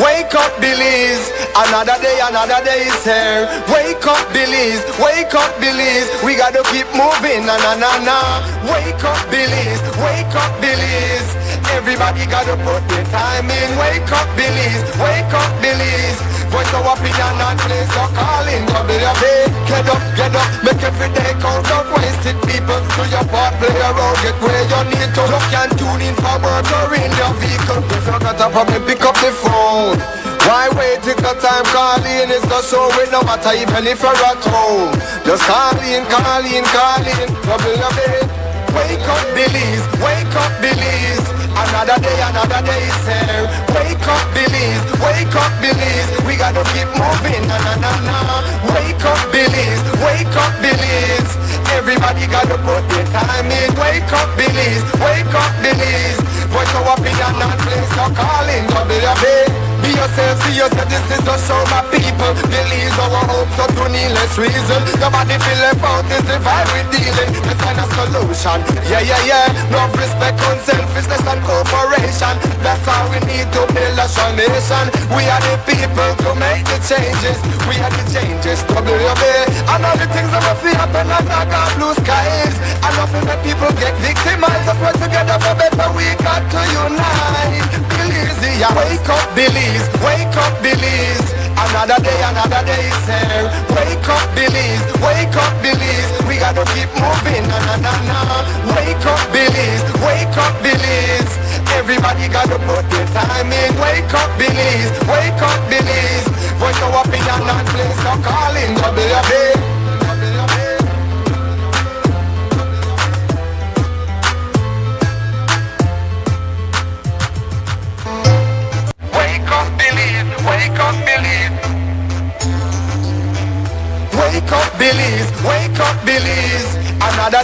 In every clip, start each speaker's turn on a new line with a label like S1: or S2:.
S1: wake up, Belize. Another day is here. Wake up, Belize, wake up, Belize. We gotta keep moving, na na na na. Wake up, Belize, wake up, Belize. Everybody gotta put their time in. Wake up, Belize, wake up, Belize. Voice of opinion and place your calling. WB, get up, make every day count up. Wasted people, do your part, play around, get where you need to. Look and tune in for work or in your vehicle. If you got a problem, pick up the phone. Why wait till the time calling? It's the show with no matter even if you're at home. Just call in. WB, wake up, Belize, wake up, Belize. Another day is here. Wake up, Belize, wake up, Belize. We gotta keep moving, na na na na. Wake up, Belize, wake up, Belize. Everybody gotta put their time in. Wake up, Belize, wake up, Belize. Voice of opinion and place your calling. WB. Be yourself, see yourself, this is a show, my people. Believe our hope, so to needless reason. Nobody feel left out, is the vibe we're dealing. Let's find a solution, yeah. Love, respect, unselfishness and cooperation. That's how we need to build a strong nation. We are the people to make the changes. We are the changes, WB. And all the things that we feel happen and not got blue skies. And nothing that people get victimized. Let's work together for better, we got to unite. Belize, yeah. Wake up, Belize, wake up, Belize. Another day is here. Wake up, Belize, wake up, Belize. We gotta keep moving, na na na na. Wake up, Belize, wake up, Belize. Everybody gotta put their time in. Wake up, Belize, wake up, Belize. Voice of opinion and place your calling. WB. Wake up, Belize. Wake up, Belize. Wake up, Belize. Another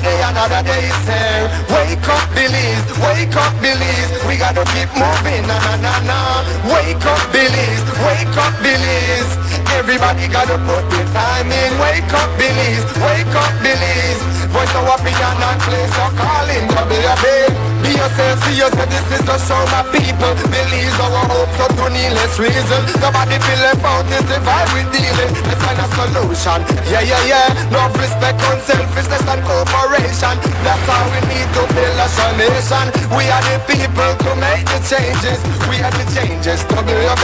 S1: day is here. Wake up, Belize. Wake up, Belize. We gotta keep moving, na na na na. Wake up, Belize. Wake up, Belize. Everybody gotta put their time in. Wake up, Belize. Wake up, Belize. Voice of opinion and place your calling. WB. Be yourself, see yourself, this is the show, my people. Believe our hope, so to needless reason. Nobody feel left out, is the vibe we're dealing. Let's find a solution, yeah. Love, respect, unselfishness and cooperation. That's how we need to build a strong nation. We are the people to make the changes. We are the changes, WB.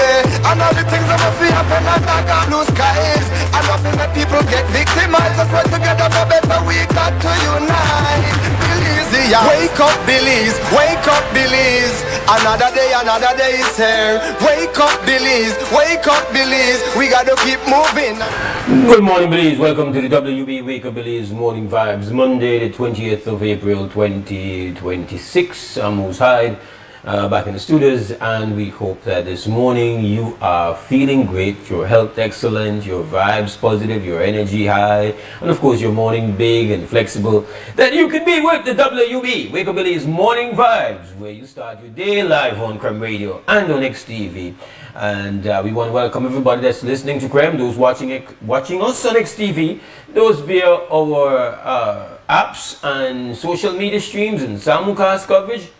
S1: And all the things that we feel happen and not got blue skies. And nothing that people get victimized. Let's work together for better, we got to unite. Belize, yeah. Wake up, Belize, wake up, Belize. Another day is here. Wake up, Belize, wake up, Belize. We gotta keep moving.
S2: Good morning, Belize. Welcome to the WB Wake Up Belize Morning Vibes. Monday, the 20th of April, 2026. I'm Mose Hyde, back in the studios, and we hope that this morning you are feeling great, your health excellent, your vibes positive, your energy high, and of course your morning big and flexible, that you can be with the WB Wake Up Belize Morning Vibes, where you start your day live on Creme Radio and on XTV. And we want to welcome everybody that's listening to Creme, those watching us on XTV, those via our apps and social media streams and simulcast coverage.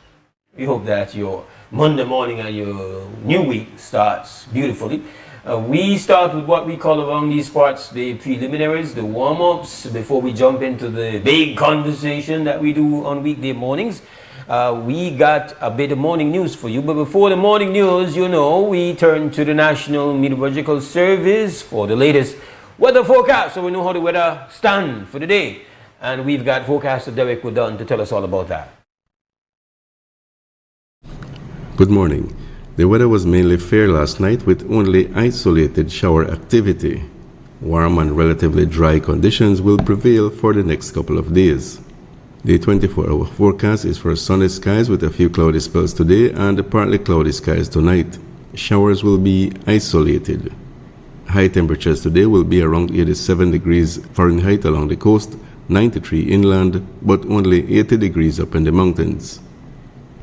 S2: We hope that your Monday morning and your new week starts beautifully. We start with what we call around these parts the preliminaries, the warm-ups, before we jump into the big conversation that we do on weekday mornings. We got a bit of morning news for you, but before the morning news, we turn to the National Meteorological Service for the latest weather forecast, so we know how the weather stands for the day. And we've got forecaster Derek Woodon to tell us all about that.
S3: Good morning. The weather was mainly fair last night with only isolated shower activity. Warm and relatively dry conditions will prevail for the next couple of days. The 24-hour forecast is for sunny skies with a few cloudy spells today and partly cloudy skies tonight. Showers will be isolated. High temperatures today will be around 87 degrees Fahrenheit along the coast, 93 inland, but only 80 degrees up in the mountains.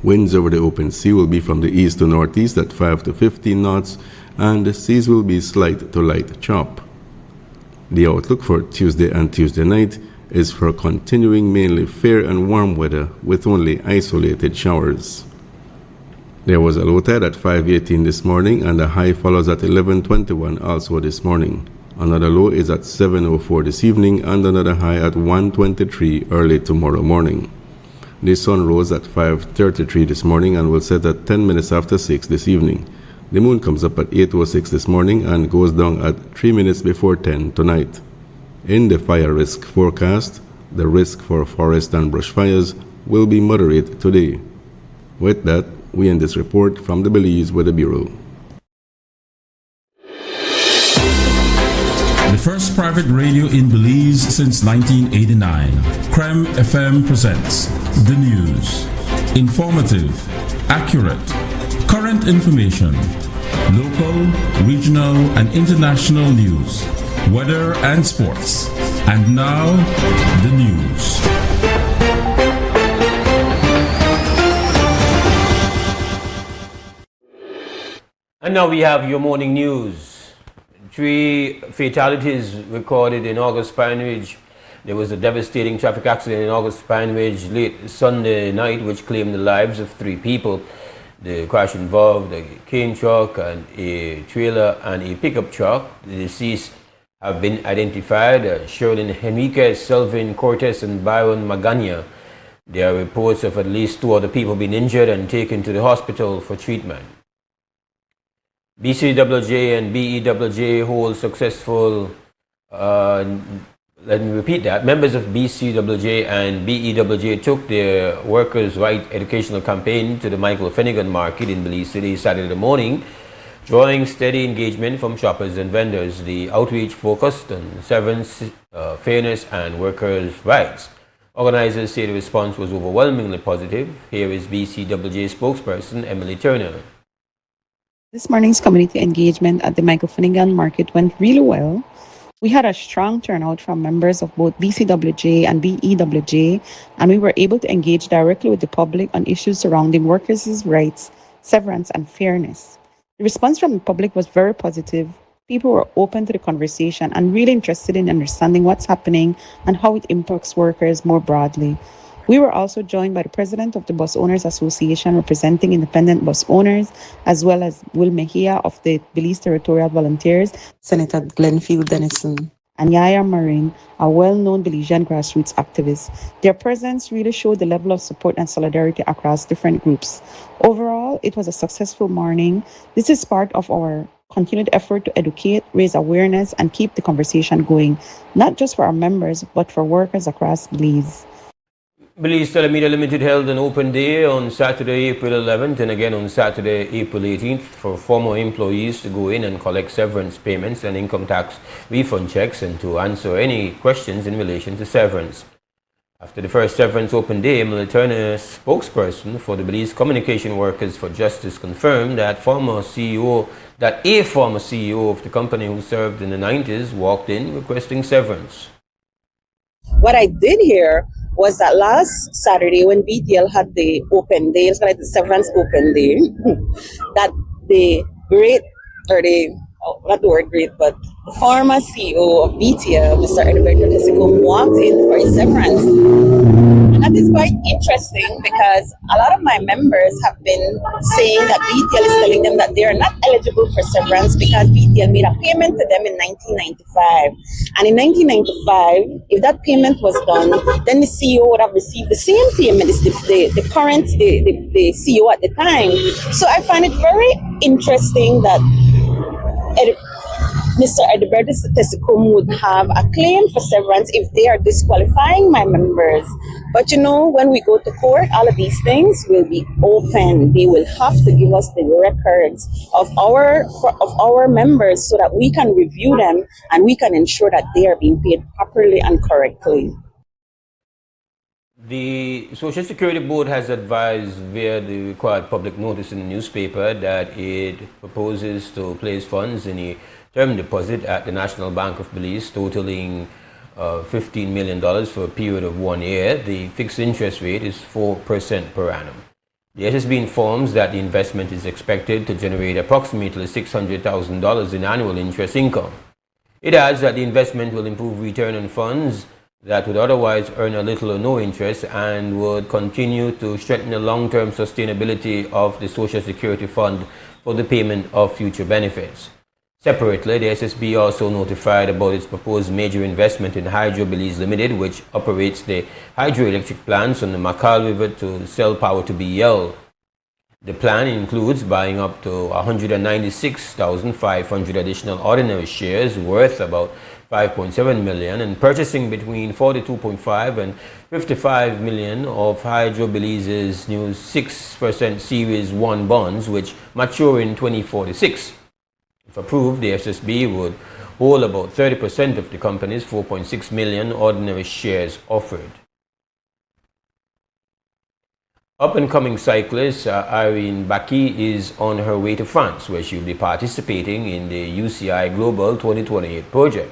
S3: Winds over the open sea will be from the east to northeast at 5 to 15 knots, and the seas will be slight to light chop. The outlook for Tuesday and Tuesday night is for continuing mainly fair and warm weather with only isolated showers. There was a low tide at 5:18 this morning and a high follows at 11:21 also this morning. Another low is at 7:04 this evening and another high at 1:23 early tomorrow morning. The sun rose at 5:33 this morning and will set at 10 minutes after 6 this evening. The moon comes up at 8:06 this morning and goes down at 3 minutes before 10 tonight. In the fire risk forecast, the risk for forest and brush fires will be moderate today. With that, we end this report from the Belize Weather Bureau.
S4: The first private radio in Belize since 1989. Creme FM presents the news. Informative, accurate, current information, local, regional, and international news, weather and sports. And now, the news.
S2: And now we have your morning news. 3 fatalities recorded in August Pine Ridge. There was a devastating traffic accident in August Pine Ridge late Sunday night which claimed the lives of 3 people. The crash involved a cane truck and a trailer and a pickup truck. The deceased have been identified as Sherlyn Henriquez, Selvin Cortes, and Byron Magana. There are reports of at least 2 other people being injured and taken to the hospital for treatment. BCWJ and BEWJ hold successful, let me repeat that, members of BCWJ and BEWJ took their Workers' Right Educational Campaign to the Michael Finnegan Market in Belize City Saturday morning, drawing steady engagement from shoppers and vendors. The outreach focused on severance, fairness, and workers' rights. Organizers say the response was overwhelmingly positive. Here is BCWJ spokesperson Emily Turner.
S5: This morning's community engagement at the Michael Finnegan Market went really well. We had a strong turnout from members of both BCWJ and BEWJ, and we were able to engage directly with the public on issues surrounding workers' rights, severance, and fairness. The response from the public was very positive. People were open to the conversation and really interested in understanding what's happening and how it impacts workers more broadly. We were also joined by the president of the Bus Owners Association representing independent bus owners, as well as Will Mejia of the Belize Territorial Volunteers, Senator Glenfield Denison, and Yaya Marin, a well-known Belizean grassroots activist. Their presence really showed the level of support and solidarity across different groups. Overall, it was a successful morning. This is part of our continued effort to educate, raise awareness, and keep the conversation going, not just for our members, but for workers across Belize.
S2: Belize Telemedia Limited held an open day on Saturday, April 11th and again on Saturday, April 18th for former employees to go in and collect severance payments and income tax refund checks and to answer any questions in relation to severance. After the first severance open day, Emily Turner, spokesperson for the Belize Communication Workers for Justice, confirmed that a former CEO of the company who served in the 90s walked in requesting severance.
S6: What I did hear was that last Saturday when BTL had the open day, it's like the severance open day, that the great, or the, not the word great, but the former CEO of BTL, Mr. Edberto Tesico, walked in for his severance. And that is quite interesting because a lot of my members have been saying that BTL is telling them that they are not eligible for severance because BTL made a payment to them in 1995. And in 1995, if that payment was done, then the CEO would have received the same payment as the current CEO at the time. So I find it very interesting that Mr. Edberto Tesico would have a claim for severance if they are disqualifying my members. But you know, when we go to court, all of these things will be open. They will have to give us the records of our members so that we can review them and we can ensure that they are being paid properly and correctly.
S2: The Social Security Board has advised via the required public notice in the newspaper that it proposes to place funds in a term deposit at the National Bank of Belize totaling $15 million for a period of 1 year. The fixed interest rate is 4% per annum. The SSB informs that the investment is expected to generate approximately $600,000 in annual interest income. It adds that the investment will improve return on funds that would otherwise earn a little or no interest and would continue to strengthen the long-term sustainability of the Social Security Fund for the payment of future benefits. Separately, the SSB also notified about its proposed major investment in Hydro Belize Limited, which operates the hydroelectric plants on the Makal River to sell power to BL. The plan includes buying up to 196,500 additional ordinary shares worth about 5.7 million and purchasing between 42.5 and 55 million of Hydro Belize's new 6% Series 1 bonds, which mature in 2046. If approved, the SSB would hold about 30% of the company's 4.6 million ordinary shares offered. Up-and-coming cyclist Irene Baki is on her way to France, where she will be participating in the UCI Global 2028 project.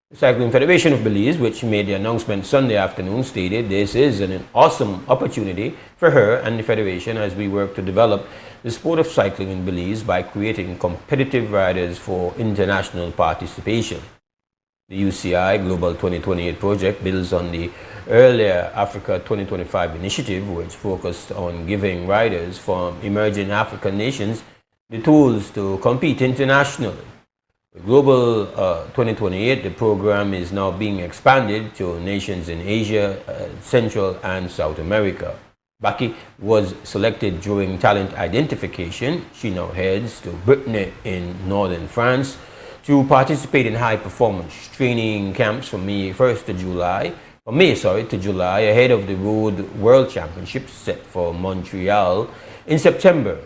S2: The Cycling Federation of Belize, which made the announcement Sunday afternoon, stated this is an awesome opportunity for her and the Federation as we work to develop the sport of cycling in Belize by creating competitive riders for international participation. The UCI Global 2028 project builds on the earlier Africa 2025 initiative, which focused on giving riders from emerging African nations the tools to compete internationally. With Global 2028, the program is now being expanded to nations in Asia, Central and South America. Baki was selected during talent identification. She now heads to Brittany in northern France to participate in high-performance training camps from May to July ahead of the Road World Championships set for Montreal in September.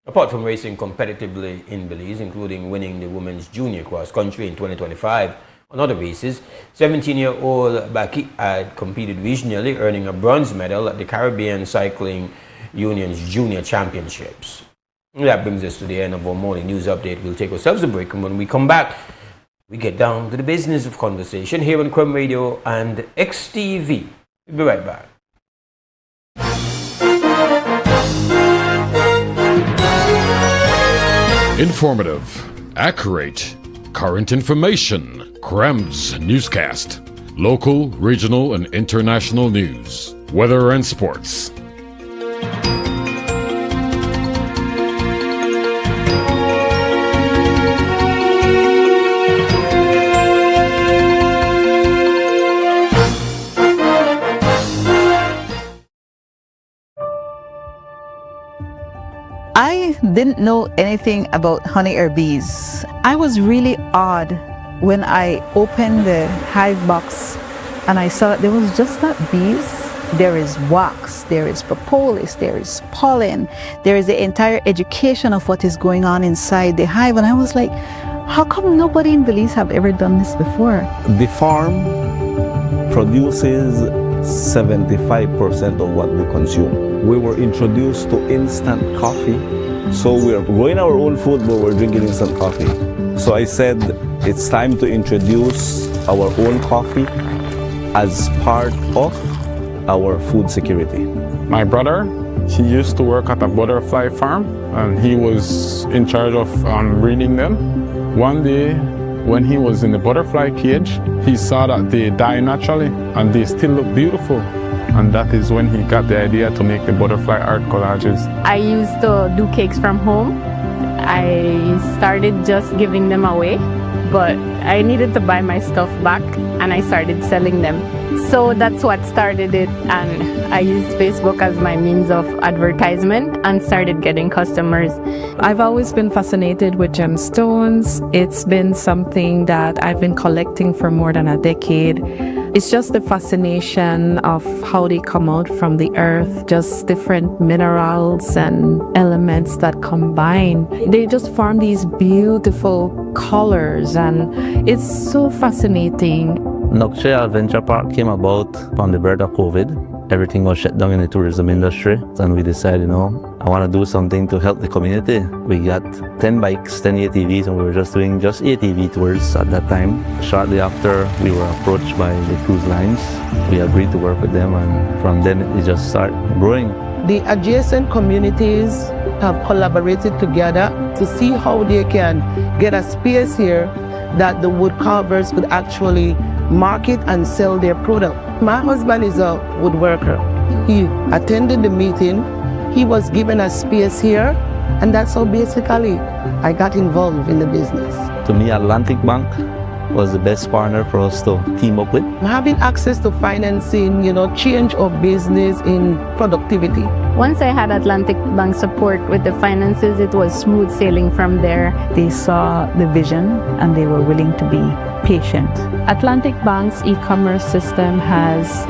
S2: Apart from racing competitively in Belize, including winning the Women's Junior Cross Country in 2025, on other races, 17-year-old Baki had competed regionally, earning a bronze medal at the Caribbean Cycling Union's Junior Championships. That brings us to the end of our morning news update. We'll take ourselves a break, and when we come back, we get down to the business of conversation here on Crumb Radio and XTV. We'll be right back.
S7: Informative, accurate, current information. Crum's newscast. Local, regional, and international news. Weather and sports.
S8: I didn't know anything about honey or bees. I was really awed when I opened the hive box and I saw there was just not bees. There is wax, there is propolis, there is pollen, there is the entire education of what is going on inside the hive. And I was like, how come nobody in Belize have ever done this before?
S9: The farm produces 75% of what we consume. We were introduced to instant coffee. So we're growing our own food, but we're drinking instant coffee. So I said, it's time to introduce our own coffee as part of our food security.
S10: My brother, he used to work at a butterfly farm, and he was in charge of breeding them. One day, when he was in the butterfly cage, he saw that they die naturally, and they still look beautiful. And that is when he got the idea to make the butterfly art collages.
S11: I used to do cakes from home. I started just giving them away, but I needed to buy my stuff back, and I started selling them. So that's what started it, and I used Facebook as my means of advertisement and started getting customers.
S12: I've always been fascinated with gemstones. It's been something that I've been collecting for more than a decade. It's just the fascination of how they come out from the earth, just different minerals and elements that combine. They just form these beautiful colors, and it's so fascinating.
S9: Nokche Adventure Park came about from the birth of COVID. Everything was shut down in the tourism industry, and we decided, I want to do something to help the community. We got 10 bikes, 10 ATVs, and we were just doing ATV tours at that time. Shortly after, we were approached by the cruise lines. We agreed to work with them, and from then it just started growing.
S13: The adjacent communities have collaborated together to see how they can get a space here that the wood carvers could actually market and sell their product. My husband is a woodworker. He attended the meeting. He was given a space here, and that's how basically I got involved in the business.
S9: To me, Atlantic Bank was the best partner for us to team up with.
S13: Having access to financing, change our business in productivity.
S11: Once I had Atlantic Bank support with the finances, it was smooth sailing from there.
S8: They saw the vision and they were willing to be patient.
S12: Atlantic Bank's e-commerce system has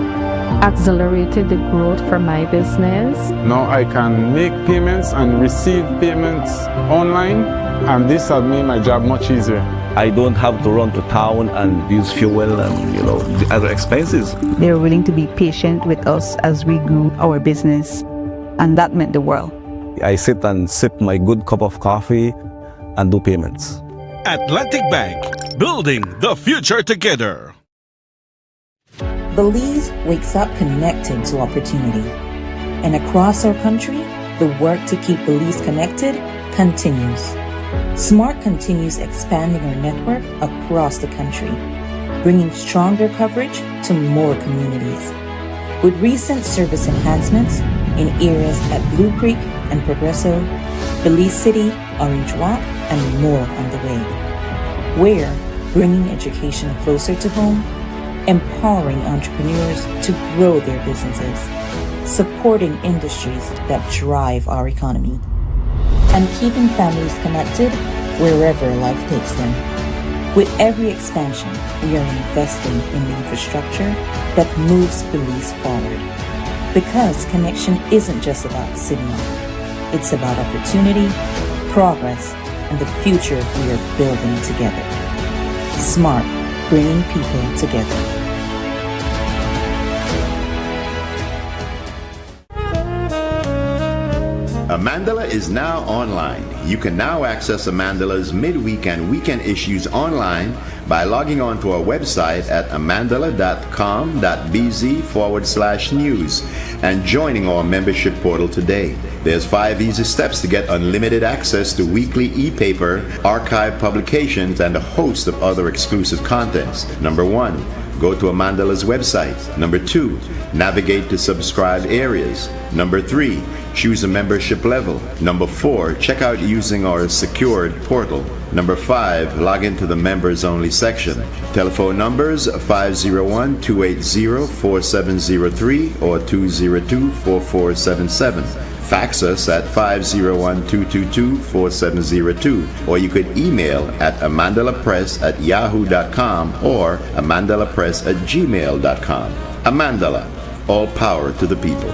S12: accelerated the growth for my business.
S10: Now I can make payments and receive payments online, and this has made my job much easier.
S9: I don't have to run to town and use fuel and the other expenses.
S8: They were willing to be patient with us as we grew our business, and that meant the world.
S9: I sit and sip my good cup of coffee and do payments.
S14: Atlantic Bank, building the future together.
S15: Belize wakes up connected to opportunity. And across our country, the work to keep Belize connected continues. SMART continues expanding our network across the country, bringing stronger coverage to more communities. With recent service enhancements in areas at Blue Creek and Progresso, Belize City, Orange Walk, and more on the way. We're bringing education closer to home, empowering entrepreneurs to grow their businesses, supporting industries that drive our economy, and keeping families connected wherever life takes them. With every expansion, we are investing in the infrastructure that moves Belize forward. Because connection isn't just about signal, it's about opportunity, progress, and the future we are building together. SMART, bringing people together.
S16: Amandala is now online. You can now access Amandala's midweek and weekend issues online by logging on to our website at amandala.com.bz/news and joining our membership portal today. There's 5 easy steps to get unlimited access to weekly e-paper, archive publications, and a host of other exclusive contents. Number 1, go to Amandala's website. Number 2, navigate to subscribed areas. Number 3, choose a membership level. Number 4, check out using our secured portal. Number 5, log into the members only section. Telephone numbers 501-280-4703 or 202-4477. Fax us at 501-222-4702, or you could email at amandalapress@yahoo.com or amandalapress@gmail.com. Amandala, all power to the people.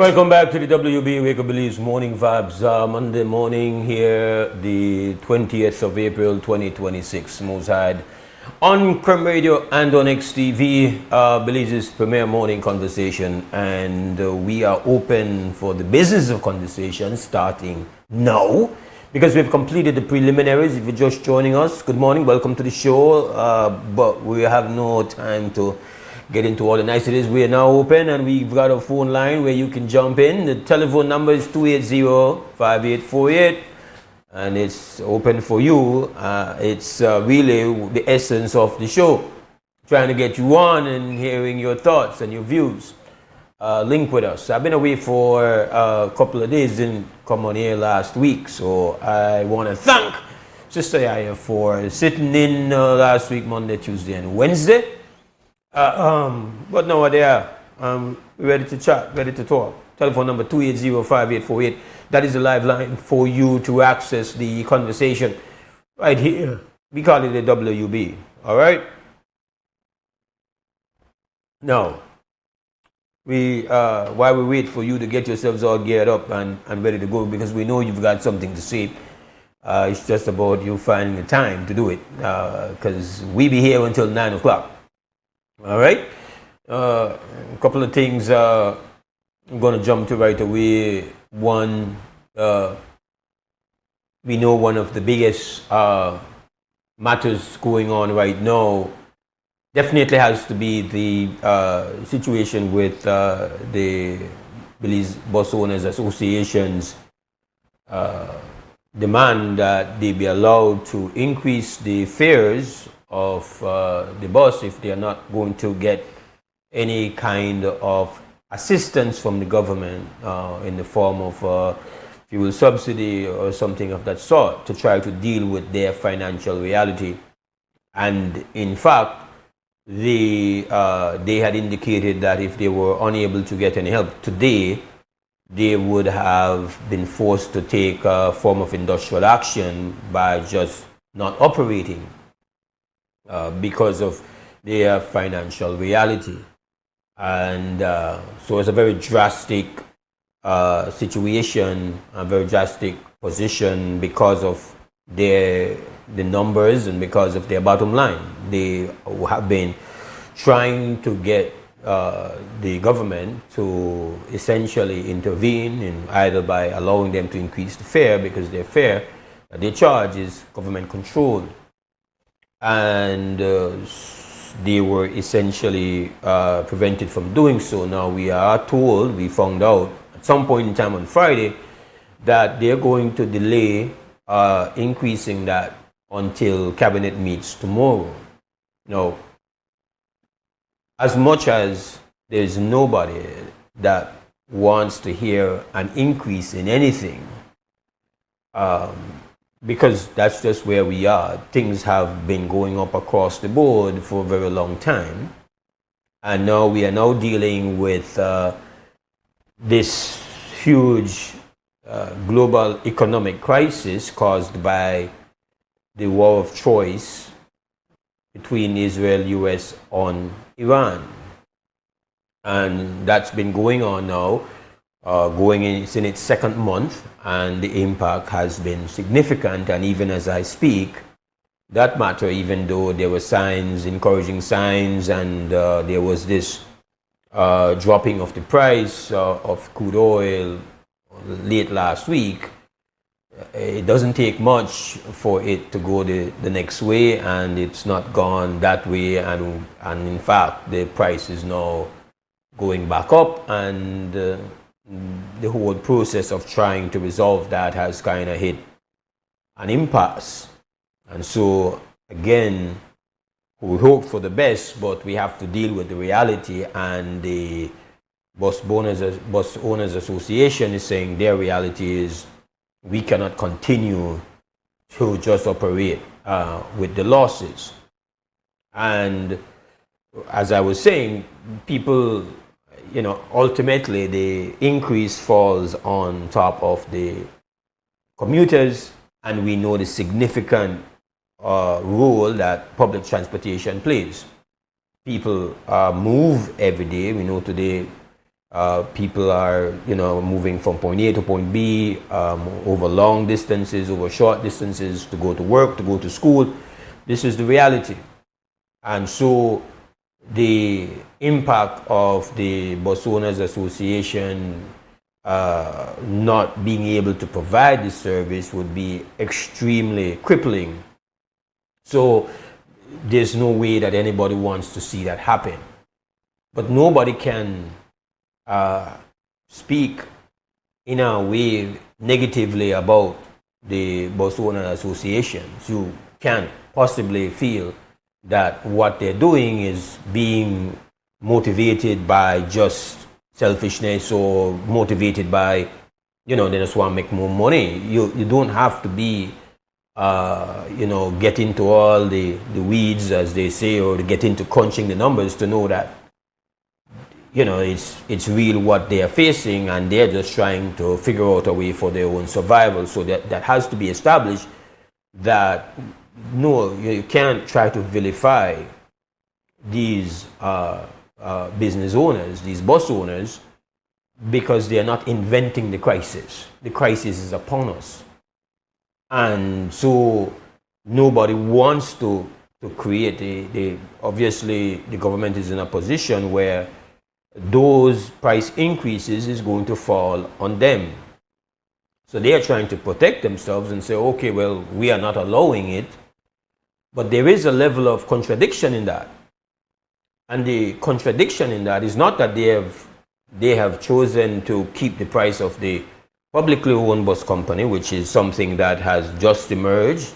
S2: welcome back to the WB Wake Up Believes Morning Vibes. Monday morning here, the 20th of April 2026. Mose Hyde on Creme Radio and on XTV, Belize's premier morning conversation. And we are open for the business of conversation starting now, because we've completed the preliminaries. If you're just joining us, good morning, welcome to the show. But we have no time to get into all the niceties. We are now open and we've got a phone line where you can jump in. The telephone number is 280-5848 and it's open for you. It's really the essence of the show, trying to get you on and hearing your thoughts and your views. Link with us. I've been away for a couple of days, didn't come on here last week, so I want to thank Sister Yaya for sitting in last week, Monday, Tuesday and Wednesday. But now they are ready to chat, ready to talk. Telephone number 280-5848. That is the live line for you to access the conversation right here. We call it the WUB. All right. Now, while we wait for you to get yourselves all geared up and ready to go, because we know you've got something to say. It's just about you finding the time to do it, because we be here until 9 o'clock. All right. A couple of things I'm going to jump to right away. One, we know one of the biggest matters going on right now definitely has to be the situation with the Belize Bus Owners Association's demand that they be allowed to increase the fares of the bus if they are not going to get any kind of assistance from the government in the form of fuel subsidy or something of that sort, to try to deal with their financial reality. And in fact, they had indicated that if they were unable to get any help today, they would have been forced to take a form of industrial action by just not operating because of their financial reality. And so it's a very drastic situation, a very drastic position because of the numbers and because of their bottom line. They have been trying to get the government to essentially intervene in either by allowing them to increase the fare, because their fare that they charge is government controlled. And they were essentially prevented from doing so. Now we are told, we found out at some point in time on Friday, that they're going to delay increasing that until cabinet meets tomorrow. Now, as much as there's nobody that wants to hear an increase in anything, because that's just where we are. Things have been going up across the board for a very long time. And now we are now dealing with this huge global economic crisis caused by the war of choice between Israel, US, on Iran. And that's been going on now. It's in its second month, and the impact has been significant. And even as I speak, that matter, even though there were signs, encouraging signs, and there was this dropping of the price of crude oil late last week, it doesn't take much for it to go the next way, and it's not gone that way. And in fact, the price is now going back up, and the whole process of trying to resolve that has kind of hit an impasse. And so, again, we hope for the best, but we have to deal with the reality. And the Bus Owners Association is saying their reality is we cannot continue to just operate with the losses. And as I was saying, people, ultimately the increase falls on top of the commuters, and we know the significant role that public transportation plays. People move every day. We know today People are, moving from point A to point B, over long distances, over short distances, to go to work, to go to school. This is the reality. And so the impact of the Bus Owners Association not being able to provide this service would be extremely crippling. So there's no way that anybody wants to see that happen. But nobody can speak in a way negatively about the Bus Owners Associations. You can't possibly feel that what they're doing is being motivated by just selfishness or motivated by, they just want to make more money. You don't have to be, get into all the weeds, as they say, or to get into crunching the numbers to know that, it's real what they are facing, and they're just trying to figure out a way for their own survival. So that has to be established, that no, you can't try to vilify these business owners, these bus owners, because they are not inventing the crisis. The crisis is upon us. And so nobody wants to create obviously the government is in a position where those price increases is going to fall on them. So they are trying to protect themselves and say, okay, well, we are not allowing it. But there is a level of contradiction in that. And the contradiction in that is not that they have chosen to keep the price of the publicly owned bus company, which is something that has just emerged.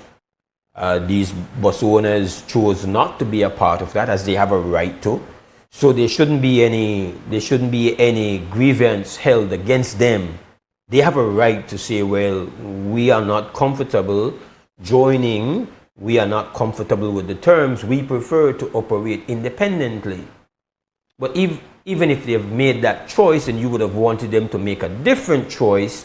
S2: These bus owners chose not to be a part of that, as they have a right to. So there shouldn't be any grievance held against them. They have a right to say, well, we are not comfortable joining, we are not comfortable with the terms, we prefer to operate independently. But even if they have made that choice and you would have wanted them to make a different choice,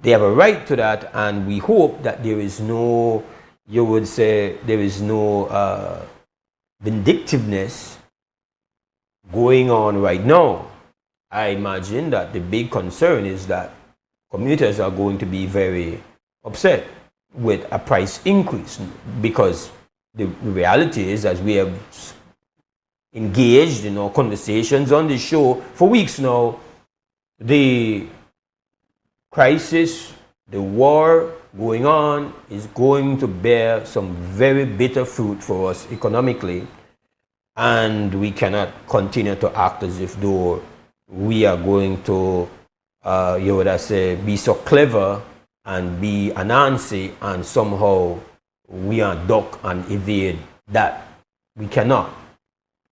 S2: they have a right to that, and we hope that there is no, you would say, there is no vindictiveness going on right now. I imagine that the big concern is that commuters are going to be very upset with a price increase, because the reality is, as we have engaged in our conversations on this show for weeks now, the crisis, the war going on is going to bear some very bitter fruit for us economically, and we cannot continue to act as if though we are going to, be so clever and be a Nancy and somehow we are duck and evade that. We cannot.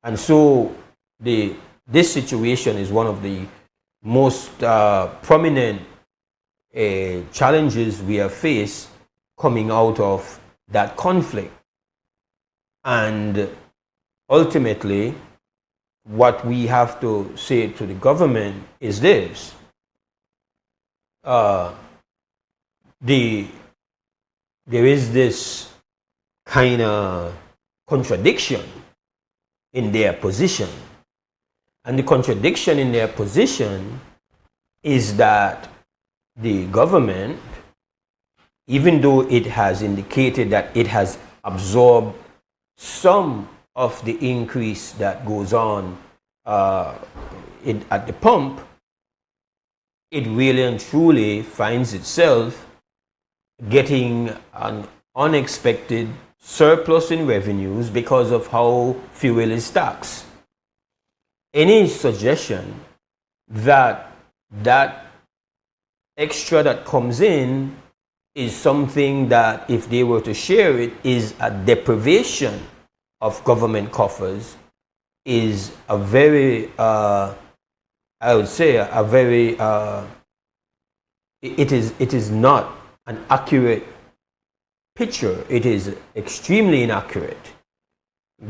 S2: And so this situation is one of the most prominent challenges we have faced coming out of that conflict. And ultimately, what we have to say to the government is this. There is this kind of contradiction in their position. And the contradiction in their position is that the government, even though it has indicated that it has absorbed some of the increase that goes on at the pump, it really and truly finds itself getting an unexpected surplus in revenues because of how fuel is taxed. Any suggestion that that extra that comes in is something that, if they were to share it, is a deprivation of government coffers, is a very, I would say, a very, it is not an accurate picture. It is extremely inaccurate,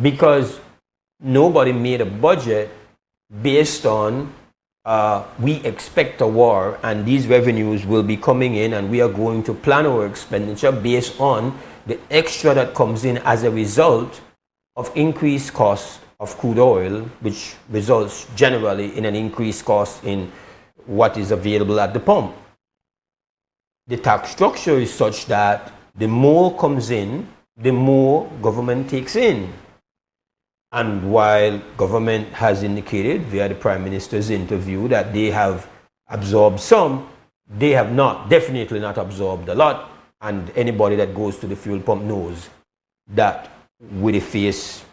S2: because nobody made a budget based on we expect a war and these revenues will be coming in, and we are going to plan our expenditure based on the extra that comes in as a result of increased costs of crude oil, which results generally in an increased cost in what is available at the pump. The tax structure is such that the more comes in, the more government takes in. And while government has indicated via the Prime Minister's interview that they have absorbed some, they have definitely not absorbed a lot. And anybody that goes to the fuel pump knows that with the face,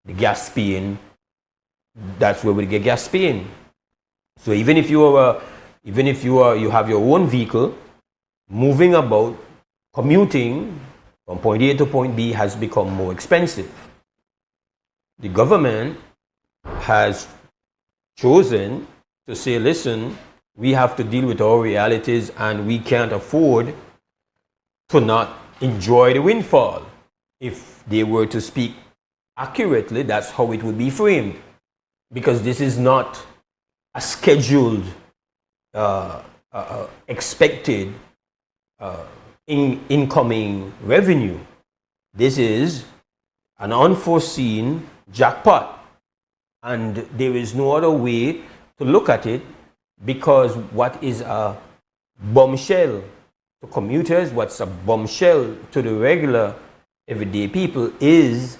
S2: the gas paying, that's where we get gas paying. So even if you have your own vehicle, moving about, commuting from point A to point B has become more expensive. The government has chosen to say, listen, we have to deal with our realities and we can't afford to not enjoy the windfall. If they were to speak accurately, that's how it would be framed. Because this is not a scheduled, expected incoming revenue. This is an unforeseen jackpot. And there is no other way to look at it, because what is a bombshell to commuters, what's a bombshell to the regular everyday people, is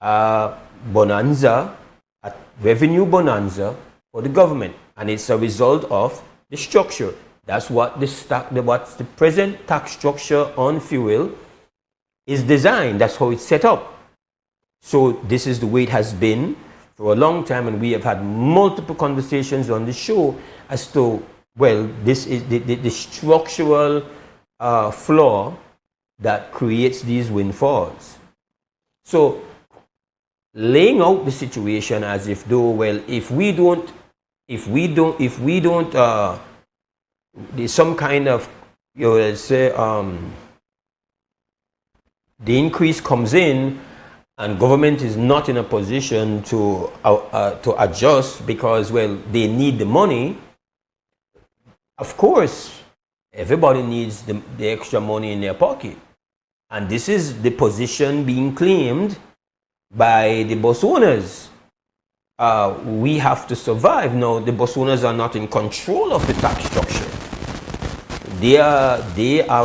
S2: a bonanza, a revenue bonanza for the government. And it's a result of the structure. That's what what's the present tax structure on fuel is designed. That's how it's set up. So this is the way it has been for a long time, and we have had multiple conversations on the show as to, well, this is the structural flaw that creates these windfalls. So laying out the situation as if though, well, if we don't, there's some kind of, let's say, the increase comes in and government is not in a position to adjust because, well, they need the money. Of course, everybody needs the extra money in their pocket. And this is the position being claimed by the bus owners. We have to survive. Now, the bus owners are not in control of the tax structure. They are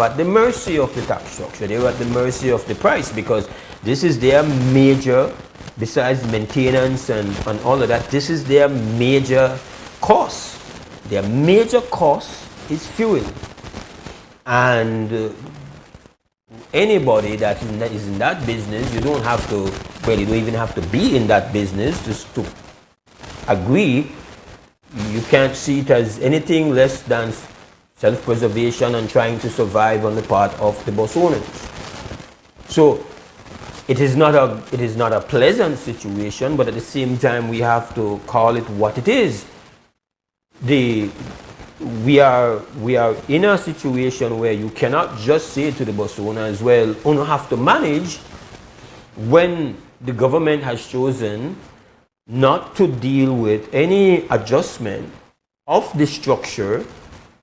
S2: at the mercy of the tax structure. They are at the mercy of the price, because this is their major, besides maintenance and all of that, this is their major cost. Their major cost is fuel. And anybody that is in that business, you don't have to, well, you don't even have to be in that business just to agree. You can't see it as anything less than self-preservation and trying to survive on the part of the bus owners. So it is not a pleasant situation, but at the same time we have to call it what it is. We are in a situation where you cannot just say to the bus owners, well, you have to manage, when the government has chosen not to deal with any adjustment of the structure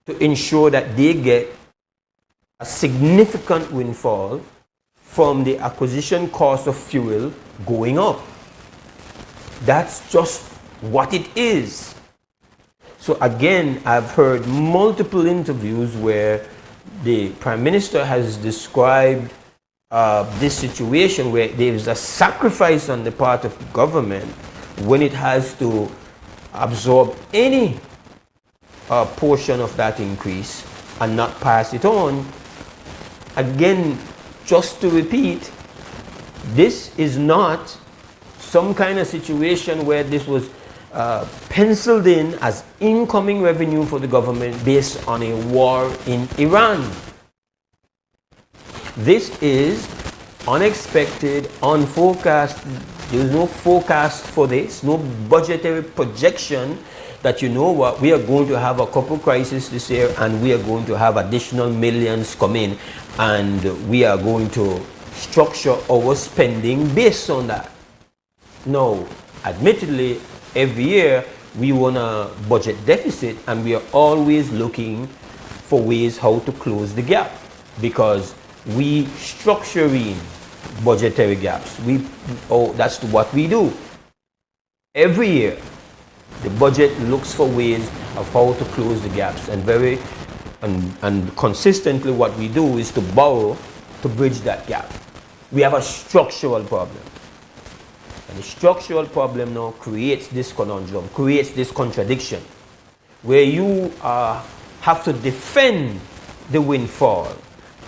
S2: to ensure that they get a significant windfall from the acquisition cost of fuel going up. That's just what it is. So again, I've heard multiple interviews where the Prime Minister has described this situation where there is a sacrifice on the part of the government when it has to absorb any portion of that increase and not pass it on. Again, just to repeat, this is not some kind of situation where this was penciled in as incoming revenue for the government based on a war in Iran. This is unexpected, unforecast. There is no forecast for this, no budgetary projection that, you know what, we are going to have a couple crises this year and we are going to have additional millions come in and we are going to structure our spending based on that. No, admittedly, every year we want a budget deficit and we are always looking for ways how to close the gap, because we structure in budgetary gaps. That's what we do. Every year, the budget looks for ways of how to close the gaps, and consistently what we do is to borrow to bridge that gap. We have a structural problem. And the structural problem now creates this conundrum, creates this contradiction, where you have to defend the windfall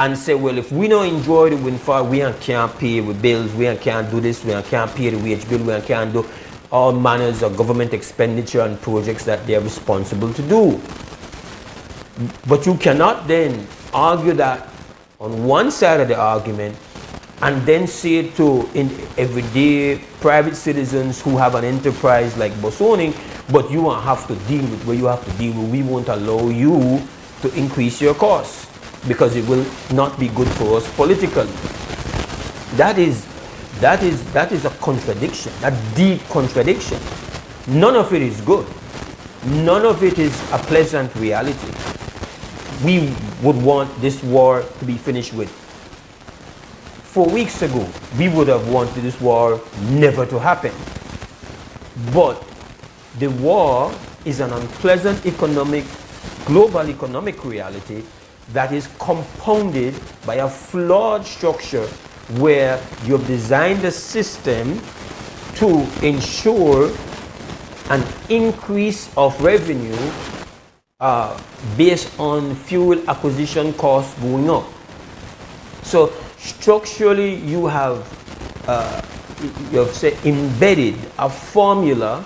S2: and say, well, if we don't enjoy the windfall, we can't pay the bills, we can't do this, we can't pay the wage bill, we can't do all manners of government expenditure and projects that they're responsible to do. But you cannot then argue that on one side of the argument and then say to everyday private citizens who have an enterprise like bus owning, but you won't have to deal with what you have to deal with. We won't allow you to increase your costs because it will not be good for us politically. That is a contradiction, a deep contradiction. None of it is good. None of it is a pleasant reality. We would want this war to be finished with. 4 weeks ago, we would have wanted this war never to happen. But the war is an unpleasant global economic reality that is compounded by a flawed structure where you've designed a system to ensure an increase of revenue based on fuel acquisition costs going up. So structurally, you have embedded a formula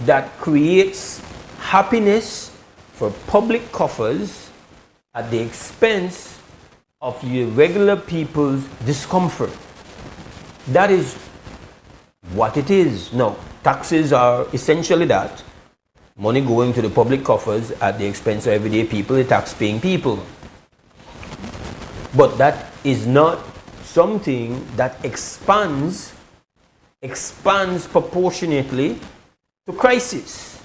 S2: that creates happiness for public coffers at the expense of your regular people's discomfort. That is what it is. Now, taxes are essentially that. Money going to the public coffers at the expense of everyday people, the tax-paying people. But that is not something that expands proportionately to crisis.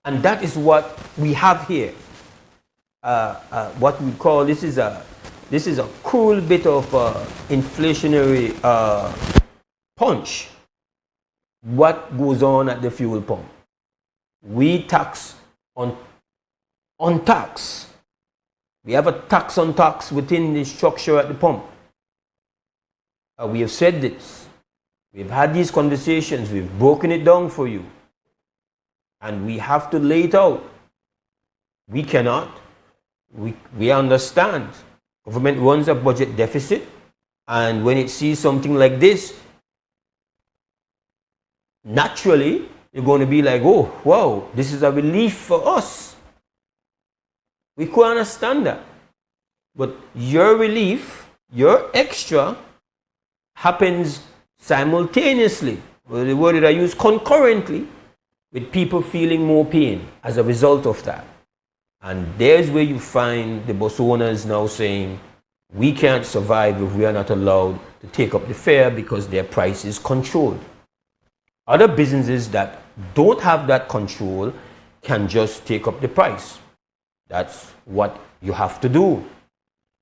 S2: And that is what we have here. What we call, this is a cool bit of inflationary punch. What goes on at the fuel pump? We tax on tax. We have a tax on tax within the structure at the pump. We have said this. We've had these conversations. We've broken it down for you. And we have to lay it out. We cannot. We understand. Government runs a budget deficit. And when it sees something like this, naturally, you're going to be like, oh, wow, this is a relief for us. We could understand that. But your relief, your extra, happens simultaneously. Well, the word that I use, concurrently, with people feeling more pain as a result of that. And there's where you find the bus owners now saying, we can't survive if we are not allowed to take up the fare because their price is controlled. Other businesses that don't have that control can just take up the price. That's what you have to do.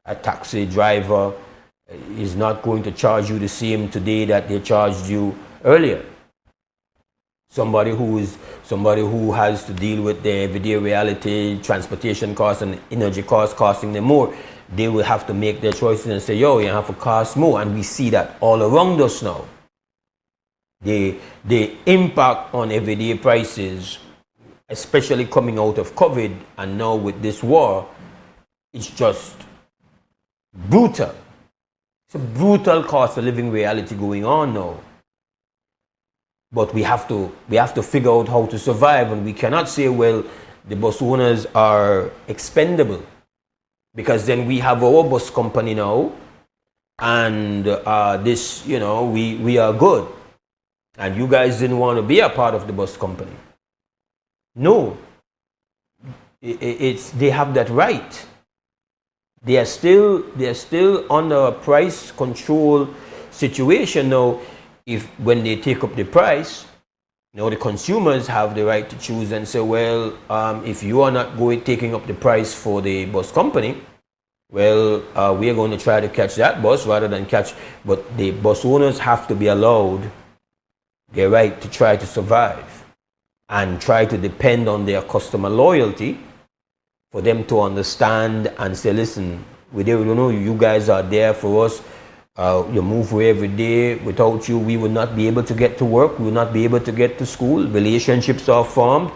S2: A taxi driver is not going to charge you the same today that they charged you earlier. Somebody who has to deal with the everyday reality, transportation costs and energy costs costing them more, they will have to make their choices and say, yo, you have to cost more. And we see that all around us now. The impact on everyday prices, especially coming out of COVID and now with this war, it's just brutal. It's a brutal cost of living reality going on now. But we have to figure out how to survive, and we cannot say, well, the bus owners are expendable, because then we have our bus company now, and this, we are good. And you guys didn't want to be a part of the bus company. No. They have that right. They are still under a price control situation now. When they take up the price, the consumers have the right to choose and say, well, if you are not taking up the price for the bus company, well, we are going to try to catch that bus rather than but the bus owners have to be allowed their right to try to survive and try to depend on their customer loyalty for them to understand and say, listen, we don't know you guys are there for us. You move away every day. Without you, we would not be able to get to work. We would not be able to get to school. Relationships are formed.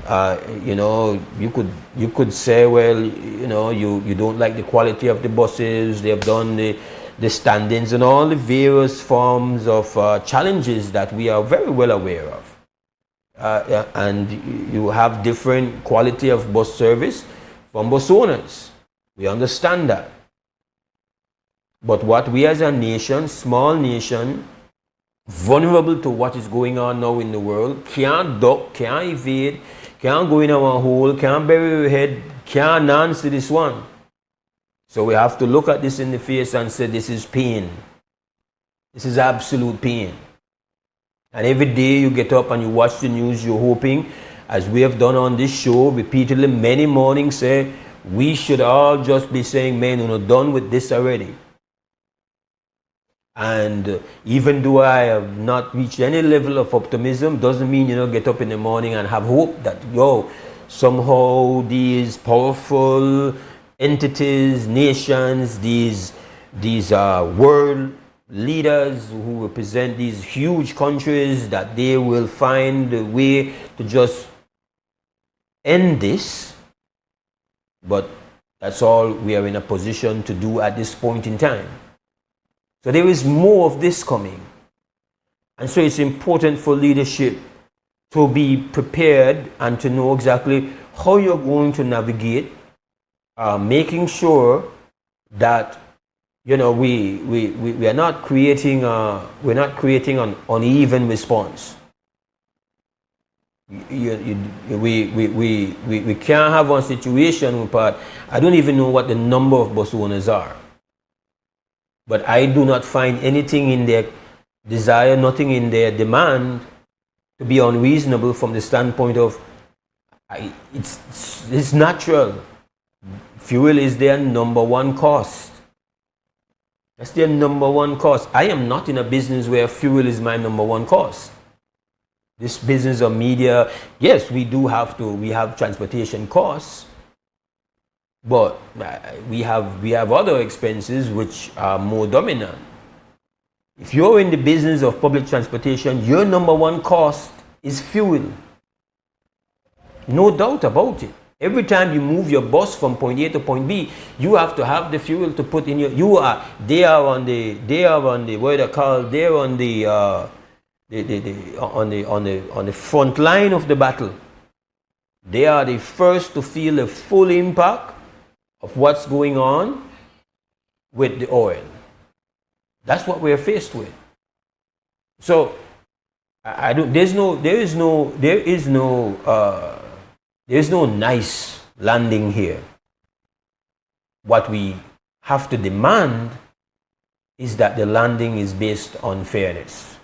S2: You could say, well, you don't like the quality of the buses. They have done the standings and all the various forms of challenges that we are very well aware of. And you have different quality of bus service from bus owners. We understand that. But what we as a nation, small nation, vulnerable to what is going on now in the world, can't duck, can't evade, can't go in our hole, can't bury your head, can't answer this one. So we have to look at this in the face and say, this is pain. This is absolute pain. And every day you get up and you watch the news, you're hoping, as we have done on this show repeatedly many mornings, say, we should all just be saying, man, we're not done with this already. And even though I have not reached any level of optimism, doesn't mean, get up in the morning and have hope that, somehow these powerful entities, nations, these world leaders who represent these huge countries, that they will find a way to just end this. But that's all we are in a position to do at this point in time. So there is more of this coming. And so it's important for leadership to be prepared and to know exactly how you're going to navigate, making sure that we are not creating an uneven response. We can't have one situation where I don't even know what the number of bus owners are. But I do not find anything in their desire, nothing in their demand to be unreasonable from the standpoint of it's natural. Fuel is their number one cost. That's their number one cost. I am not in a business where fuel is my number one cost. This business of media, yes, we have transportation costs. But we have other expenses which are more dominant. If you're in the business of public transportation, your number one cost is fuel. No doubt about it. Every time you move your bus from point A to point B, you have to have the fuel to put in they are on the front line of the battle. They are the first to feel the full impact of what's going on with the oil. That's what we're faced with. So there is no nice landing here. What we have to demand is that the landing is based on fairness.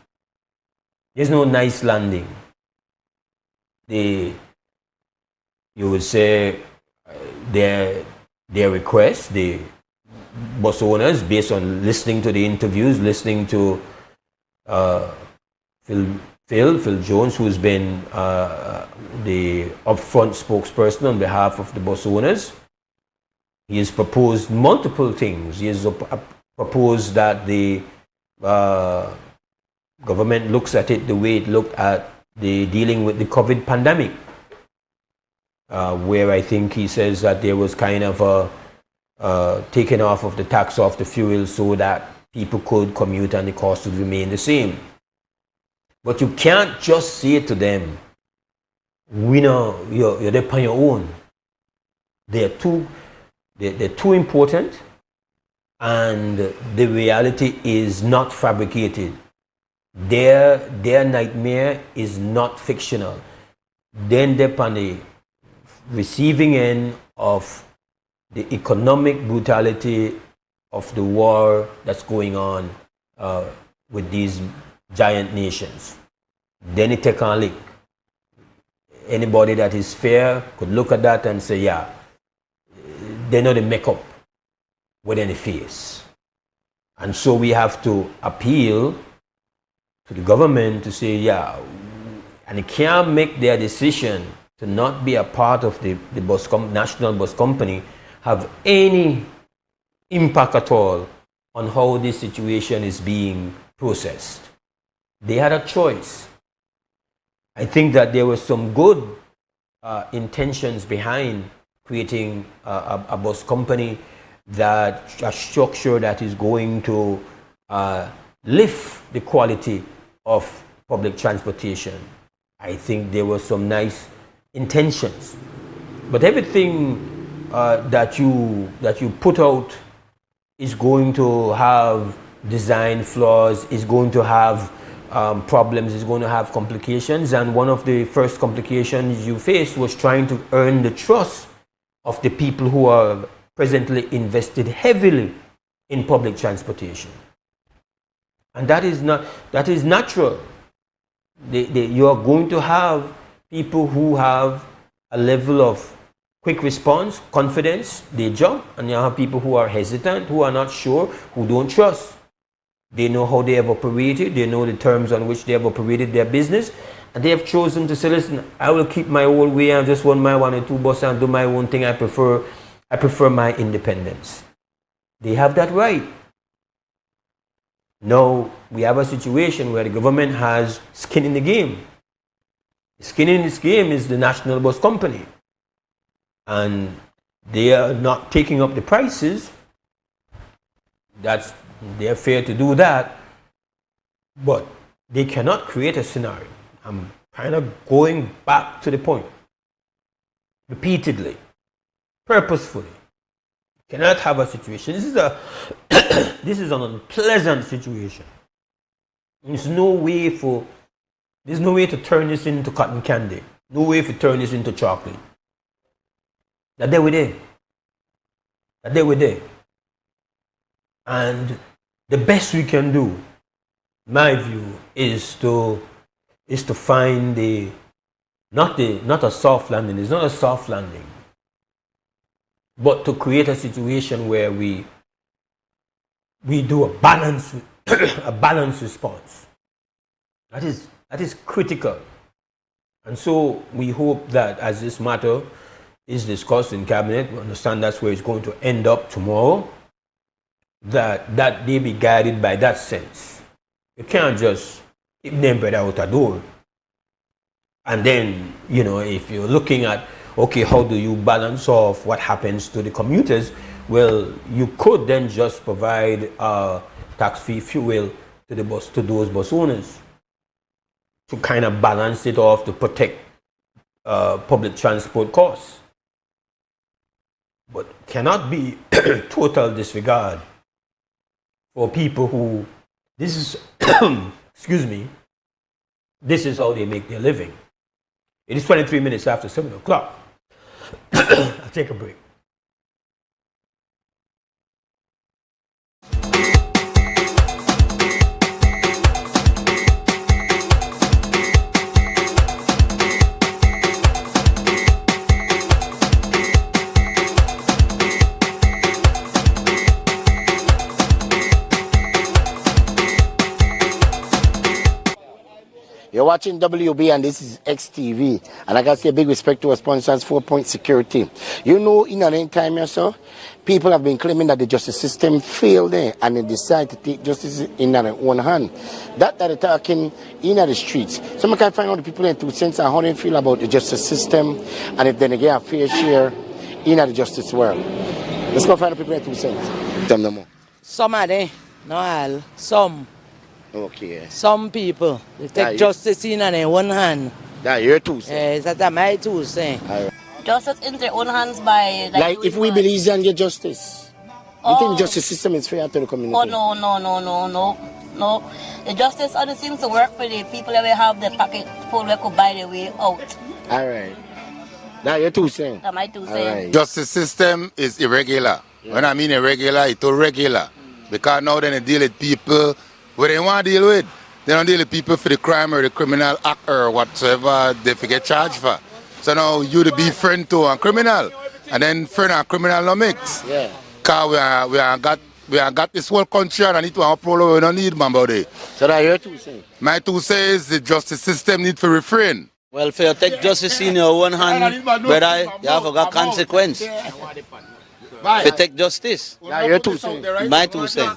S2: There's no nice landing. You would say their requests, the bus owners, based on listening to the interviews, listening to Phil Jones, who's been the upfront spokesperson on behalf of the bus owners. He has proposed multiple things. He has proposed that the government looks at it the way it looked at the dealing with the COVID pandemic. Where I think he says that there was kind of a taking off of the tax off the fuel so that people could commute and the cost would remain the same. But you can't just say to them, you're there on your own. They're too important, and the reality is not fabricated. Their nightmare is not fictional. Then they're on the receiving end of the economic brutality of the war that's going on with these giant nations. Then it take on lick. Anybody that is fair could look at that and say, yeah, they know the makeup within the face. And so we have to appeal to the government to say, yeah, and they can't make their decision to not be a part of the national bus company have any impact at all on how this situation is being processed. They had a choice. I think that there were some good intentions behind creating a bus company, that a structure that is going to lift the quality of public transportation. I think there were some nice intentions, but everything that you put out is going to have design flaws, is going to have problems, is going to have complications. And one of the first complications you faced was trying to earn the trust of the people who are presently invested heavily in public transportation. And that is natural. You are going to have people who have a level of quick response, confidence, they jump, and you have people who are hesitant, who are not sure, who don't trust. They know how they have operated, they know the terms on which they have operated their business, and they have chosen to say, listen, I will keep my own way and just run my 1 or 2 buses and do my own thing. I prefer my independence. They have that right. Now we have a situation where the government has skin in the game. The skin in this game is the national bus company. And they are not taking up the prices. They're fair to do that. But they cannot create a scenario. I'm kind of going back to the point. Repeatedly. Purposefully. You cannot have a situation. This is an unpleasant situation. There's no way to turn this into cotton candy. No way to turn this into chocolate. That they were there. And the best we can do, my view, is to find not a soft landing. It's not a soft landing, but to create a situation where we do a balanced response. That is critical. And so we hope that as this matter is discussed in cabinet, we understand that's where it's going to end up tomorrow, that they be guided by that sense. You can't just keep them bread out a door. And then, if you're looking at, okay, how do you balance off what happens to the commuters? Well, you could then just provide tax-free fuel to those bus owners to kind of balance it off to protect public transport costs. But cannot be total disregard for people who, this is, excuse me, this is how they make their living. It is 23 minutes after 7 o'clock. I'll take a break.
S17: You're watching WB and this is XTV. And I got to say big respect to our sponsors, 4 Point Security. You know, in an time or so, people have been claiming that the justice system failed there and they decide to take justice in their own hand. That they're talking in the streets. So I can find out the people in 2 cents and how they feel about the justice system and if they get a fair share in the justice world. Let's go find the people in 2 cents. Tell them more.
S18: Some are there, not all. Some.
S17: Okay.
S18: Some people, they take justice in their own hand.
S17: That's your 2 cents.
S18: Yes, that's my 2 cents.
S19: Justice in their own hands by...
S17: Like if we believe and get justice, you think the justice system is fair to the community?
S19: Oh, no. The justice only seems to work for the people that will have the pocket full where could buy their way out.
S17: All right. That's your 2 cents.
S19: That's my 2 cents.
S17: Right.
S20: Justice system is irregular. Yeah. When I mean irregular, it's irregular. Because now they deal with people what they want to deal with. They don't deal with people for the crime or the criminal act or whatsoever they get charged for. So now you to be friend to a criminal and then friend and criminal no mix.
S17: Yeah.
S20: Because we are got We have got this whole country and I need to have a problem we don't need, man, buddy.
S17: So that your two say?
S20: My two says the justice system need to refrain.
S18: Well, if you take justice in your own hand, brother, you have got consequence. If you take justice,
S17: Yeah, your two say.
S18: my two say.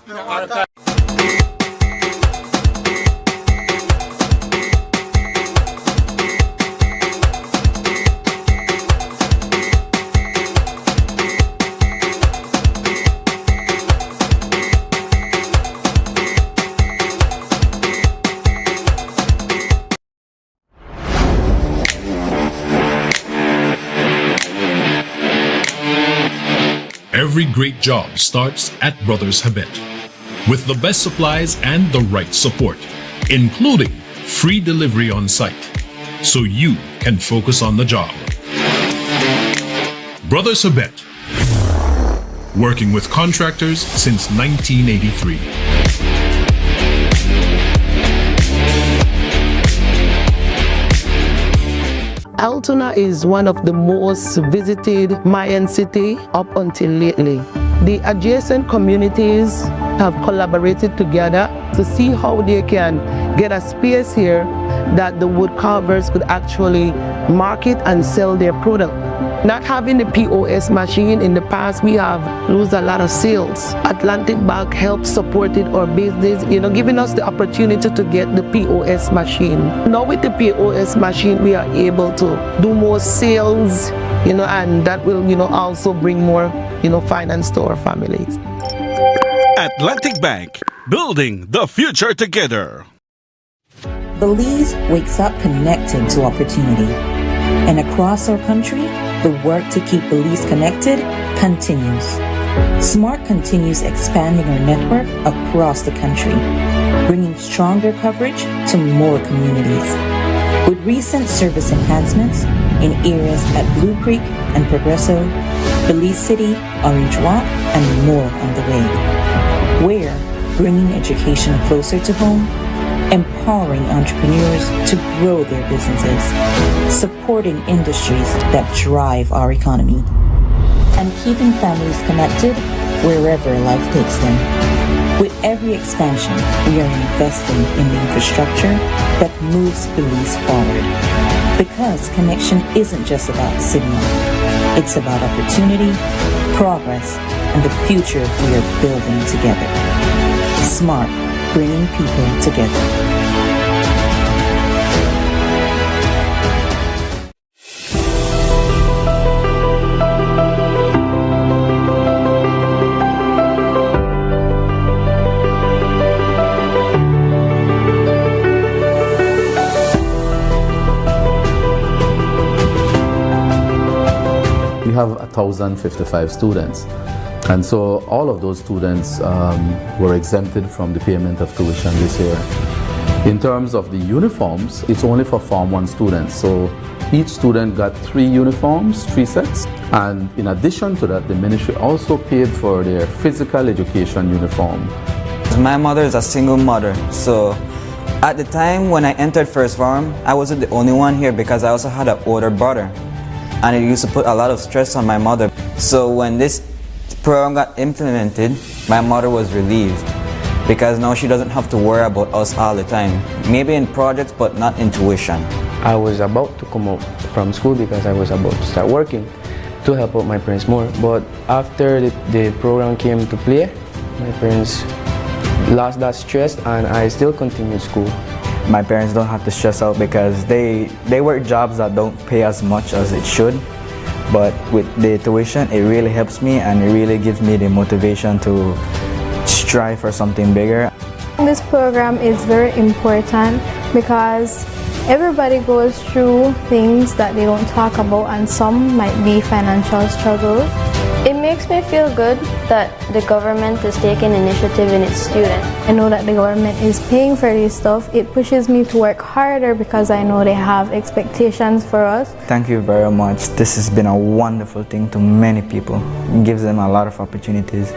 S21: Every great job starts at Brothers Habet with the best supplies and the right support, including free delivery on site, so you can focus on the job. Brothers Habet, working with contractors since 1983.
S13: Altoona is one of the most visited Mayan city up until lately. The adjacent communities have collaborated together to see how they can get a space here that the wood carvers could actually market and sell their product. Not having the POS machine in the past, we have lost a lot of sales. Atlantic Bank helps supported our business, giving us the opportunity to get the POS machine. Now with the POS machine, we are able to do more sales, and that will, also bring more, finance to our families.
S14: Atlantic Bank, building the future together.
S15: Belize wakes up connected to opportunity. And across our country, the work to keep Belize connected continues. SMART continues expanding our network across the country, bringing stronger coverage to more communities. With recent service enhancements in areas at Blue Creek and Progresso, Belize City, Orange Walk, and more on the way. We're bringing education closer to home, empowering entrepreneurs to grow their businesses, supporting industries that drive our economy, and keeping families connected wherever life takes them. With every expansion, we are investing in the infrastructure that moves Belize forward. Because connection isn't just about signal, it's about opportunity, progress, and the future we are building together. SMART, bringing people together.
S9: We have 1,055 students. And so all of those students were exempted from the payment of tuition this year. In terms of the uniforms, it's only for Form 1 students. So each student got 3 uniforms, 3 sets. And in addition to that, the ministry also paid for their physical education uniform.
S22: My mother is a single mother. So at the time when I entered first form, I wasn't the only one here because I also had an older brother. And it used to put a lot of stress on my mother. So when this program got implemented, my mother was relieved because now she doesn't have to worry about us all the time. Maybe in projects, but not in tuition.
S23: I was about to come out from school because I was about to start working to help out my parents more. But after the program came to play, my parents lost that stress and I still continued school.
S22: My parents don't have to stress out because they work jobs that don't pay as much as it should. But with the tuition, it really helps me and it really gives me the motivation to strive for something bigger.
S24: This program is very important because everybody goes through things that they don't talk about, and some might be financial struggle.
S25: It makes me feel good that the government is taking initiative in its students.
S24: I know that the government is paying for this stuff. It pushes me to work harder because I know they have expectations for us.
S22: Thank you very much. This has been a wonderful thing to many people. It gives them a lot of opportunities.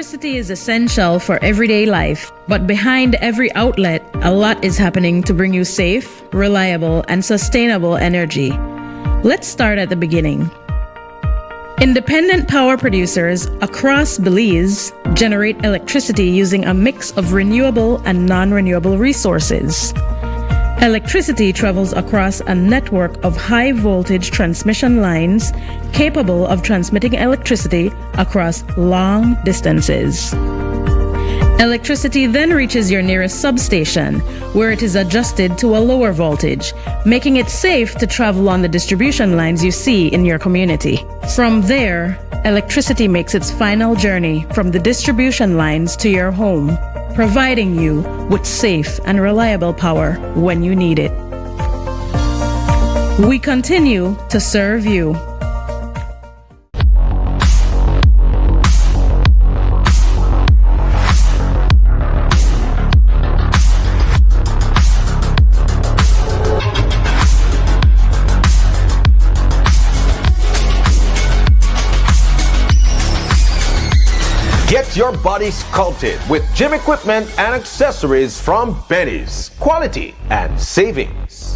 S1: Electricity is essential for everyday life, but behind every outlet, a lot is happening to bring you safe, reliable, and sustainable energy. Let's start at the beginning. Independent power producers across Belize generate electricity using a mix of renewable and non-renewable resources. Electricity travels across a network of high-voltage transmission lines capable of transmitting electricity across long distances. Electricity then reaches your nearest substation, where it is adjusted to a lower voltage, making it safe to travel on the distribution lines you see in your community. From there, electricity makes its final journey from the distribution lines to your home, providing you with safe and reliable power when you need it. We continue to serve you.
S3: Get your body sculpted with gym equipment and accessories from Benny's. Quality and savings.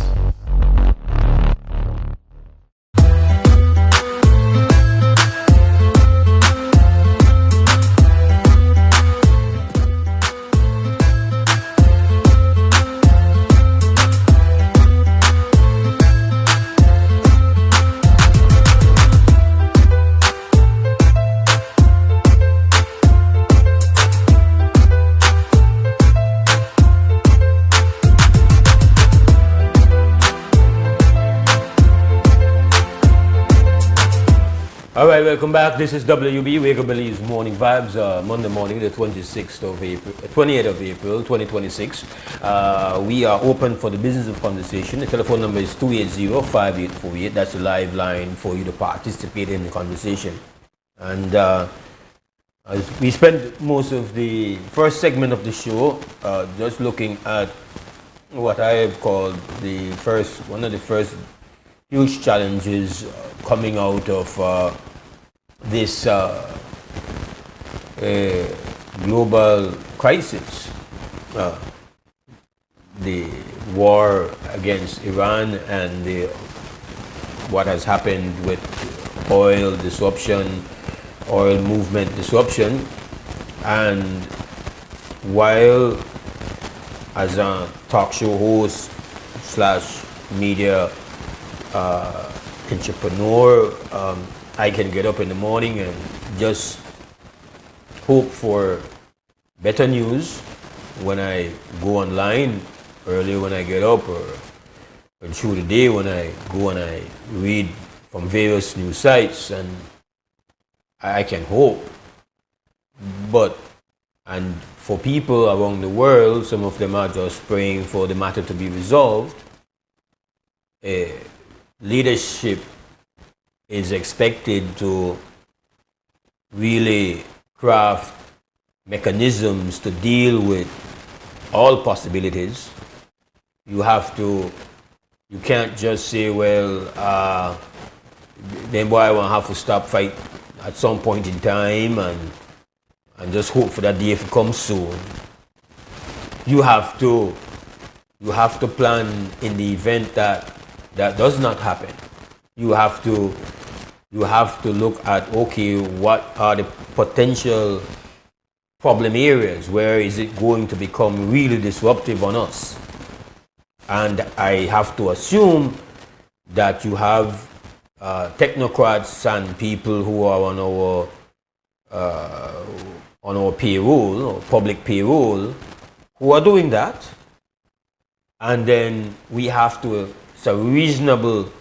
S2: All right, welcome back. This is WUB, Wake Up Belize Morning Vibes, Monday morning, the 28th of April, 2026. We are open for the business of conversation. The telephone number is 280-5848. That's a live line for you to participate in the conversation. And as we spent most of the first segment of the show just looking at what I have called one of the first huge challenges coming out of this global crisis, the war against Iran and what has happened with oil disruption, oil movement disruption. And while as a talk show host / media entrepreneur, I can get up in the morning and just hope for better news when I go online early when I get up, or through the day when I go and I read from various news sites, and I can hope. And for people around the world, some of them are just praying for the matter to be resolved. Leadership is expected to really craft mechanisms to deal with all possibilities. You can't just say, well, then boy, I will have to stop fight at some point in time and just hope for that day to come soon. You have to plan in the event that does not happen. You have to look at, okay, what are the potential problem areas? Where is it going to become really disruptive on us? And I have to assume that you have technocrats and people who are on our payroll, or public payroll, who are doing that. And then we have to, it's a reasonable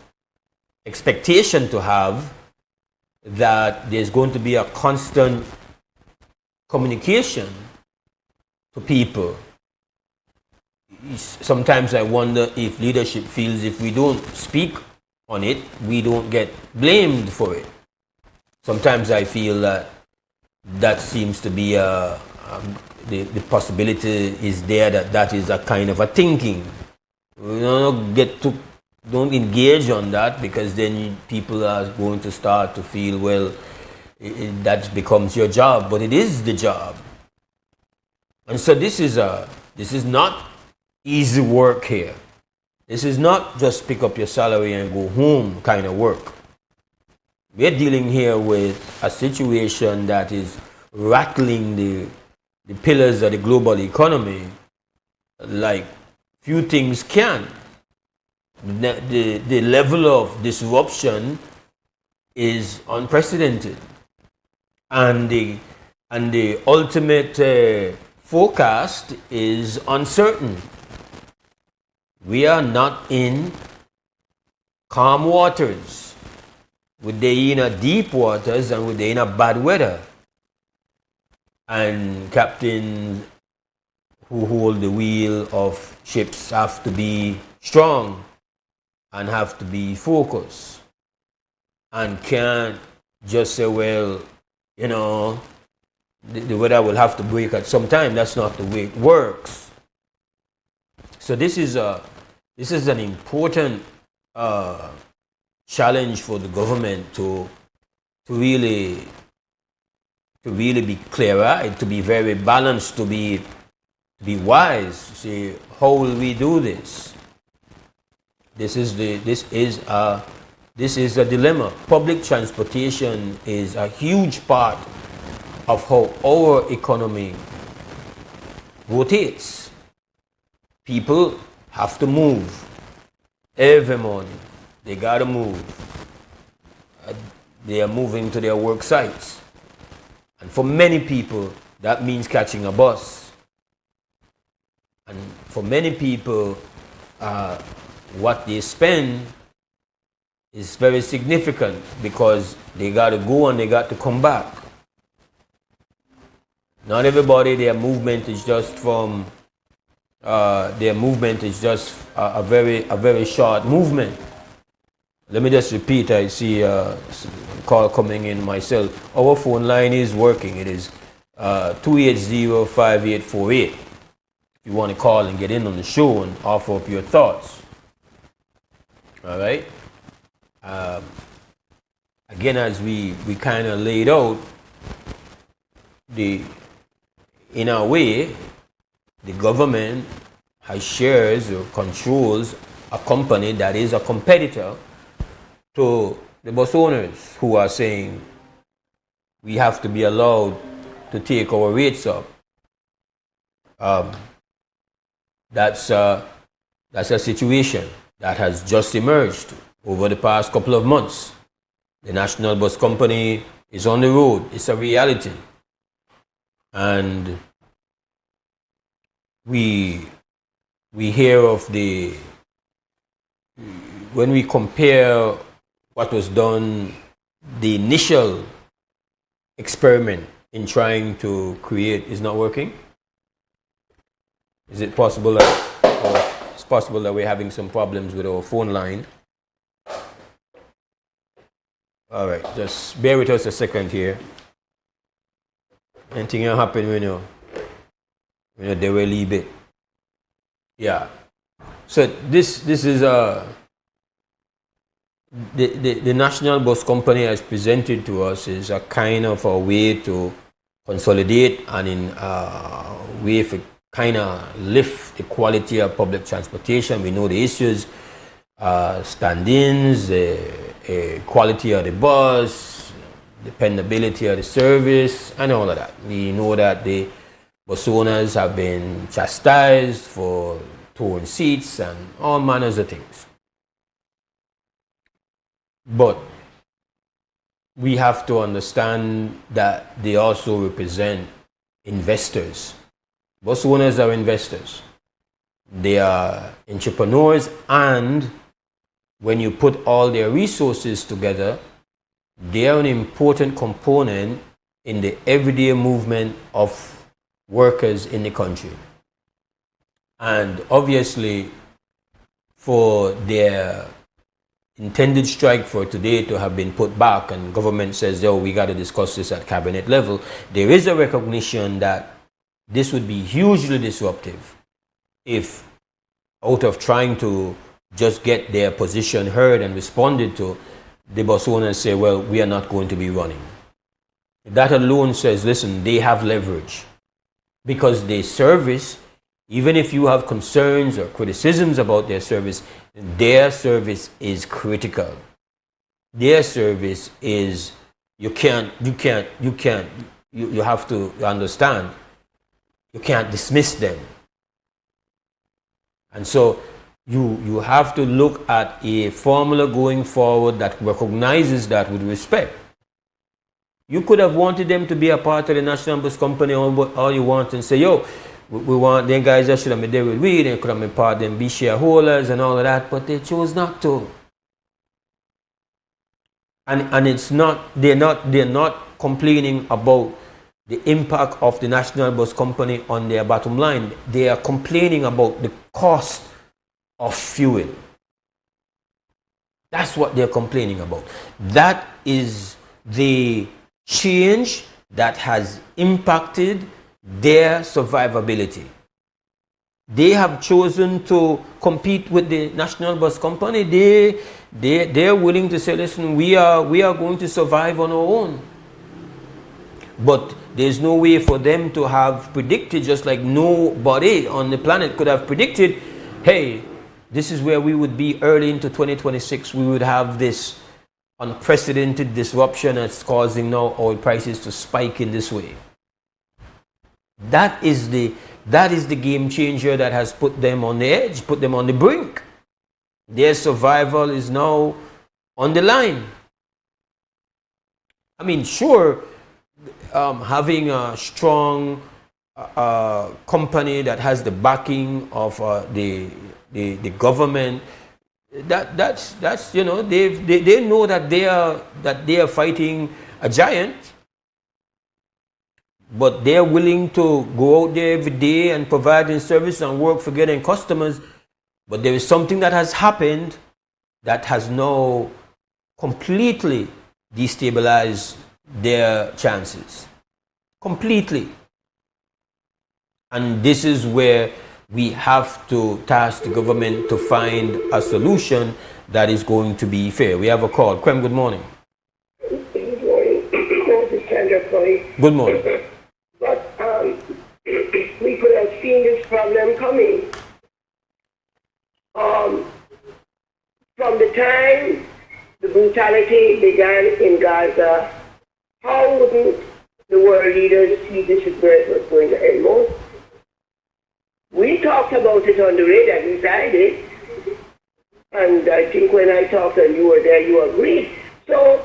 S2: expectation to have that there's going to be a constant communication to people. Sometimes I wonder if leadership feels if we don't speak on it, we don't get blamed for it. Sometimes I feel that seems to be the possibility is there that is a kind of a thinking. We don't engage on that, because then people are going to start to feel, well, that becomes your job, but it is the job. And so this is not easy work here. This is not just pick up your salary and go home kind of work. We're dealing here with a situation that is rattling the pillars of the global economy like few things can. The level of disruption is unprecedented, and the ultimate forecast is uncertain. We are not in calm waters. We're in deep waters, and we're in bad weather. And captains who hold the wheel of ships have to be strong and have to be focused, and can't just say, well, you know, the weather will have to break at some time. That's not the way it works. So this is an important challenge for the government to really be clearer, to be very balanced, to be wise. See, how will we do this? This is a dilemma. Public transportation is a huge part of how our economy rotates. People have to move every morning. They gotta move. They are moving to their work sites. And for many people, that means catching a bus. And for many people, what they spend is very significant because they got to go and they got to come back. Not everybody, their movement is just a very short movement. Let me just repeat. I see a call coming in myself. Our phone line is working. It is 280-5848. If you want to call and get in on the show and offer up your thoughts. All right. Again, as we kind of laid out, in a way, the government has shares or controls a company that is a competitor to the bus owners who are saying we have to be allowed to take our rates up. That's a situation that has just emerged over the past couple of months. The National Bus Company is on the road. It's a reality. And we hear of when we compare what was done, the initial experiment in trying to create is not working. Is it possible it's possible that we're having some problems with our phone line? All right, just bear with us a second here. Anything will happen, they will leave it. Yeah. So this is the National Bus Company has presented to us is a kind of a way to consolidate and in a way for kind of lift the quality of public transportation. We know the issues, stand-ins, quality of the bus, dependability of the service, and all of that. We know that the bus owners have been chastised for torn seats and all manners of things. But we have to understand that they also represent investors. Bus owners are investors. They are entrepreneurs, and when you put all their resources together, they are an important component in the everyday movement of workers in the country. And obviously, for their intended strike for today to have been put back, and government says, oh, we got to discuss this at cabinet level, there is a recognition that this would be hugely disruptive if, out of trying to just get their position heard and responded to, the bus owners say, well, we are not going to be running. That alone says, listen, they have leverage because they service, even if you have concerns or criticisms about their service is critical. Their service is, you have to understand, you can't dismiss them. And so you have to look at a formula going forward that recognizes that with respect. You could have wanted them to be a part of the National Bus Company all you want and say, yo, we want them guys that should have been there with we, they could have been part of them, be shareholders and all of that, but they chose not to. And it's not, they're not complaining about the impact of the National Bus Company on their bottom line. They are complaining about the cost of fuel. That's what they're complaining about. That is the change that has impacted their survivability. They have chosen to compete with the National Bus Company. They're willing to say, listen, we are going to survive on our own. But there's no way for them to have predicted, just like nobody on the planet could have predicted, hey, this is where we would be early into 2026. We would have this unprecedented disruption that's causing now oil prices to spike in this way. That is the game changer that has put them on the edge, put them on the brink. Their survival is now on the line. I mean, sure, having a strong company that has the backing of the government, that's you know, they know that they are fighting a giant, but they're willing to go out there every day and providing service and work for getting customers. But there is something that has happened that has now completely destabilized their chances. Completely. And this is where we have to task the government to find a solution that is going to be fair. We have a call. Krem, good morning.
S4: Good morning.
S2: Good morning.
S4: But we could have seen this problem coming. From the time the brutality began in Gaza, how wouldn't the world leaders see this is where it was going to end most? We talked about it on the radio, at least I did. And I think when I talked and you were there, you agreed. So,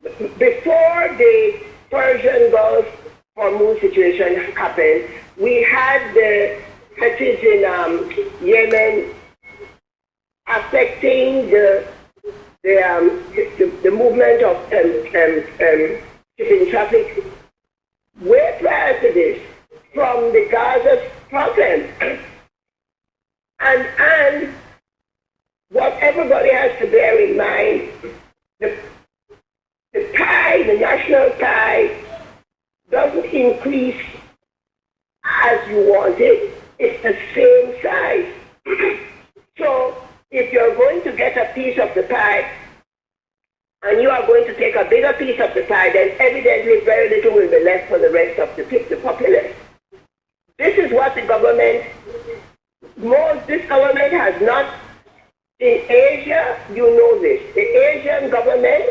S4: before the Persian Gulf Hormuz situation happened, we had the fetish in Yemen affecting the movement of shipping traffic. Way prior to this, from the Gaza problem. And what everybody has to bear in mind, the pie, the national pie, doesn't increase as you want it. It's the same size. So if you're going to get a piece of the pie, and you are going to take a bigger piece of the pie, then evidently very little will be left for the rest of the populace. This is what the government, this government has not, in Asia, you know this, the Asian government,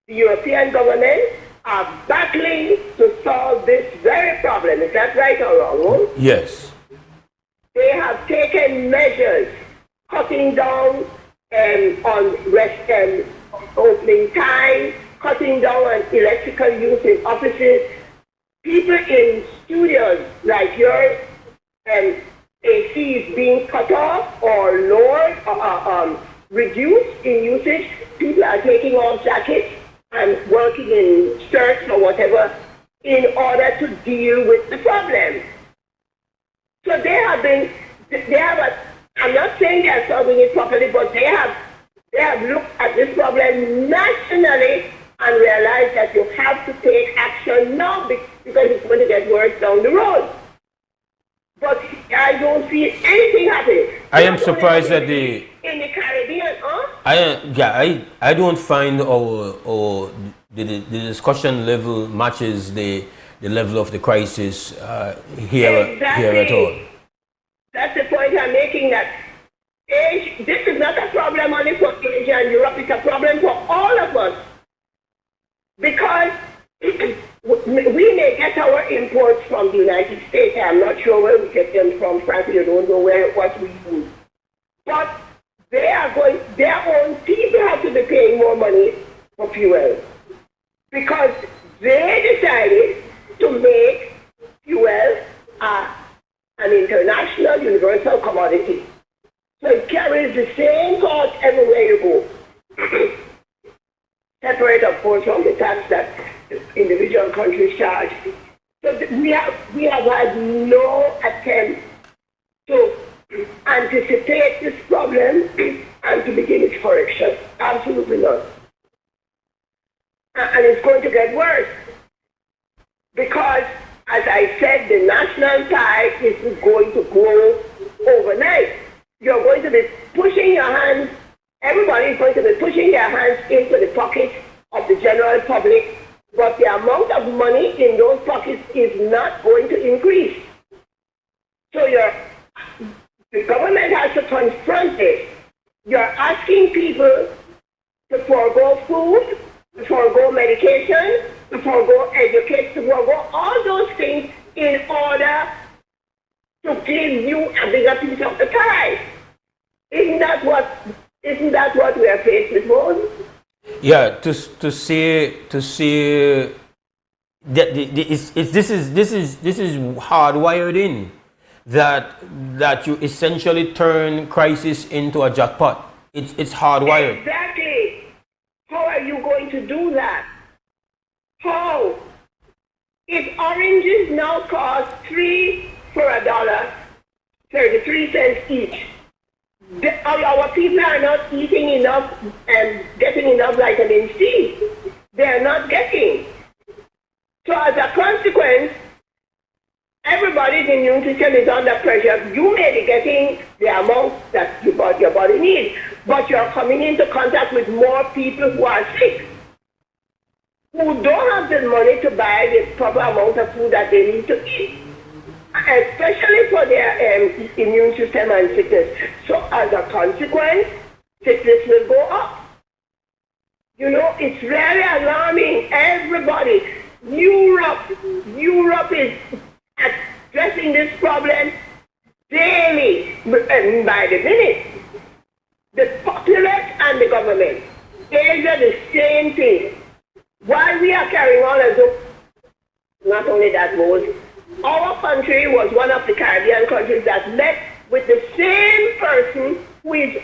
S4: the European government are battling to solve this very problem. Is that right or wrong?
S2: Yes.
S4: They have taken measures, cutting down on rest and opening time, cutting down on electrical use in offices. People in studios like yours, AC is being cut off or lowered or reduced in usage. People are taking off jackets and working in shirts or whatever in order to deal with the problem. So I'm not saying they are solving it properly, but they have looked at this problem nationally and realized that you have to take action now because it's going to get worse down the road. But I don't see anything happening.
S2: I am surprised that
S4: in the Caribbean,
S2: I don't find our the discussion level matches the level of the crisis here at all.
S4: That's the point I'm making, that this is not a problem only for Asia and Europe, it's a problem for all of us. Because we may get our imports from the United States. I'm not sure where we get them from. Frankly, I don't know what we use. But their own people have to be paying more money for fuel because they decided to make fuel an international universal commodity. So it carries the same cost everywhere you go. Separate, of course, from the tax that individual countries charge. So we have had no attempt to anticipate this problem and to begin its correction. Absolutely not. And it's going to get worse because, as I said, the national pie isn't going to grow overnight. You're going to be pushing your hands, everybody is going to be pushing their hands into the pockets of the general public, but the amount of money in those pockets is not going to increase. So the government has to confront this. You're asking people to forego food, to forego medication, to forego education, to forego all those things in order to give you a bigger piece of the pie. Isn't that what we are faced with, Mose?
S2: Yeah, to say that this is hardwired in that you essentially turn crisis into a jackpot. It's hardwired.
S4: Exactly. How are you going to do that? How? If oranges now cost 3 for $1, 33 cents each, our people are not eating enough and getting enough vitamin C. They are not getting. So as a consequence, everybody's immune system is under pressure. You may be getting the amount that your body needs, but you're coming into contact with more people who are sick, who don't have the money to buy the proper amount of food that they need to eat, especially for their immune system and sickness. So as a consequence, sickness will go up. You know, it's really alarming. Everybody, Europe is addressing this problem daily and by the minute. The populace and the government, Asia, the same thing. While we are carrying on as though, not only that, Mose, our country was one of the Caribbean countries that met with the same person who is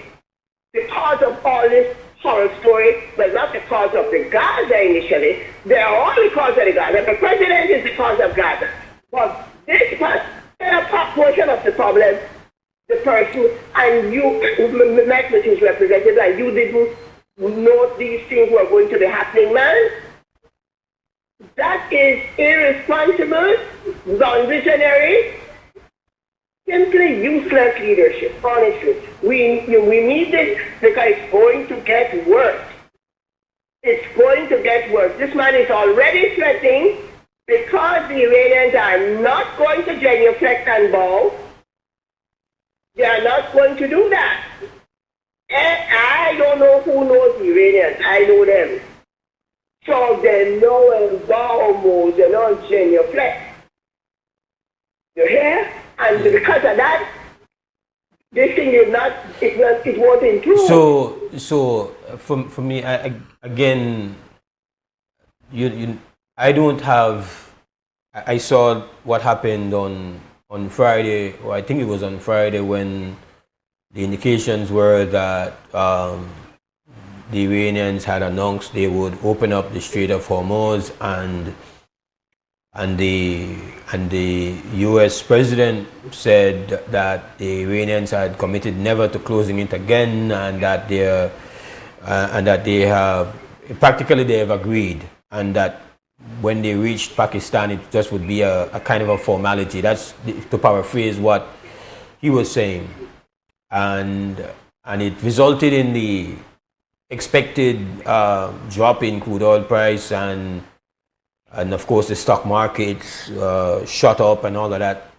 S4: the cause of all this horror story, but not the cause of the Gaza initially. They are all the cause of the Gaza. The president is the cause of Gaza. But this portion of the problem, the person, and you met with his representative and you didn't know these things were going to be happening, man. That is irresponsible, non-visionary, simply useless leadership, honestly. We need this because it's going to get worse. It's going to get worse. This man is already threatening because the Iranians are not going to genuflect and bow. They are not going to do that. And I don't know who knows the Iranians. I know them. So they know and bow, Mose, they don't genuflect. You hear? And because of that, this thing is not, it won't improve.
S2: So for me, again, I don't have. I saw what happened on Friday, or I think it was on Friday, when the indications were that the Iranians had announced they would open up the Strait of Hormuz, and the U.S. president said that the Iranians had committed never to closing it again, and that they have agreed, and that when they reached Pakistan, it just would be a kind of a formality. That's to paraphrase what he was saying, and it resulted in expected drop in crude oil price and of course the stock markets shot up and all of that.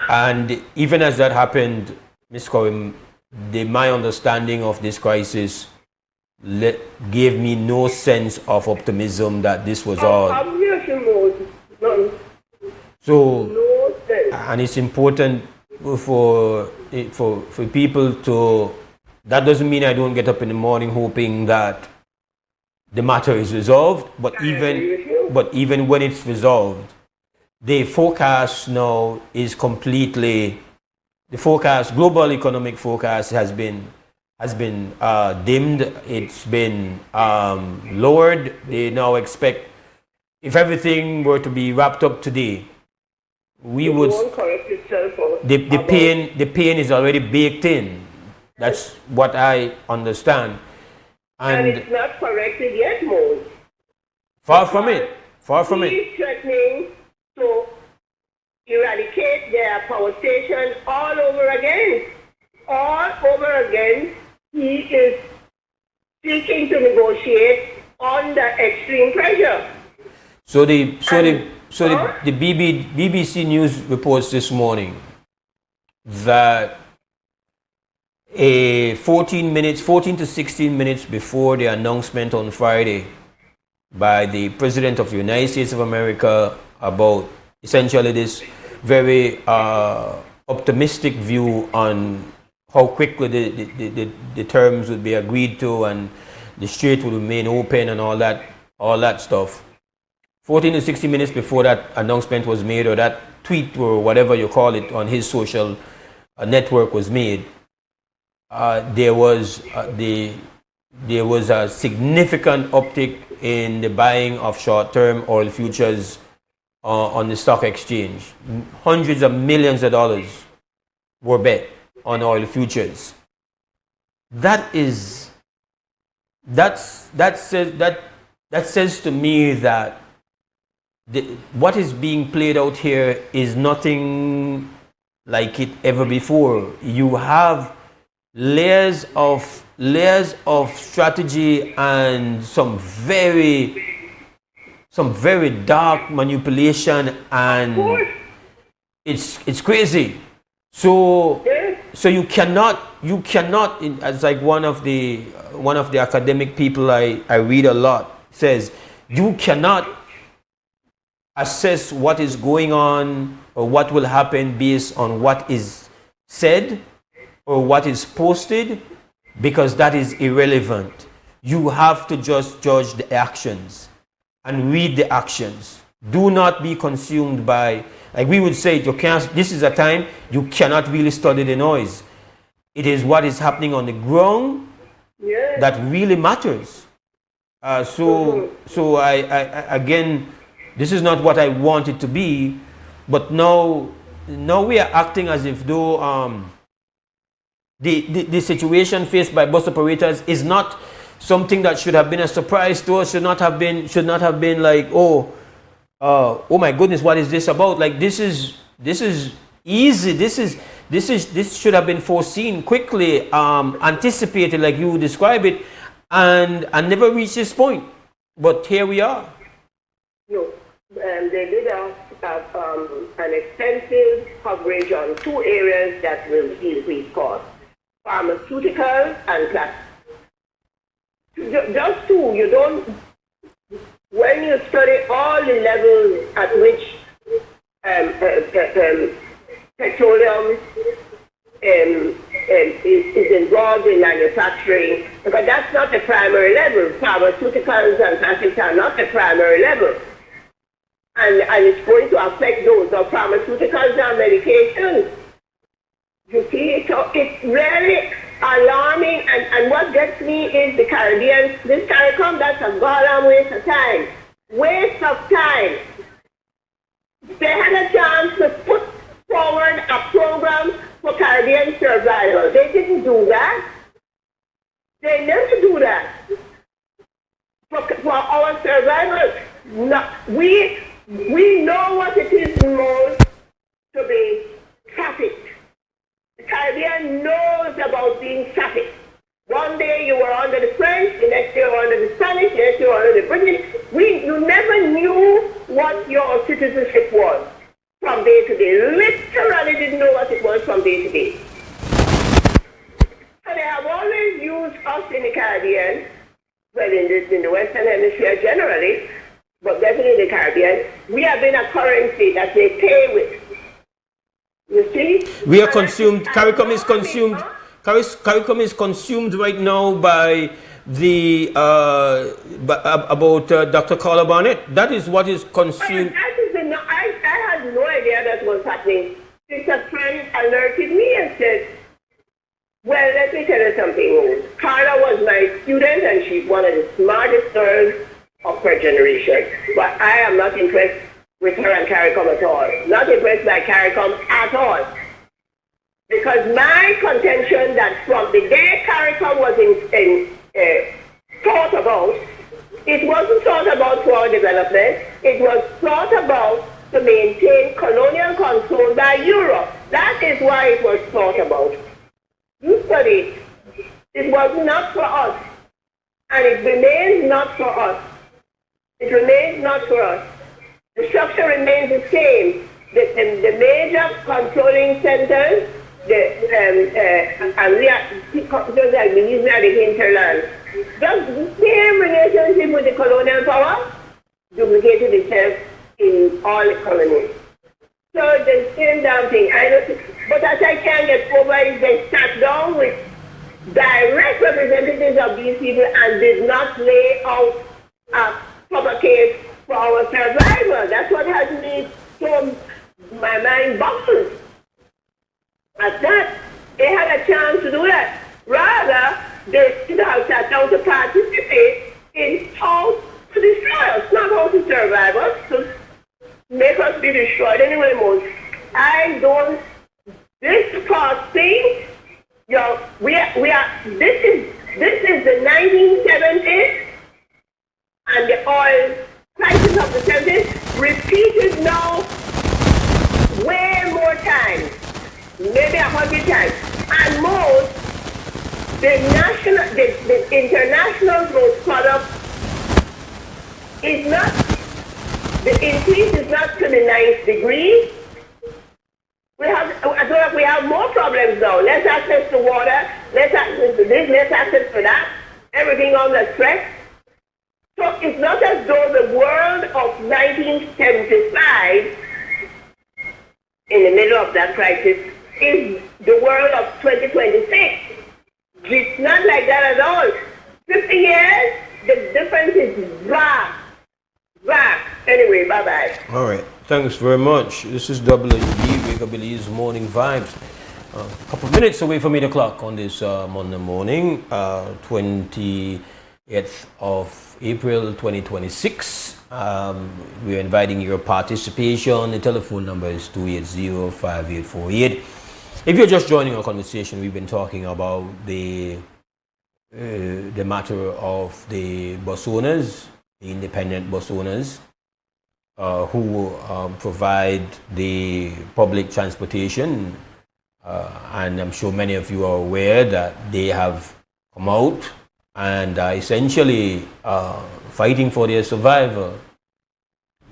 S2: And even as that happened, Ms. Corim, my understanding of this crisis gave me no sense of optimism that this was all. So, and it's important for people to. That doesn't mean I don't get up in the morning hoping that the matter is resolved, but even when it's resolved, the forecast now is completely. The forecast, global economic forecast, has been dimmed. It's been lowered. They now expect, if everything were to be wrapped up today, we would. The pain is already baked in. That's what I understand.
S4: And it's not corrected yet, Mose.
S2: Far from it. Far from it.
S4: He's threatening to eradicate their power station all over again. All over again, he is seeking to negotiate under extreme pressure.
S2: So the BBC News reports this morning that 14 to 16 minutes before the announcement on Friday by the President of the United States of America about essentially this very optimistic view on how quickly the terms would be agreed to and the strait will remain open and all that stuff. 14 to 60 minutes before that announcement was made, or that tweet or whatever you call it on his social network was made, there was a significant uptick in the buying of short-term oil futures on the stock exchange. Hundreds of millions of dollars were bet on oil futures. That says to me that what is being played out here is nothing like it ever before. You have layers of strategy and some very dark manipulation, and it's crazy. So you cannot as like one of the academic people I read a lot says, you cannot assess what is going on or what will happen based on what is said or what is posted, because that is irrelevant. You have to just judge the actions and read the actions. Do not be consumed by, like we would say, this is a time you cannot really study the noise. It is what is happening on the ground that really matters. So I again, this is not what I want it to be, but now we are acting as if though the situation faced by bus operators is not something that should have been a surprise to us. Should not have been like, oh my goodness, what is this about? Like this is easy. This should have been foreseen quickly, anticipated, like you describe it, and never reached this point. But here we are.
S4: No, they did an extensive coverage on two areas that will increase costs: pharmaceuticals and plastics. Just two. You don't. When you study all the levels at which petroleum is involved in manufacturing, because that's not the primary level. Pharmaceuticals and plastics are not the primary level. And it's going to affect those. So pharmaceuticals and medications. You see, so it's really alarming, and what gets me is the Caribbean, this CARICOM, that's a goddamn waste of time. Waste of time. They had a chance to put forward a program for Caribbean survival. They didn't do that. They never do that. For our survival, no, we know what it is most to be trafficked. The Caribbean knows about being trafficked. One day you were under the you never knew what your citizenship was from day to day. Literally didn't know what it was from day to day. So they have always used us in the Caribbean, well, in the Western Hemisphere generally, but definitely in the Caribbean, we have been a currency that they pay with. You see?
S2: We are consumed. CARICOM is consumed. CARICOM is consumed right now by the about Dr. Carla Barnett. That is what is consumed.
S4: I had no idea that was happening. Sister friend alerted me and said, well, let me tell you something. Carla was my student and she's one of the smartest girls of her generation. But I am not impressed with her and CARICOM at all. Not impressed by CARICOM at all. Because my contention that from the day CARICOM was thought about, it wasn't thought about for our development, it was thought about to maintain colonial control by Europe. That is why it was thought about. You study, it was not for us, and it remains not for us. It remains not for us. The structure remains the same. The major controlling centers, and we are, just like we are the hinterland. Just the same relationship with the colonial power duplicated itself in all the colonies. So the same damn thing. But as I can't get over it, they sat down with direct representatives of these people and did not lay out a proper case for our survival. That's what has me so my mind boggles. At that, they had a chance to do that. Rather, they have sat down to participate in how to destroy us, not how to survive us, to make us be destroyed anyway, Mose. This cost thing, this is the 1970s and the oil crisis of the 70s repeated now way more times, maybe 100 times. And most, the international growth product is not, the increase is not to the 9th degree. I feel like we have more problems now. Less access to water, less access to this, less access to that, everything on the stress. So it's not as though the world of 1975, in the middle of that crisis, is the world of 2026. It's not like that at all. 50 years, the difference is vast. Anyway, bye-bye.
S2: All right. Thanks very much. This is WUB, Wake Up Belize Morning Vibes. A couple of minutes away from 8 o'clock on this Monday morning, 28th of April 2026. We're inviting your participation. The telephone number is 280-5848. If you're just joining our conversation, we've been talking about the matter of the bus owners, the independent bus owners, who provide the public transportation. And I'm sure many of you are aware that they have come out and are essentially fighting for their survival.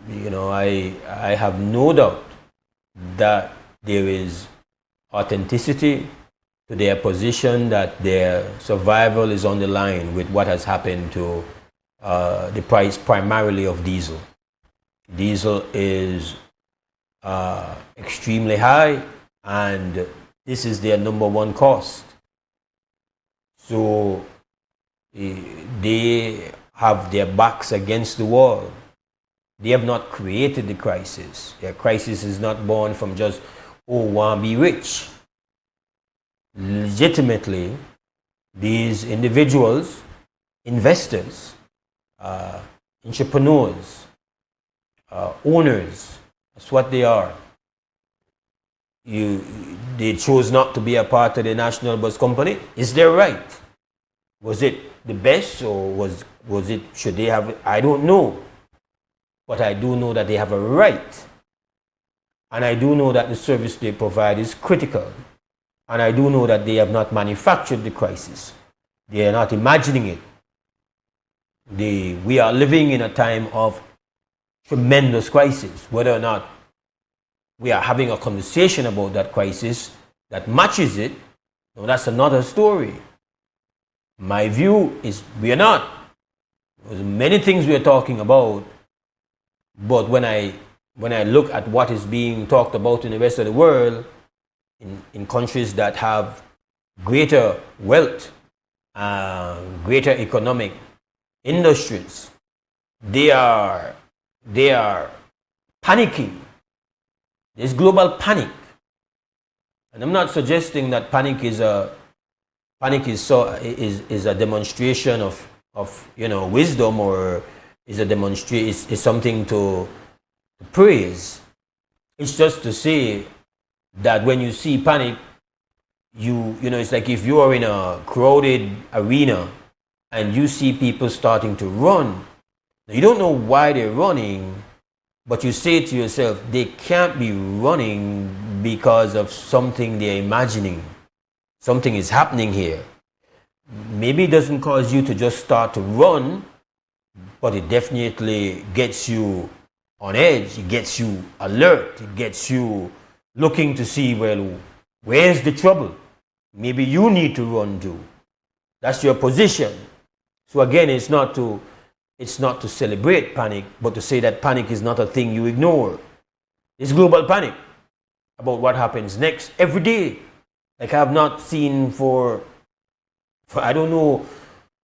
S2: You know, I have no doubt that there is authenticity to their position, that their survival is on the line with what has happened to the price primarily of diesel. Diesel is extremely high, and this is their number one cost. So they have their backs against the wall. They have not created the crisis. Their crisis is not born from just, oh, want to be rich. Legitimately, these individuals, investors, entrepreneurs, owners, that's what they are. They chose not to be a part of the National Bus Company. Is their right? Was it the best, or was it, should they have, I don't know. But I do know that they have a right. And I do know that the service they provide is critical. And I do know that they have not manufactured the crisis. They are not imagining it. We are living in a time of tremendous crisis. Whether or not we are having a conversation about that crisis that matches it, now that's another story. My view is we are not. There's many things we are talking about, but when I look at what is being talked about in the rest of the world, in countries that have greater wealth, greater economic industries, they are panicking. There's global panic, and I'm not suggesting that panic is a demonstration of wisdom, or is something to praise. It's just to say that when you see panic, it's like if you are in a crowded arena and you see people starting to run. Now, you don't know why they're running, but you say to yourself, they can't be running because of something they're imagining. Something is happening here. Maybe it doesn't cause you to just start to run, but it definitely gets you on edge. It gets you alert. It gets you looking to see, well, where's the trouble? Maybe you need to run too. That's your position. So again, it's not to celebrate panic, but to say that panic is not a thing you ignore. It's global panic about what happens next every day. Like I have not seen for I don't know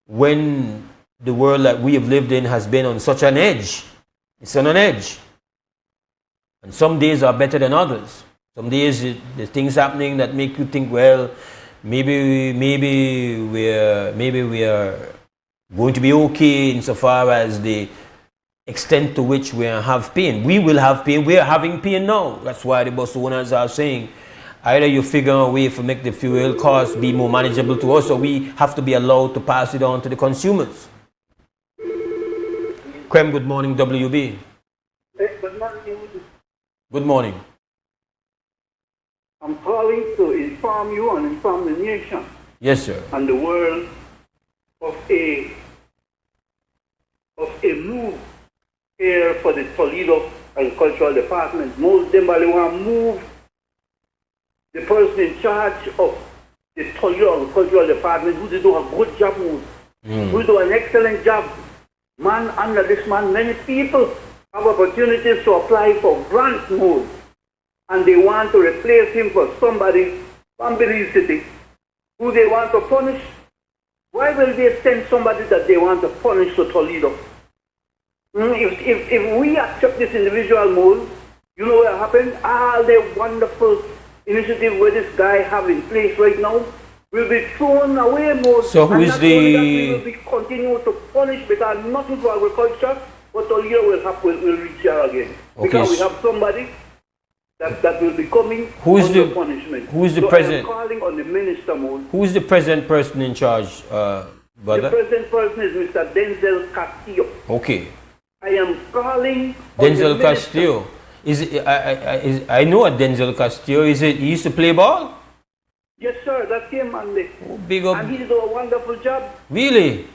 S2: when the world that we have lived in has been on such an edge. It's on an edge. And some days are better than others. Some days there's things happening that make you think, well, maybe we are going to be okay insofar as the extent to which we have pain. We will have pain. We are having pain now. That's why the bus owners are saying, either you figure a way to make the fuel cost be more manageable to us, or we have to be allowed to pass it on to the consumers. Krem, good morning, WB.
S5: Good morning.
S2: Good morning.
S5: I'm calling to inform you and inform the nation.
S2: Yes, sir.
S5: And the world of a move here for the Toledo Agricultural Department. Mose Dembele want to move the person in charge of the Toledo Agricultural Department, who do a good job, who do an excellent job. Man, under this man, many people have opportunities to apply for grant mode, and they want to replace him for somebody from Belize City who they want to punish. Why will they send somebody that they want to punish to Toledo? If we accept this individual mode, you know what happened? All the wonderful initiative where this guy have in place right now will be thrown away more.
S2: So who is the...
S5: We will be continue to punish because nothing for agriculture, but Toledo will reach here again.
S2: Okay.
S5: Because we have somebody that will be coming
S2: who's
S5: under
S2: the
S5: punishment.
S2: Who's the
S5: so
S2: president?
S5: I am calling on the minister mode.
S2: Who's the present person in charge, brother?
S5: The present person is Mr. Denzel Castillo.
S2: Okay.
S5: I am calling
S2: Denzel Castillo. I know a Denzel Castillo. He used to play ball?
S5: Yes, sir. That's him, Monday.
S2: Oh, big up.
S5: And he's doing a wonderful job.
S2: Really?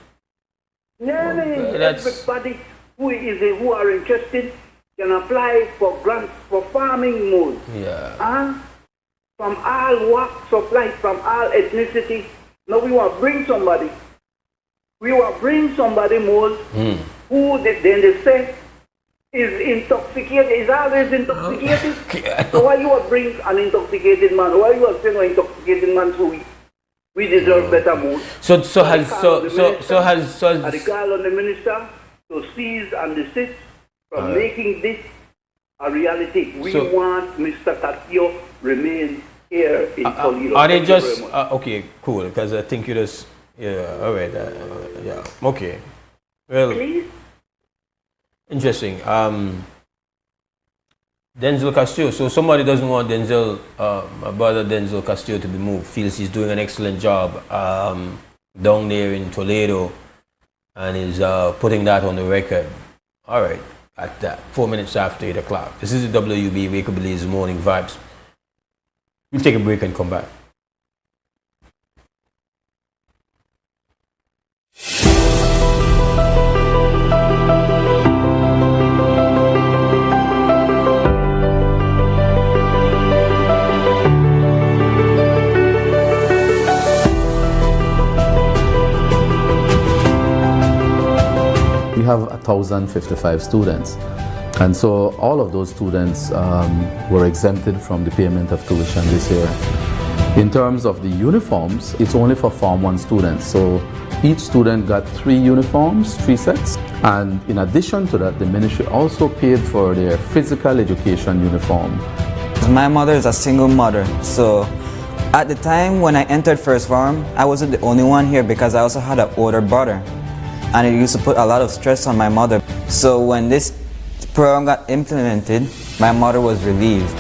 S5: Yeah, everybody who are interested can apply for grants for farming mode.
S2: Yeah.
S5: From all walks of life, from all ethnicity. Now we want to bring somebody. We want to bring somebody more who then they say is intoxicated, is always intoxicated. So why you want to bring an intoxicated man? Why you want to send an intoxicated man so we deserve better mood?
S2: So has
S5: I call on the minister to cease and desist from making this a reality. We want Mr. Castillo remain here in Toledo.
S2: Are they just okay? Cool. Because I think you just all right. Yeah. Okay. Well.
S5: Please?
S2: Interesting. Denzel Castillo. So somebody doesn't want my brother Denzel Castillo to be moved. Feels he's doing an excellent job down there in Toledo, and is putting that on the record. All right. At that, 4 minutes after 8 o'clock. This is the WUB Wake Up Belize Morning Vibes. We'll take a break and come back.
S6: we have 1,055 students. And so all of those students were exempted from the payment of tuition this year. In terms of the uniforms, it's only for Form 1 students. So each student got 3 uniforms, 3 sets. And in addition to that, the ministry also paid for their physical education uniform.
S22: My mother is a single mother, so at the time when I entered first form, I wasn't the only one here because I also had an older brother. And it used to put a lot of stress on my mother. So when this program got implemented, my mother was relieved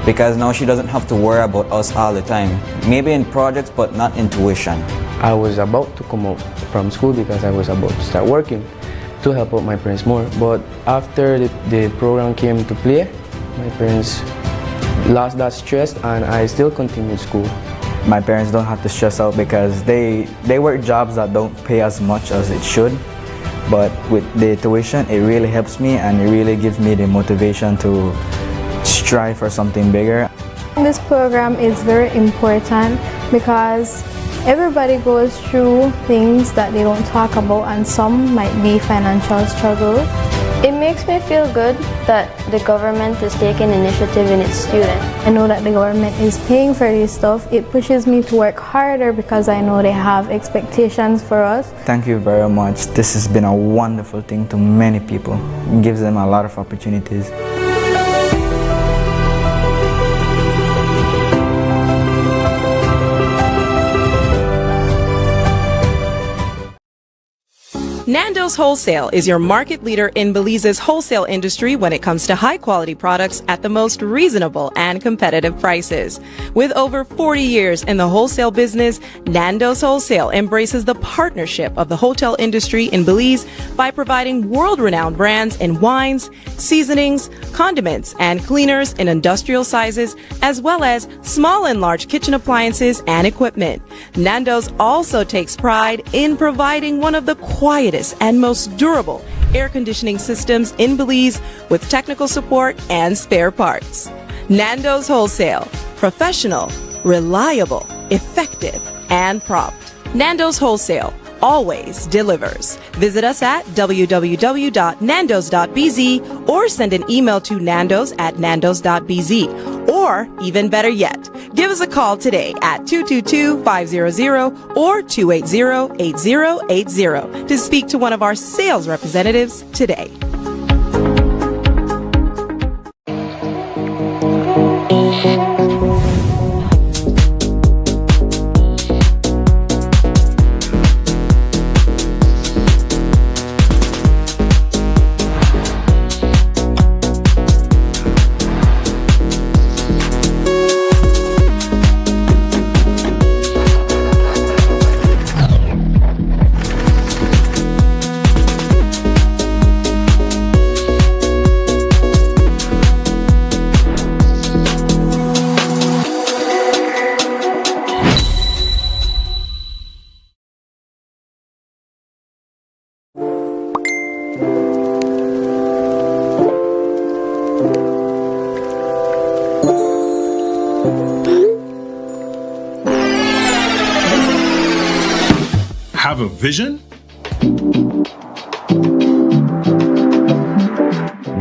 S22: because now she doesn't have to worry about us all the time. Maybe in projects, but not in tuition.
S23: I was about to come out from school because I was about to start working to help out my parents more. But after the program came to play, my parents lost that stress and I still continued school.
S22: My parents don't have to stress out because they work jobs that don't pay as much as it should. But with the tuition, it really helps me and it really gives me the motivation to strive for something bigger.
S24: This program is very important because everybody goes through things that they don't talk about, and some might be financial struggle.
S25: It makes me feel good that the government is taking initiative in its students.
S24: I know that the government is paying for this stuff. It pushes me to work harder because I know they have expectations for us.
S22: Thank you very much. This has been a wonderful thing to many people. It gives them a lot of opportunities.
S7: Nando's Wholesale is your market leader in Belize's wholesale industry when it comes to high-quality products at the most reasonable and competitive prices. With over 40 years in the wholesale business, Nando's Wholesale embraces the partnership of the hotel industry in Belize by providing world-renowned brands in wines, seasonings, condiments, and cleaners in industrial sizes, as well as small and large kitchen appliances and equipment. Nando's also takes pride in providing one of the quietest and most durable air conditioning systems in Belize with technical support and spare parts. Nando's Wholesale. Professional, reliable, effective, and prompt. Nando's Wholesale always delivers. Visit us at www.nandos.bz or send an email to nandos@nandos.bz. Or, even better yet, give us a call today at 222-500 or 280-8080 to speak to one of our sales representatives today.
S21: Have a vision?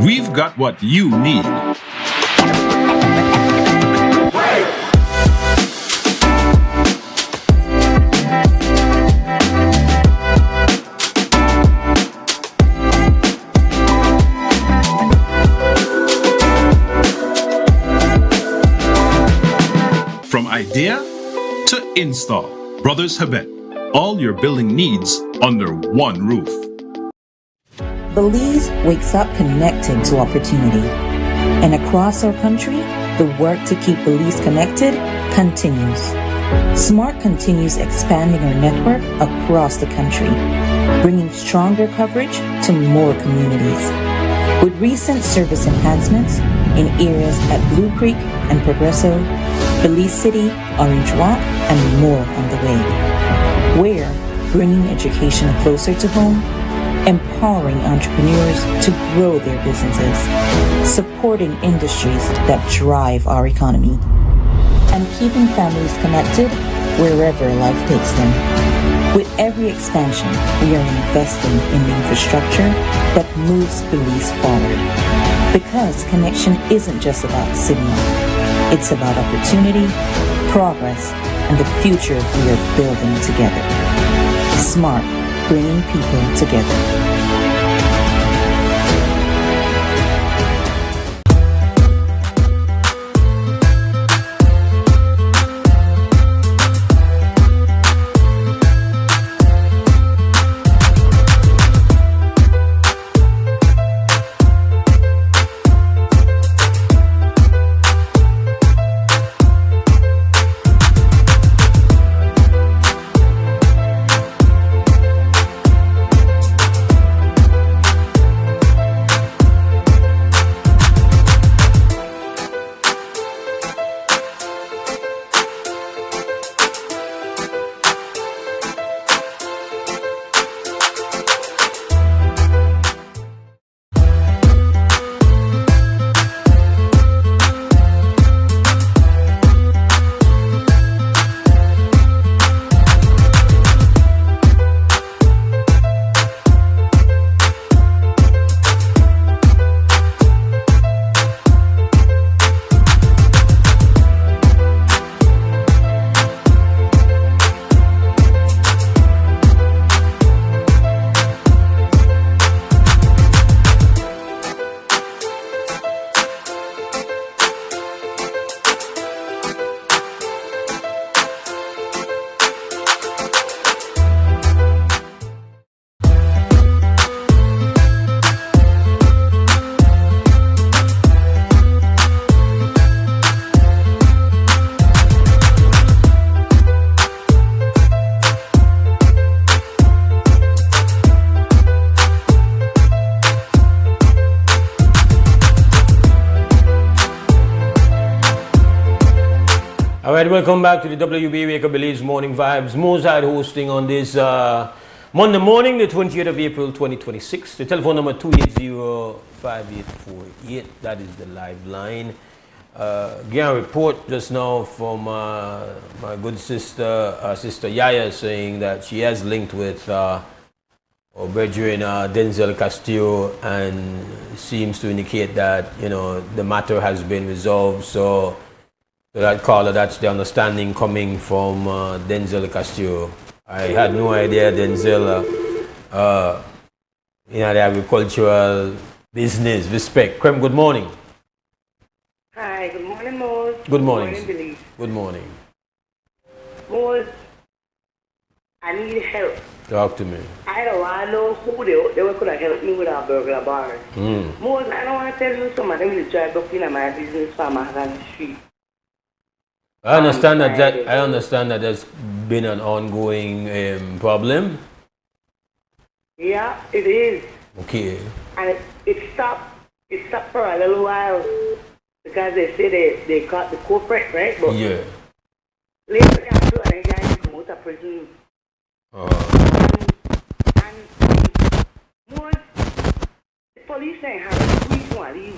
S21: We've got what you need. From idea to install, Brothers Habet. All your building needs under one roof.
S15: Belize wakes up connected to opportunity. And across our country, the work to keep Belize connected continues. SMART continues expanding our network across the country, bringing stronger coverage to more communities. With recent service enhancements in areas at Blue Creek and Progresso, Belize City, Orange Rock, and more on the way. We're bringing education closer to home, empowering entrepreneurs to grow their businesses, supporting industries that drive our economy, and keeping families connected wherever life takes them. With every expansion, we are investing in the infrastructure that moves Belize forward. Because connection isn't just about signal, it's about opportunity, progress, and the future we are building together. Smart, bringing people together.
S2: All right, welcome back to the WB Wake Up Belize Morning Vibes. Mose Hyde hosting on this Monday morning, the 20th of April, 2026. The telephone number 280-5848. That is the live line. Getting a report just now from my good sister, Sister Yaya, saying that she has linked with our brethren Denzel Castillo, and seems to indicate that, you know, the matter has been resolved. So that caller, that's the understanding coming from Denzel Castillo. I had no idea Denzel, the agricultural business. Respect. Krem, good morning.
S4: Hi, good morning, Mose.
S2: Good morning.
S4: Belize.
S2: Good morning.
S4: Mose, I need help.
S2: Talk to me.
S4: I don't want to know who they were going to help me with our burglar bars. Mose, I don't want to tell you some of them will drive up in my business from the street.
S2: I understand that there's been an ongoing problem.
S4: Yeah, it is.
S2: Okay.
S4: And it stopped for a little while because they say they caught the culprit, right? But
S2: yeah.
S4: Later they have to, and the guy come out of prison. And more, the police saying how the police want to leave.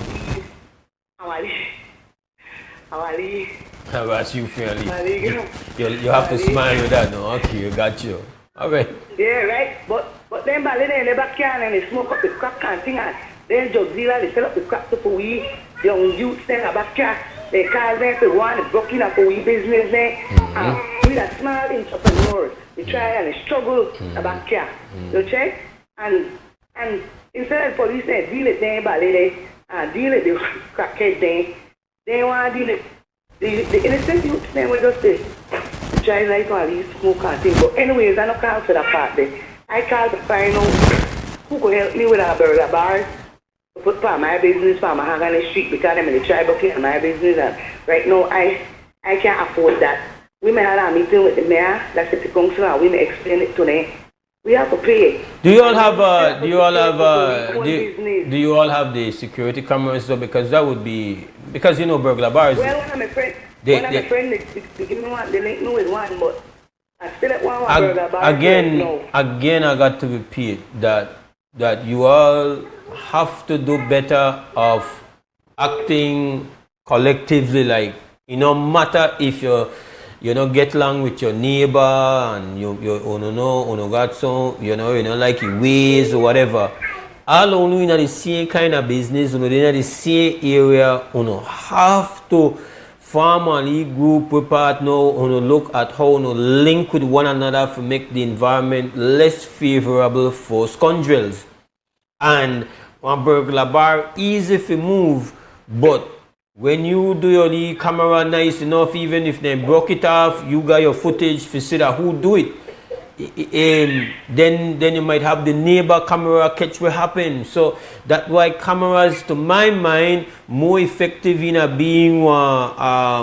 S2: How about you feeling? You have to smile with that, no? Okay, you got you. All right.
S4: Yeah, right. But then by then in the backyard and they smoke up the crack and thing, and then drug dealer they sell up the crack to weed. Young youths in the backyard, they call them to go and broke in up a weed business there. With a small entrepreneur, they try and they struggle the backyard. You check? And instead of police say deal it then by and deal it the crackhead then. They want to deal it. The innocent youths then will just say, try like all these smoke and things. But anyways, I don't call for that part there. I call to find out who could help me with our burger bars. To put for my business, for my hang on the street, because I'm in the tribe in my business. And right now, I can't afford that. We may have a meeting with the mayor, that's the council, and we may explain it to them. We have to pay.
S2: Do you all have the security cameras though? Because that would be, because you know burglar bars.
S4: Well, one of my friends, they give me one, they link me with one, but I still at one burglar bar.
S2: Again, I got to repeat that you all have to do better of acting collectively. Like, no matter if you're you know, get along with your neighbor and you know got some, you know like your ways or whatever. All only in the same kind of business, in the same area, have to form a league group, we partner, look at how link with one another to make the environment less favorable for scoundrels. And one burglar bar easy to move, but when you do your camera nice enough, even if they broke it off, you got your footage to see that who do it. Then you might have the neighbor camera catch what happened. So that's why cameras, to my mind, more effective in a being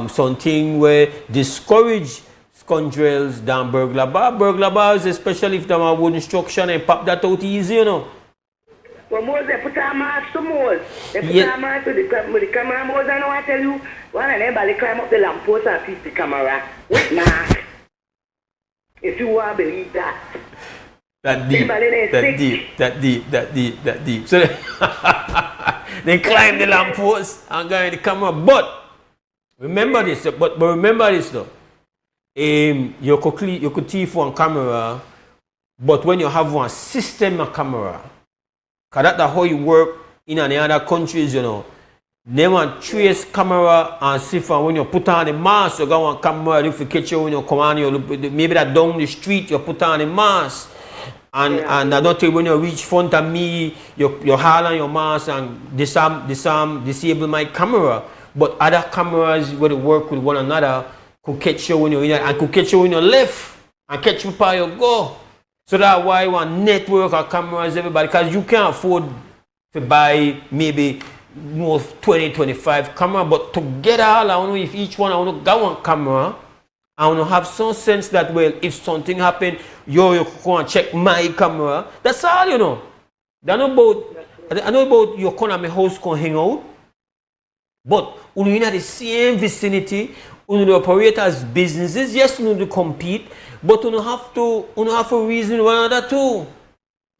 S2: something where discourage scoundrels than burglar bar. Burglar bars, especially if they have a wooden structure and pop that out easy, you know.
S4: Well, Mose, they put a mask to Mose. They put a mask to the camera. Mose, I know I tell you, one of them, they climb up the lamppost and piece the camera with mask. If you want to believe that. That
S2: deep. So they climb the lamppost and go in the camera. But remember this. But remember this though. You could thief one camera, but when you have one system of camera, because that's how you work in any other countries, you know. They want trace camera and see from when you put on the mask, you got one camera, if you catch you when you come on, maybe that down the street, you put on the mask. And I don't think when you reach front of me, you haul on your mask and disable my camera. But other cameras where they work with one another could catch you when you're in and could catch you when you're left and catch you where you go. So that's why one network of cameras, everybody, because you can't afford to buy maybe more 20-25 camera, but together I don't know if each one I want to got one camera. I want to have some sense that, well, if something happen, you go and check my camera. That's all, you know. I know about your corner my house can hang out, but when you're in the same vicinity, when you operate as businesses, yes, you need to compete, but you have to reason one another too.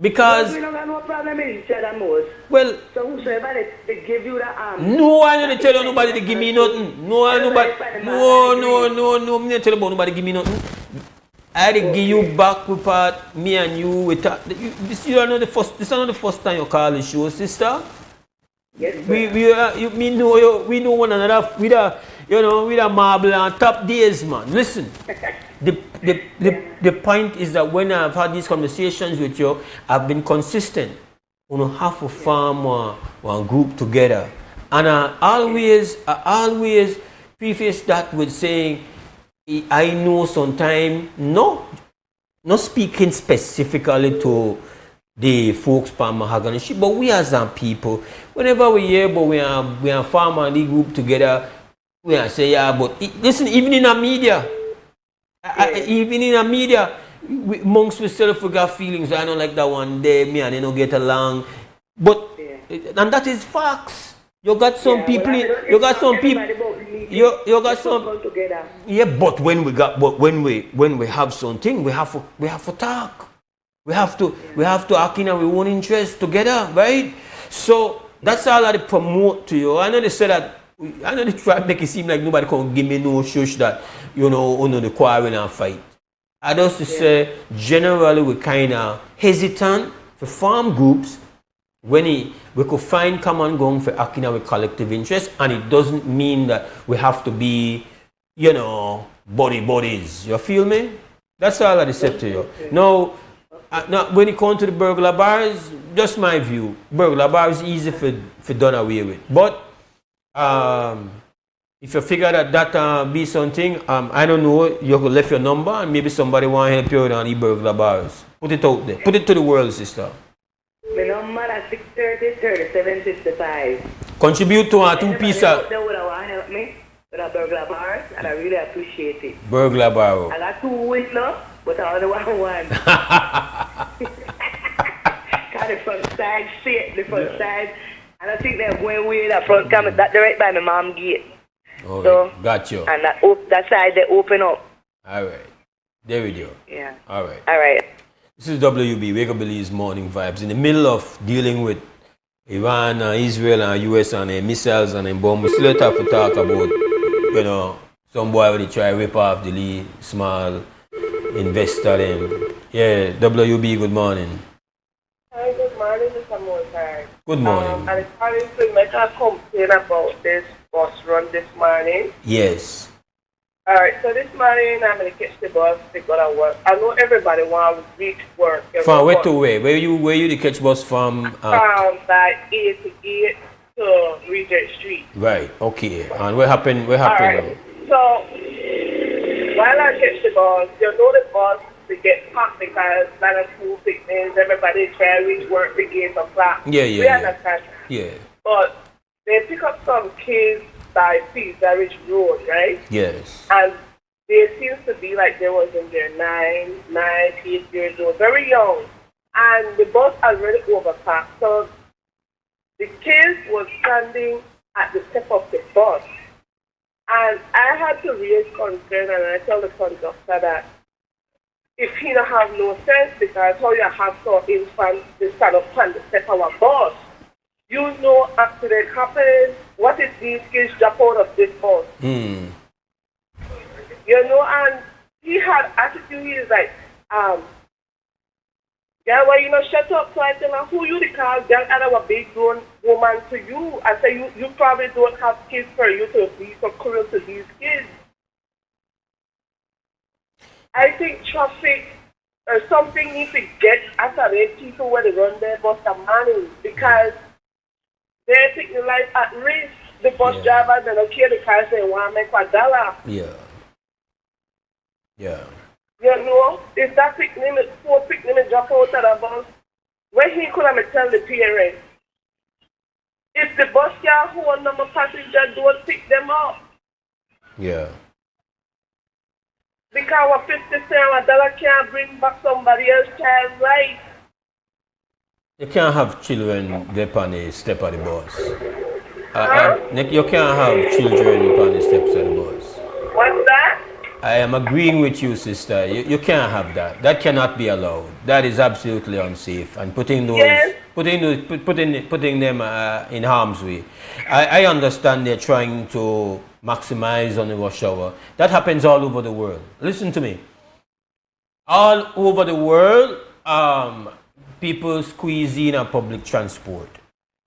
S2: Because
S4: we don't have no problem in each other, Mose.
S2: Well,
S4: so whosoever they give you the
S2: no, I don't tell you nobody to give me nothing. No, I'm not tell you about nobody give me nothing. I give you back with part, me and you with this. You are not the first. This is not the first time you call the show, sister.
S4: Yes,
S2: we know one another with a marble and top days, man. Listen. The point is that when I've had these conversations with you, I've been consistent. We don't have to form one group together. And I always preface that with saying, I know sometimes, not speaking specifically to the folks from Mahogany Ship, but we as people, whenever we hear, but we are form a group together, we are say, yeah, but listen, even in the media, amongst ourselves we got feelings. I don't like that one day, me and they don't get along. But and that is facts. You got some people. You got some people. You got some. Yeah, but when we have something, we have to talk. We have to act in our own interest together, right? So that's all I promote to you. I know they say that. I know they try to make it seem like nobody can give me no shush that, the quarrel and fight. I just to say, generally, we're kind of hesitant to form groups when we could find common ground for acting our collective interest, and it doesn't mean that we have to be, buddies. You feel me? That's all I said to you. Now, when it comes to the burglar bars, just my view, burglar bars is easy for done away with. But if you figure that be something, I don't know, you could left your number and maybe somebody want to help you on the burglar bars. Put it out there. Put it to the world, sister.
S4: My number is 630-3755.
S2: Contribute to a two-piece.
S4: They would want to help me with a burglar bars, and I really appreciate it.
S2: Burglar bar.
S4: I got two windows, but I only want one. Got the front side shit, the front side. And I think they're going away that front camera, that's right by my mom's gate.
S2: All right,
S4: so,
S2: got you.
S4: And that side, they open up.
S2: All right. There we go.
S4: Yeah.
S2: All right.
S4: All right.
S2: This is WB, Wake Up Belize Morning Vibes. In the middle of dealing with Iran, Israel, and US, and missiles and bombs, we still have to talk about, Some boy when they try rip off the small investor them. Yeah, WB, good morning.
S8: Hi, good morning, Mr. Mose.
S2: Good morning.
S8: I'm calling to make a complaint about this bus run this morning.
S2: Yes.
S8: Alright, so this morning I'm going to catch the bus to go to work. I know everybody wants to reach work.
S2: From where to where? Where you the catch bus from?
S8: From by 88 to Regent Street.
S2: Right, okay. And what happened?
S8: Alright, so while I catch the bus, you know the bus to get packed because lot of school picnics, everybody try to reach work to get some class.
S2: Yeah.
S8: We understand.
S2: Yeah.
S8: But they pick up some kids by Cedar Ridge Road, right?
S2: Yes.
S8: And they seems to be like they was in their 8 years old, very young. And the bus already overpacked. So the kids was standing at the step of the bus. And I had to raise concern and I tell the conductor that if he don't have no sense, because how you have some infants to stand up on the step of a bus, you know accident happens, what if these kids drop out of this bus? You know, and he had attitude, he's like, yeah, well, you know, shut up. So I tell him, who you the call? Girl, I have a big grown woman to you. I say, you probably don't have kids for you to be so cruel to these kids. I think traffic or something needs to get after the people where they run their bus the money because they're taking life at risk. The bus driver, they don't care because they want to make $1.
S2: Yeah.
S8: You know, if that poor picnic drop out of the bus, when he could have tell the parents, if the bus can't hold number passenger, don't pick them up.
S2: Yeah.
S8: Because a 50 cents, $1 can't bring back somebody else's child life.
S2: You can't have children dip on the step of the bus. You can't have children on the steps of the bus.
S8: What's that?
S2: I am agreeing with you, sister. You can't have that. That cannot be allowed. That is absolutely unsafe. And putting those, putting them in harm's way. I understand they're trying to maximize on the rush hour. That happens all over the world. Listen to me. All over the world, people squeeze in on public transport.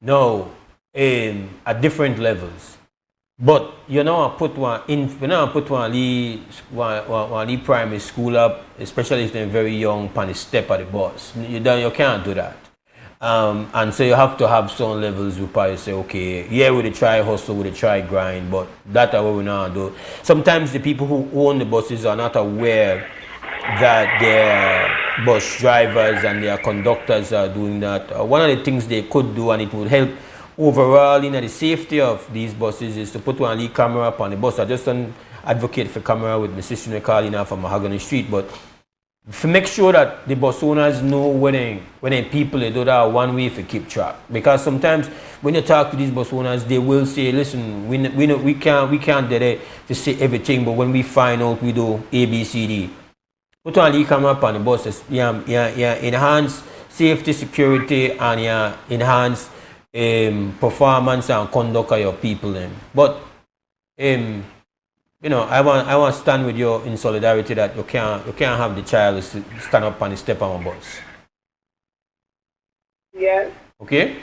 S2: No, at different levels. But you know, put one primary school up, especially if they're very young, on the step of the bus. You can't do that. And so you have to have some levels where probably say, okay, yeah, we try hustle, we try grind, but that's what we now do. Sometimes the people who own the buses are not aware that their bus drivers and their conductors are doing that. One of the things they could do, and it would help overall in the safety of these buses, is to put one lead camera up on the bus. I just don't advocate for camera with my sister calling out from Mahogany Street, but to make sure that the bus owners know when people they do that one way to keep track. Because sometimes when you talk to these bus owners, they will say, listen, we can't do it to say everything, but when we find out, we do A, B, C, D. Put one lead camera up on the buses. Enhance safety, security, and enhance performance and conduct of your people. But you know, I want to stand with you in solidarity that you can't have the child stand up on the step on a bus.
S8: Yes.
S2: Okay.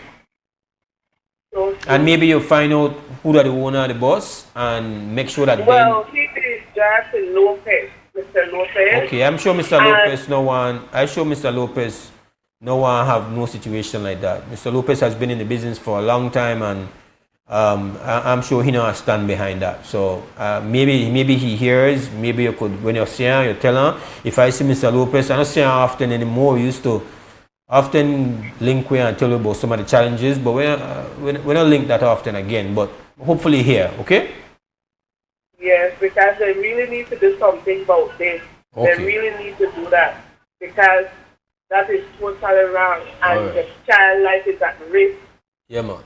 S2: And maybe you find out who are the owner of the bus and make sure that
S8: he is Jackson Lopez, Mr. Lopez.
S2: Okay, I'm sure Mr. Lopez no one have no situation like that. Mr. Lopez has been in the business for a long time, and I'm sure he knows stand behind that. So maybe he hears. Maybe you could, when you see him, you tell him. If I see Mr. Lopez, I don't see him often anymore. We used to often link with and tell you about some of the challenges, but we don't link that often again. But hopefully here, okay?
S8: Yes, because they really need to do something about this.
S2: Okay.
S8: They really need to do that because that is totally wrong, and the child life is at risk.
S2: Yeah, man.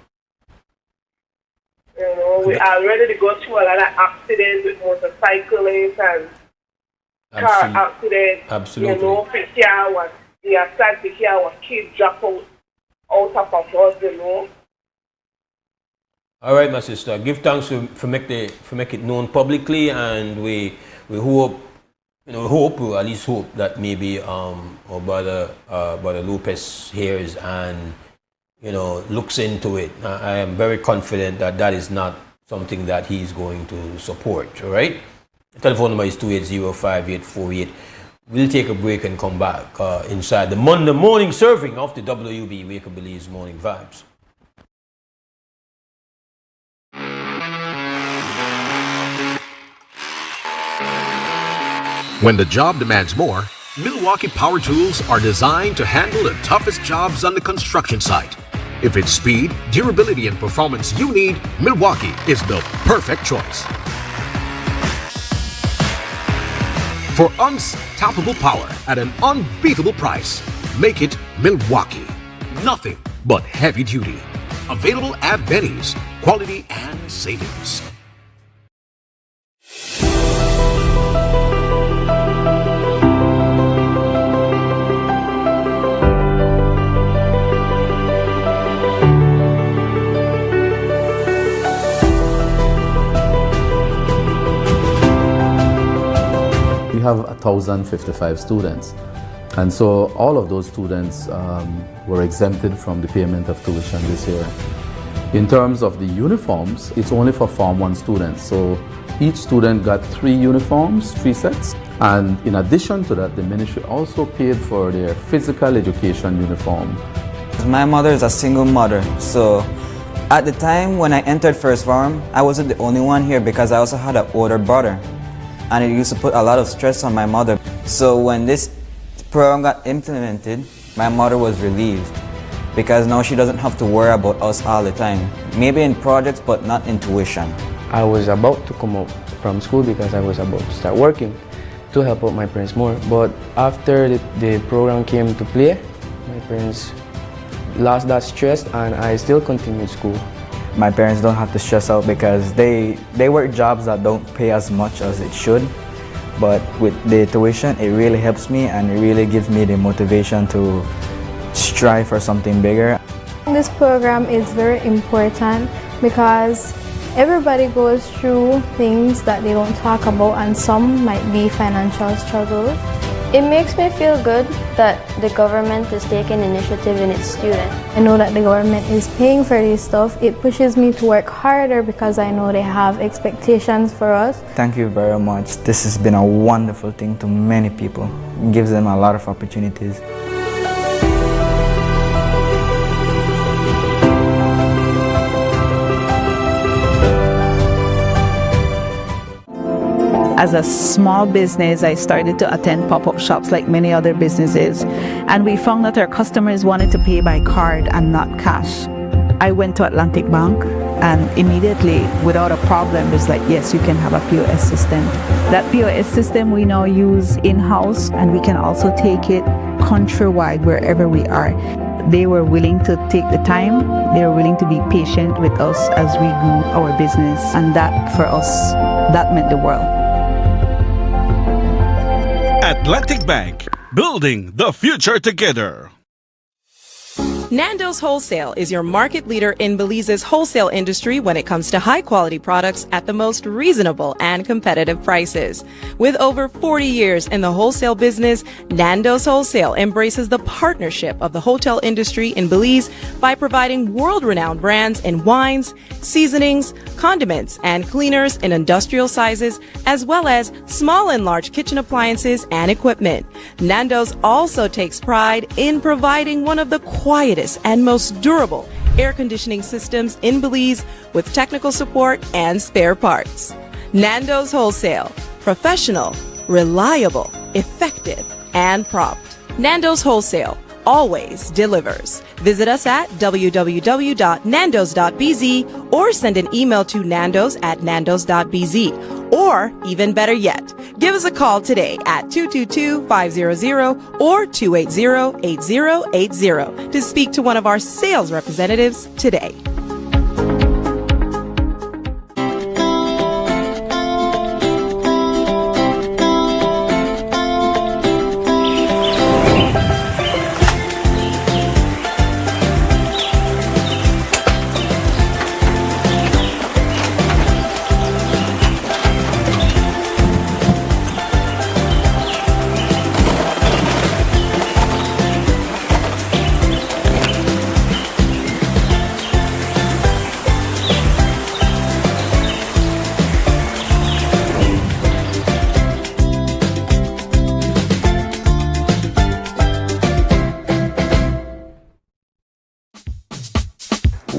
S8: You know, we are ready to go through a lot of accidents with motorcyclists and car accidents.
S2: Absolutely.
S8: You know, we are trying to hear our kids drop out of a bus, you know.
S2: All right, my sister. Give thanks for make it known publicly, and we hope, or at least hope that maybe our brother Lopez hears and looks into it. I am very confident that that is not something that he's going to support. All right. The telephone number is 280-5848. We'll take a break and come back inside the Monday morning serving of the WUB Wake Up Belize Morning Vibes.
S10: When the job demands more, Milwaukee Power Tools are designed to handle the toughest jobs on the construction site. If it's speed, durability, and performance you need, Milwaukee is the perfect choice. For unstoppable power at an unbeatable price, make it Milwaukee. Nothing but heavy duty. Available at Benny's. Quality and savings.
S6: We have 1,055 students, and so all of those students were exempted from the payment of tuition this year. In terms of the uniforms, it's only for Form 1 students, so each student got 3 uniforms, 3 sets, and in addition to that, the ministry also paid for their physical education uniform.
S22: My mother is a single mother, so at the time when I entered first form, I wasn't the only one here because I also had an older brother. And it used to put a lot of stress on my mother. So when this program got implemented, my mother was relieved because now she doesn't have to worry about us all the time. Maybe in projects, but not in tuition.
S23: I was about to come out from school because I was about to start working to help out my parents more. But after the program came to play, my parents lost that stress and I still continued school.
S11: My parents don't have to stress out because they work jobs that don't pay as much as it should. But with the tuition, it really helps me and it really gives me the motivation to strive for something bigger.
S24: This program is very important because everybody goes through things that they don't talk about, and some might be financial struggles.
S25: It makes me feel good that the government is taking initiative in its students.
S24: I know that the government is paying for this stuff. It pushes me to work harder because I know they have expectations for us.
S11: Thank you very much. This has been a wonderful thing to many people. It gives them a lot of opportunities.
S12: As a small business, I started to attend pop-up shops like many other businesses, and we found that our customers wanted to pay by card and not cash. I went to Atlantic Bank, and immediately, without a problem, it's like, yes, you can have a POS system. That POS system we now use in-house, and we can also take it countrywide wherever we are. They were willing to take the time, they were willing to be patient with us as we grew our business, and that, for us, that meant the world.
S14: Atlantic Bank, building the future together.
S7: Nando's Wholesale is your market leader in Belize's wholesale industry when it comes to high quality products at the most reasonable and competitive prices. With over 40 years in the wholesale business, Nando's Wholesale embraces the partnership of the hotel industry in Belize by providing world-renowned brands in wines, seasonings, condiments, and cleaners in industrial sizes, as well as small and large kitchen appliances and equipment. Nando's also takes pride in providing one of the quietest and most durable air conditioning systems in Belize with technical support and spare parts. Nando's Wholesale. Professional, reliable, effective, and prompt. Nando's Wholesale always delivers. Visit us at www.nandos.bz or send an email to nandos@nandos.bz. Or, even better yet, give us a call today at 222-500 or 280-8080 to speak to one of our sales representatives today.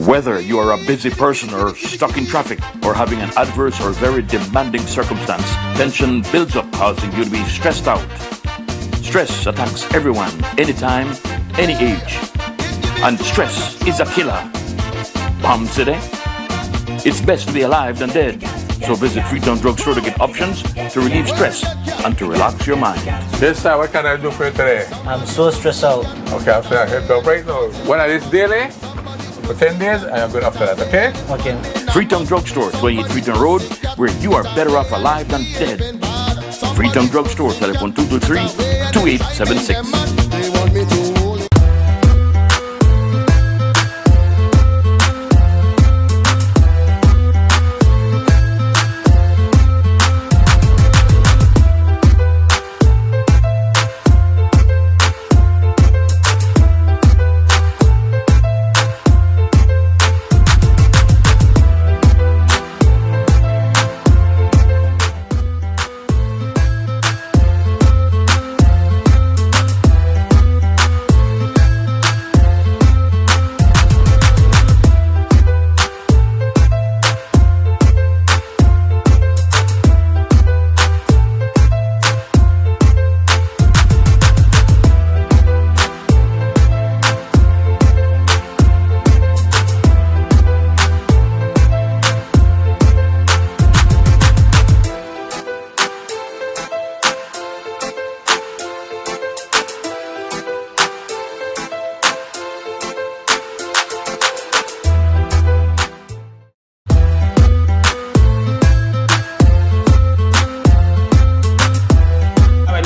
S16: Whether you are a busy person or stuck in traffic or having an adverse or very demanding circumstance, tension builds up, causing you to be stressed out. Stress attacks everyone, anytime, any age. And stress is a killer. Palm City? It's best to be alive than dead. So visit Freetown Drugstore to get options to relieve stress and to relax your mind.
S17: Yes, sir. What can I do for you today?
S18: I'm so stressed out.
S17: Okay, I'm saying I help you right now. When I this daily, for 10 days, I am good after that, okay?
S18: Okay.
S16: Freetown Drugstore, 28 Freetown Road, where you are better off alive than dead. Freetown Drugstore, telephone 223-2876.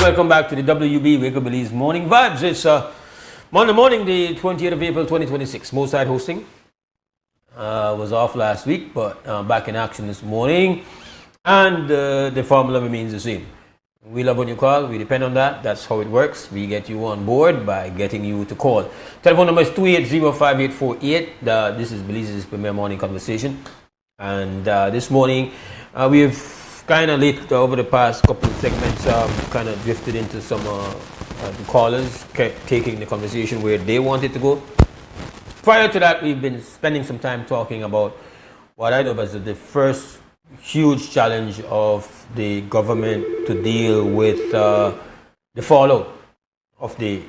S2: Welcome back to the WUB Wake Up Belize Morning Vibes. It's Monday morning, the 20th of April 2026. Mose Hyde hosting. Was off last week, but back in action this morning. And the formula remains the same. We love when you call. We depend on that. That's how it works. We get you on board by getting you to call. Telephone number is 280-5848. This is Belize's premier morning conversation. And this morning, we have kind of late over the past couple of segments, kind of drifted into some the callers taking the conversation where they wanted to go. Prior to that, we've been spending some time talking about what I know as the first huge challenge of the government to deal with the fallout of the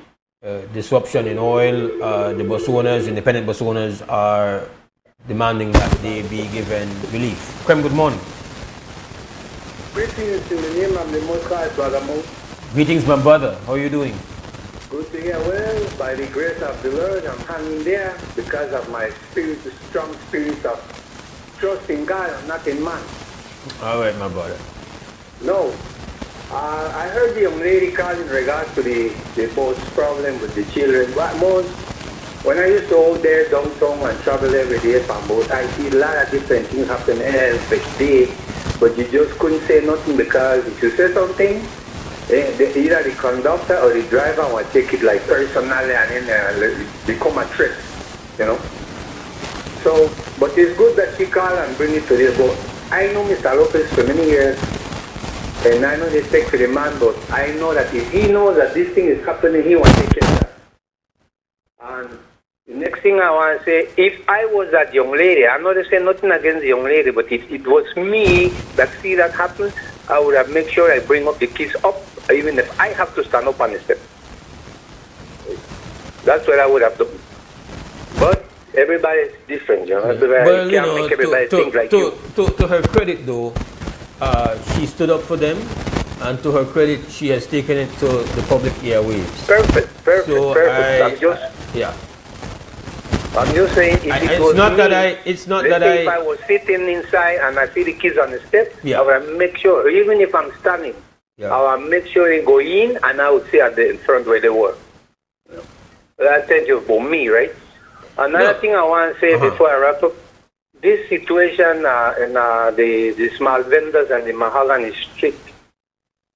S2: disruption in oil. The bus owners, independent bus owners, are demanding that they be given relief. Krem, good morning.
S5: Greetings in the name of the Most High, Brother Mose.
S2: Greetings, my brother. How are you doing?
S5: Good to hear. Well, by the grace of the Lord, I'm hanging there because of my spirit, the strong spirit of trust in God and not in man.
S2: All right, my brother.
S5: No. I heard the young lady call in regards to the boat's problem with the children. But most, when I used to go there downtown and travel every day from boat, I see a lot of different things happen every day. But you just couldn't say nothing because if you say something, either the conductor or the driver will take it like personally and then become a threat, you know. So, but it's good that she called and bring it to this boat. I know Mr. Lopez for many years, and I know they take for the man, but I know that if he knows that this thing is happening, he will take care of that. And the next thing I want to say, if I was that young lady, I'm not saying nothing against the young lady, but if it was me that see that happen, I would have made sure I bring up the kids up, even if I have to stand up on the step. That's what I would have done. But everybody's different, you know. Everybody can't make everybody think like you.
S2: To her credit, though, she stood up for them, and to her credit, she has taken it to the public airwaves.
S5: Perfect. So I'm just saying, if it was if I was sitting inside and I see the kids on the step, I will make sure, even if I'm standing, I will make sure they go in and I would sit at the front where they were. That tells you about me, right? Another thing I want to say before I wrap up, this situation in the small vendors and the mahogany street,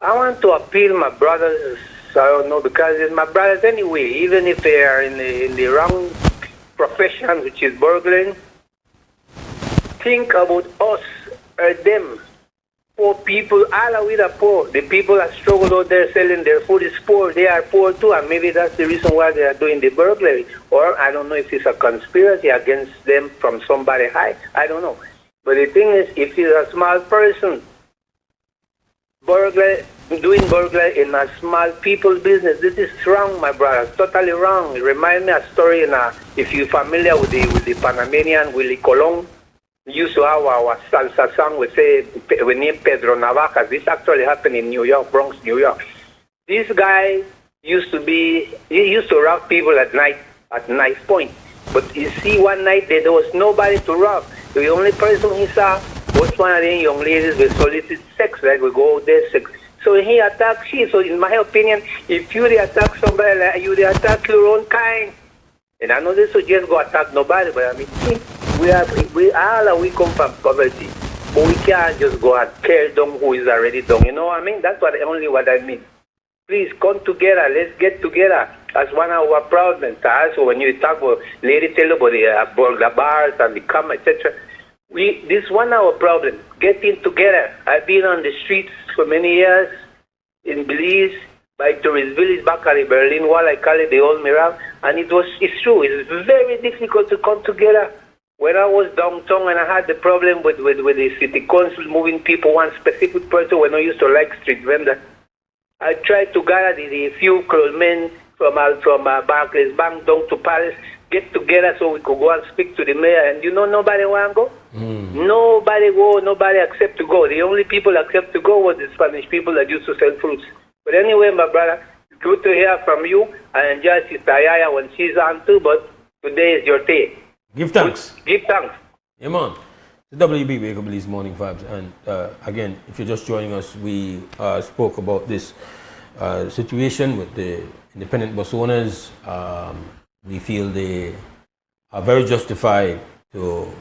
S5: I want to appeal my brothers, I don't know, because it's my brothers anyway, even if they are in the wrong profession, which is burgling. Think about us or them.
S9: Poor people, all of it are poor. The people that struggle out there selling their food is poor. They are poor too, and maybe that's the reason why they are doing the burglary. Or I don't know if it's a conspiracy against them from somebody high. I don't know. But the thing is, if you're a small person, doing burglary in a small people business, this is wrong, my brother. It's totally wrong. It reminds me of a story if you're familiar with the Panamanian Willie Colon. We used to have our salsa song, we named Pedro Navajas. This actually happened in New York, Bronx, New York. This guy used to rob people at night, at knife point. But you see, one night there was nobody to rob. The only person he saw was one of the young ladies with solicit sex, like we go out there sex. So he attacked she. So in my opinion, if you attack somebody like you, attack your own kind. And I know this would just go attack nobody, but I mean, we come from poverty, but we can't just go and tear down who is already done. You know what I mean? That's only what I mean. Please come together. Let's get together as one of our problems. So when you talk about lady tell about the bars and the come, etc., this one our problem. Getting together. I've been on the streets for many years in Belize, by tourist village back at the Berlin Wall, I call it the old mirror, and it's true. It's very difficult to come together. When I was downtown and I had the problem with the city council moving people, one specific person when I used to like street vendor, I tried to gather the few men from Barclays Bank down to Paris, get together so we could go and speak to the mayor, and nobody want to go. Nobody go, nobody accept to go. The only people accept to go was the Spanish people that used to sell fruits. But anyway, my brother, it's good to hear from you. I enjoy Sister Yaya when she's on too, but today is your day.
S2: Give thanks.
S9: Give thanks.
S2: Yeah, man. The WB Wake Up Belize Morning Vibes. And again, if you're just joining us, we spoke about this situation with the independent bus owners. We feel they are very justified to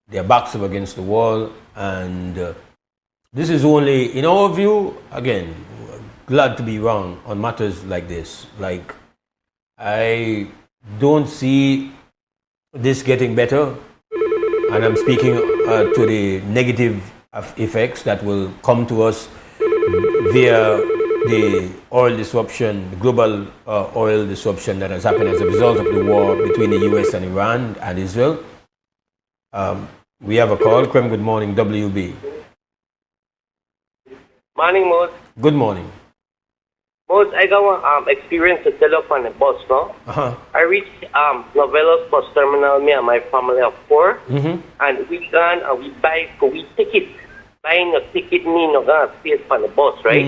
S2: their backs up against the wall. And this is only, in our view, again, glad to be wrong on matters like this. Like, I don't see this getting better, and I'm speaking to the negative effects that will come to us via the oil disruption, the global oil disruption that has happened as a result of the war between the US and Iran and Israel. We have a call. Krem, good morning, WB.
S13: Morning, Mose.
S2: Good morning.
S13: Mose, I got one experience to tell you on the bus, no? I reached Novelos bus terminal, me and my family of 4, and we gone and we buy ticket. Buying a ticket mean no gonna space for the bus, right?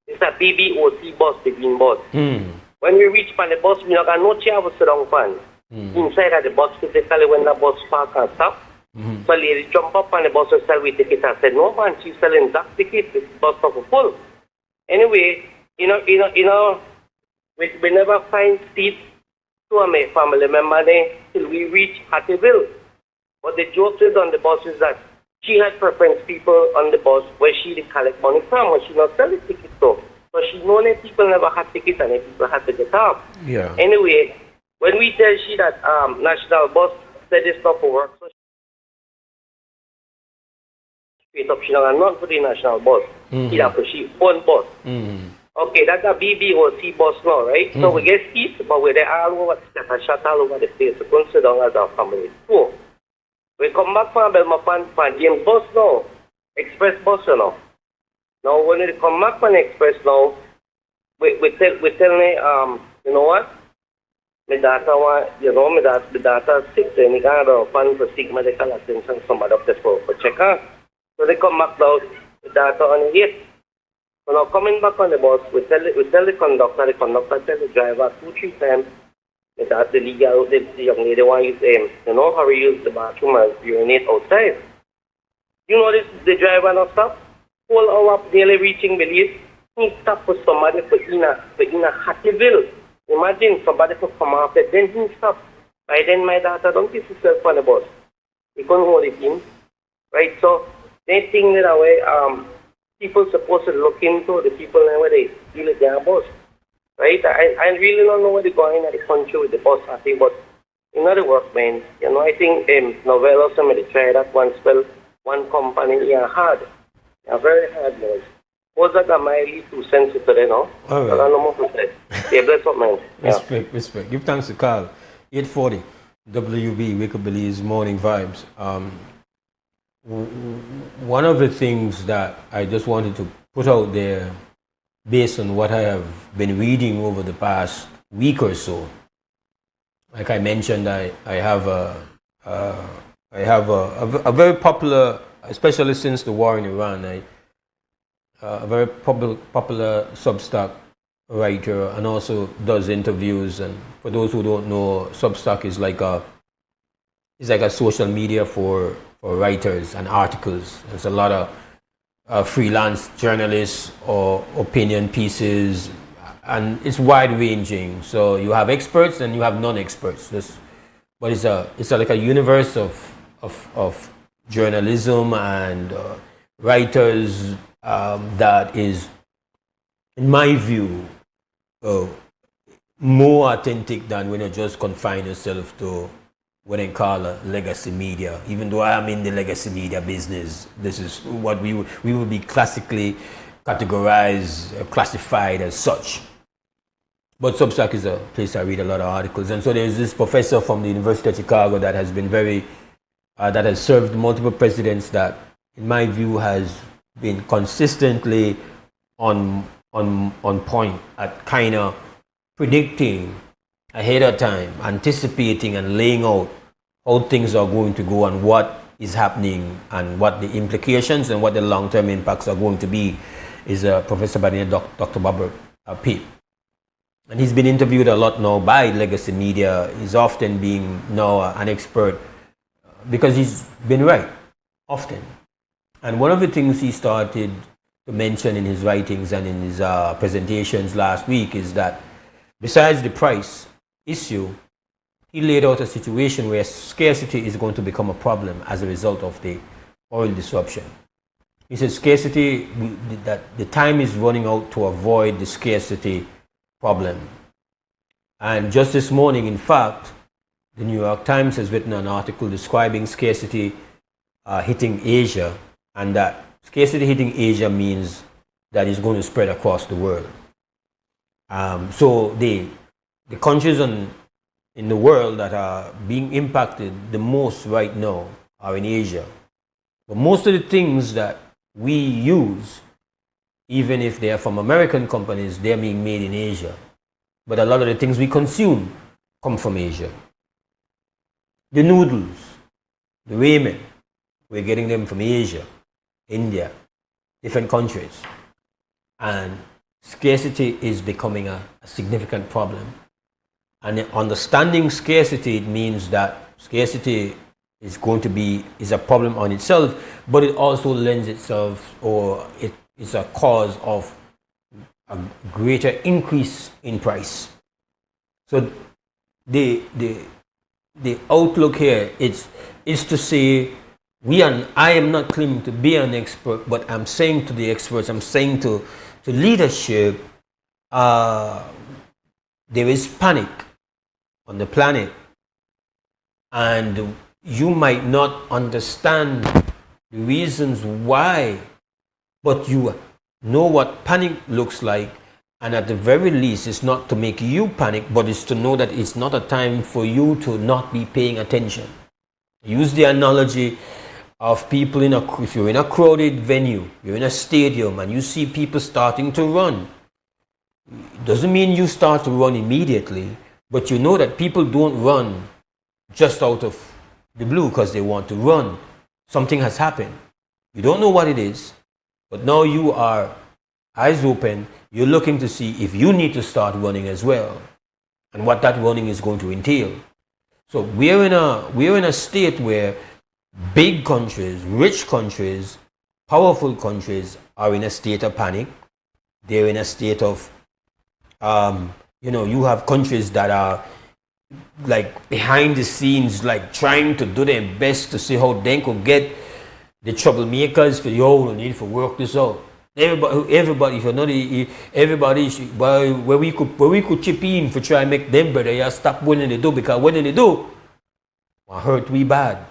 S13: It's a BBOC bus, the green bus. When we reach on the bus, we not got no chair to sit down on. Inside of the bus, physically when the bus park and stop. So lady jump up on the bus and sell with ticket. I said, no man, she's selling that ticket. This bus stop full. Anyway, we never find seats to my family member there till we reach Hattieville. But the joke is on the bus is that she had preference people on the bus where she did collect money from, where she not sell the tickets to. So she know that people never had tickets and that people had to get off.
S2: Yeah.
S13: Anyway, when we tell she that national bus said this stuff for work, so she up, she not for the national bus. She have for she own bus. Okay, that's a BBOC bus now, right? So we get seats, but we're there all over the step and shut all over the place. We consider as our family. So, we come back from Belmopan for James bus now, express bus now. Now, when we come back from express now, we tell me, you know what? My daughter my daughter sick, then we got a fund for seek medical attention, somebody up there for check her. So they come back now, the daughter on the 8th. So now coming back on the bus, we tell the conductor tell the driver 2-3 times that the young lady want to use how we use the bathroom and urinate outside. You know this, the driver not stop. Whole hour nearly reaching Belize, he stop for somebody for in a Hattieville. Imagine somebody for come after, then he stop. By then my daughter don't kiss herself on the bus. He couldn't hold it in. Right, so they think that way people supposed to look into the people where they deal with their bus. Right? I really don't know where they're going in the country with the bus, I think, but in other work, man, I think Novelos, somebody tried that one spell, one company here hard. Yeah, very hard, boys. What's that my 2 cents today, no?
S2: All right.
S13: I don't know what to say. Yeah, bless up, man. Yeah.
S2: Respect. Give thanks to Carl. 840 WUB, Wake Up Belize Morning Vibes. One of the things that I just wanted to put out there, based on what I have been reading over the past week or so, like I mentioned, I have a very popular, especially since the war in Iran, a very popular Substack writer, and also does interviews. And for those who don't know, Substack is like a social media for writers and articles. There's a lot of freelance journalists or opinion pieces, and it's wide ranging. So you have experts and you have non-experts. But it's like a universe of journalism and writers that is, in my view, more authentic than when you just confine yourself to what they call legacy media. Even though I am in the legacy media business, this is what we will be classically categorized, classified as such. But Substack is a place I read a lot of articles. And so there's this professor from the University of Chicago that has been that has served multiple presidents, that, in my view, has been consistently on point at kind of predicting ahead of time, anticipating and laying out how things are going to go and what is happening and what the implications and what the long-term impacts are going to be, is Professor by the name of Dr. Robert Pitt. And he's been interviewed a lot now by legacy media. He's often being now an expert because he's been right, often. And one of the things he started to mention in his writings and in his presentations last week is that besides the price issue, he laid out a situation where scarcity is going to become a problem as a result of the oil disruption. He said scarcity, that the time is running out to avoid the scarcity problem. And just this morning, in fact, the New York Times has written an article describing scarcity hitting Asia, and that scarcity hitting Asia means that it's going to spread across the world. So the countries in the world that are being impacted the most right now are in Asia. But most of the things that we use, even if they are from American companies, they're being made in Asia. But a lot of the things we consume come from Asia. The noodles, the ramen, we're getting them from Asia, India, different countries. And scarcity is becoming a significant problem. And understanding scarcity, it means that scarcity is a problem on itself, but it also lends itself, or it is a cause of a greater increase in price. So the outlook here is to say, I am not claiming to be an expert, but I'm saying to the experts, I'm saying to leadership, there is panic on the planet, and you might not understand the reasons why, but you know what panic looks like, and at the very least, it's not to make you panic, but it's to know that it's not a time for you to not be paying attention. Use the analogy of people if you're in a crowded venue, you're in a stadium, and you see people starting to run. It doesn't mean you start to run immediately, but you know that people don't run just out of the blue because they want to run. Something has happened. You don't know what it is, but now you are eyes open. You're looking to see if you need to start running as well, and what that running is going to entail. So we're in a state where big countries, rich countries, powerful countries are in a state of panic. They're in a state of, you have countries that are like behind the scenes, like trying to do their best to see how they could get the troublemakers for we need to work this out. Everybody, if you're not, everybody, where we could chip in for try and make them better, you stop when they do, because when they do, it hurt we bad.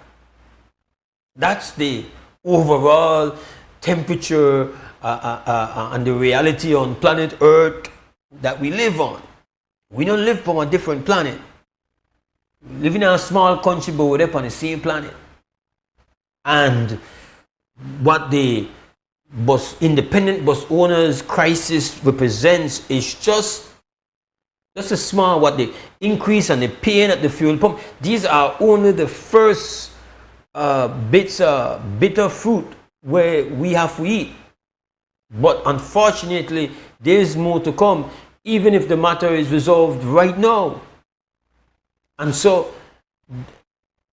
S2: That's the overall temperature and the reality on planet Earth that we live on. We don't live on a different planet. We live in a small country, but we're up on the same planet. And what the independent bus owners crisis represents is just a small, what the increase and the pain at the fuel pump. These are only the first bits of bitter fruit where we have to eat. But unfortunately, there's more to come, even if the matter is resolved right now. And so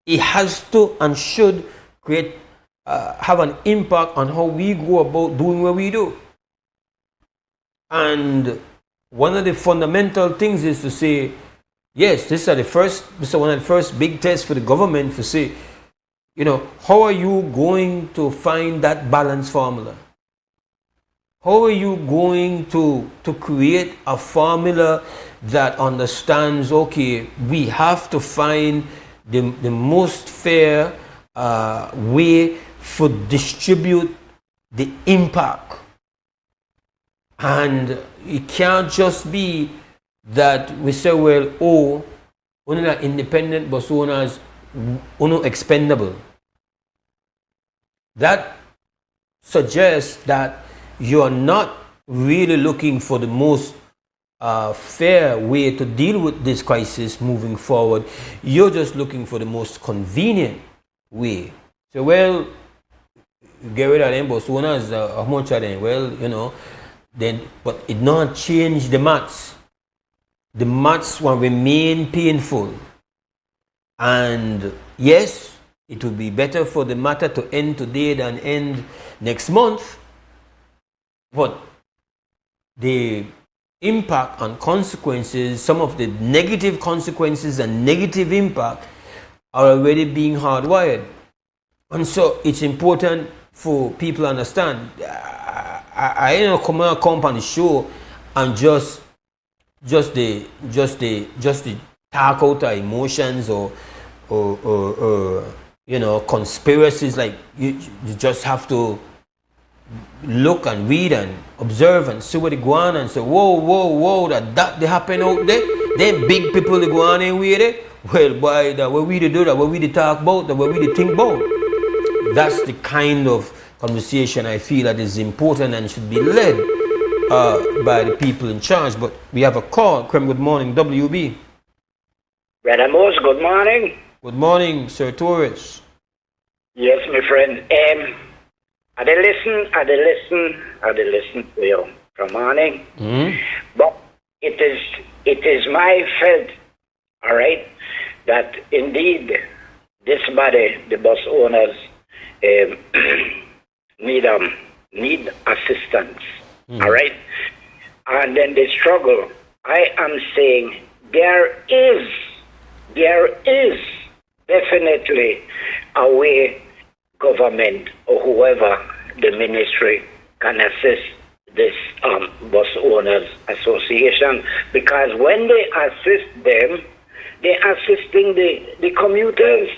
S2: it has to and should create have an impact on how we go about doing what we do. And one of the fundamental things is to say, yes, this is one of the first big tests for the government to say, you know, how are you going to find that balance formula? How are you going to create a formula that understands, okay, we have to find the most fair way for distribute the impact. And it can't just be that we say, well, only the independent bus owners, only expendable. That suggests that you are not really looking for the most fair way to deal with this crisis moving forward. You're just looking for the most convenient way. So, well, get rid of them bus owners, how much are they? Well, you know, then, but it not change the maths. The maths will remain painful. And yes, it would be better for the matter to end today than end next month. But the impact and consequences, some of the negative consequences and negative impact are already being hardwired. And so it's important for people to understand. I ain't gonna come on the show and just talk out our emotions or you know, conspiracies. Like you just have to look and read and observe and see what they go on and say, whoa, that they happen out there. Them big people they go on and with it. Well, boy, that what we do, that what we talk about, that what we think about. That's the kind of conversation I feel that is important and should be led by the people in charge. But we have a call. Krem, good morning, WB.
S1: Brother Mose, good morning.
S2: Good morning, Sir Torres.
S1: Yes, my friend. I listen to you from morning. But it is my felt, all right, that indeed this body, the bus owners, need assistance, all right? And then they struggle. I am saying there is definitely a way government or whoever the ministry can assist this bus owners association, because when they assist them, they're assisting the commuters.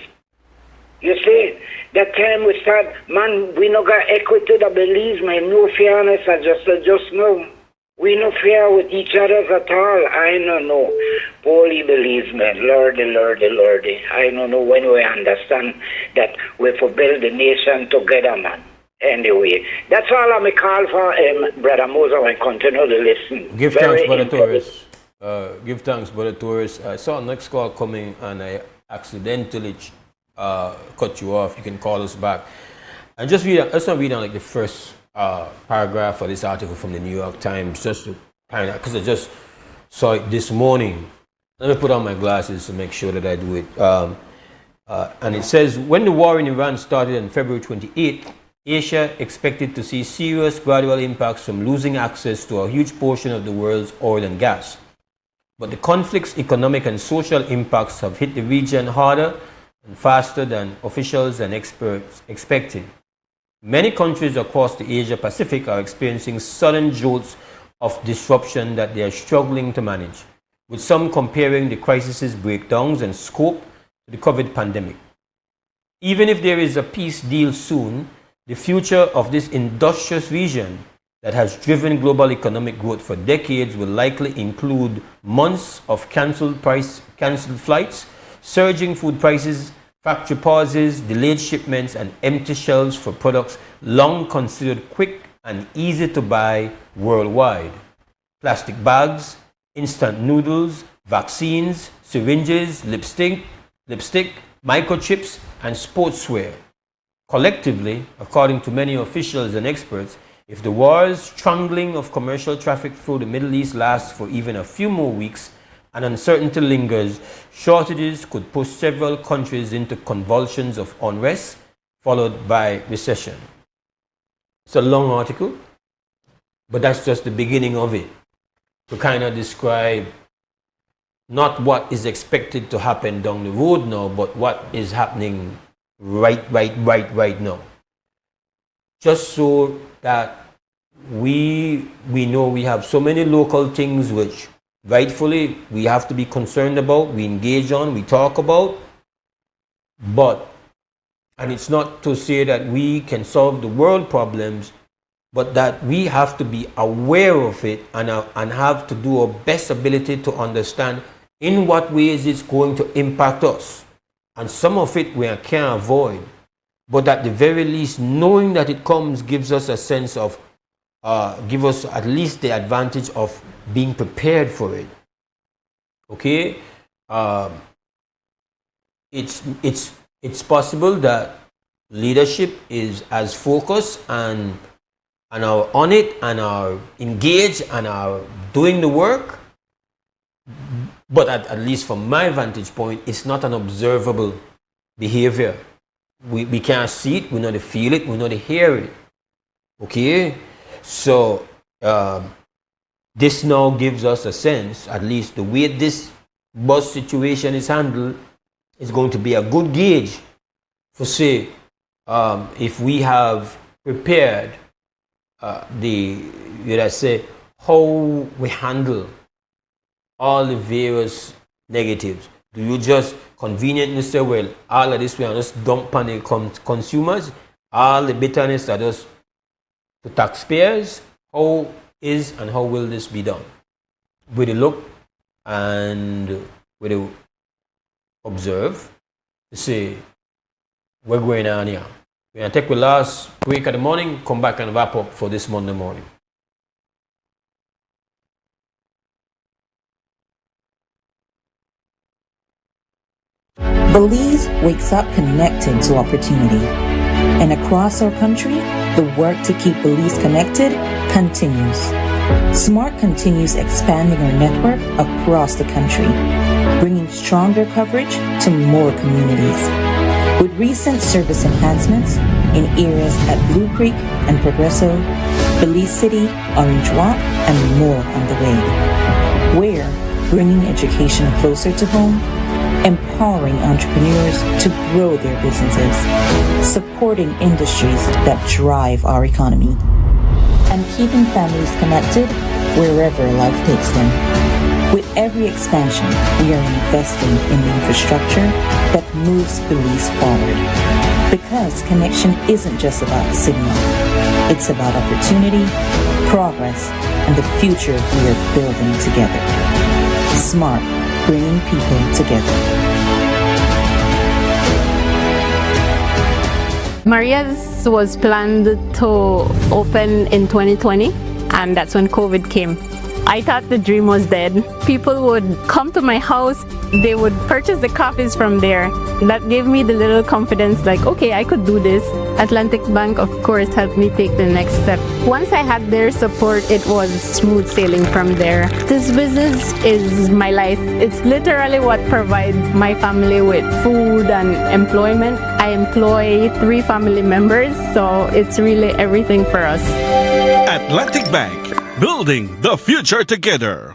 S1: You see, that time we start, man, we no got equity to believe, man, no fairness, I just know. We no fair with each other at all. I don't know. Holy believes, man, Lordy. I don't know when we understand that we for build the nation together, man. Anyway, that's all I'm call for, Brother Mose, and continue to listen.
S2: Give thanks, Brother Torres. Give thanks, Brother Torres. I saw the next call coming and I accidentally cut you off. You can call us back. And just read, let's not read on like the first paragraph of this article from the New York Times, just to kind of, because I just saw it this morning. Let me put on my glasses to make sure that I do it. And it says, when the war in Iran started on February 28th, Asia expected to see serious gradual impacts from losing access to a huge portion of the world's oil and gas. But the conflict's economic and social impacts have hit the region harder and faster than officials and experts expected. Many countries across the Asia Pacific are experiencing sudden jolts of disruption that they are struggling to manage, with some comparing the crisis's breakdowns and scope to the COVID pandemic. Even if there is a peace deal soon, The future of this industrious region that has driven global economic growth for decades will likely include months of canceled flights, surging food prices, factory pauses, delayed shipments, and empty shelves for products long considered quick and easy to buy worldwide. Plastic bags, instant noodles, vaccines, syringes, lipstick, microchips, and sportswear. Collectively, according to many officials and experts, if the war's strangling of commercial traffic through the Middle East lasts for even a few more weeks and uncertainty lingers, shortages could push several countries into convulsions of unrest, followed by recession. It's a long article, but that's just the beginning of it, to kind of describe not what is expected to happen down the road now, but what is happening right now. Just so that we know we have so many local things which rightfully we have to be concerned about, we engage on, we talk about, and it's not to say that we can solve the world problems, but that we have to be aware of it and have to do our best ability to understand in what ways it's going to impact us. And some of it we can't avoid, but at the very least, knowing that it comes gives us a sense of, give us at least the advantage of being prepared for it. Okay? It's possible that leadership is as focused and are on it and are engaged and are doing the work, but at least from my vantage point, it's not an observable behavior. We can't see it, we not feel it, we not hear it. Okay? So this now gives us a sense, at least the way this bus situation is handled is going to be a good gauge for say if we have prepared how we handle all the various negatives. Do you just conveniently say, well, all of this we are just dump on the consumers, all the bitterness are just the taxpayers? How is and how will this be done? With a look and with a observe to say, we're going on here. We're going to take the last break of the morning, come back and wrap up for this Monday morning.
S15: Belize wakes up connected to opportunity. And across our country, the work to keep Belize connected continues. SMART continues expanding our network across the country, bringing stronger coverage to more communities. With recent service enhancements in areas at Blue Creek and Progresso, Belize City, Orange Walk, and more on the way. We're bringing education closer to home, empowering entrepreneurs to grow their businesses, supporting industries that drive our economy, and keeping families connected wherever life takes them. With every expansion, we are investing in the infrastructure that moves Belize forward. Because connection isn't just about signal, it's about opportunity, progress, and the future we are building together. SMART, bringing people together.
S3: Maria's was planned to open in 2020, and that's when COVID came. I thought the dream was dead. People would come to my house, they would purchase the coffees from there. That gave me the little confidence, like, okay, I could do this. Atlantic Bank, of course, helped me take the next step. Once I had their support, it was smooth sailing from there. This business is my life. It's literally what provides my family with food and employment. I employ 3 family members, so it's really everything for us.
S14: Atlantic Bank, building the future together.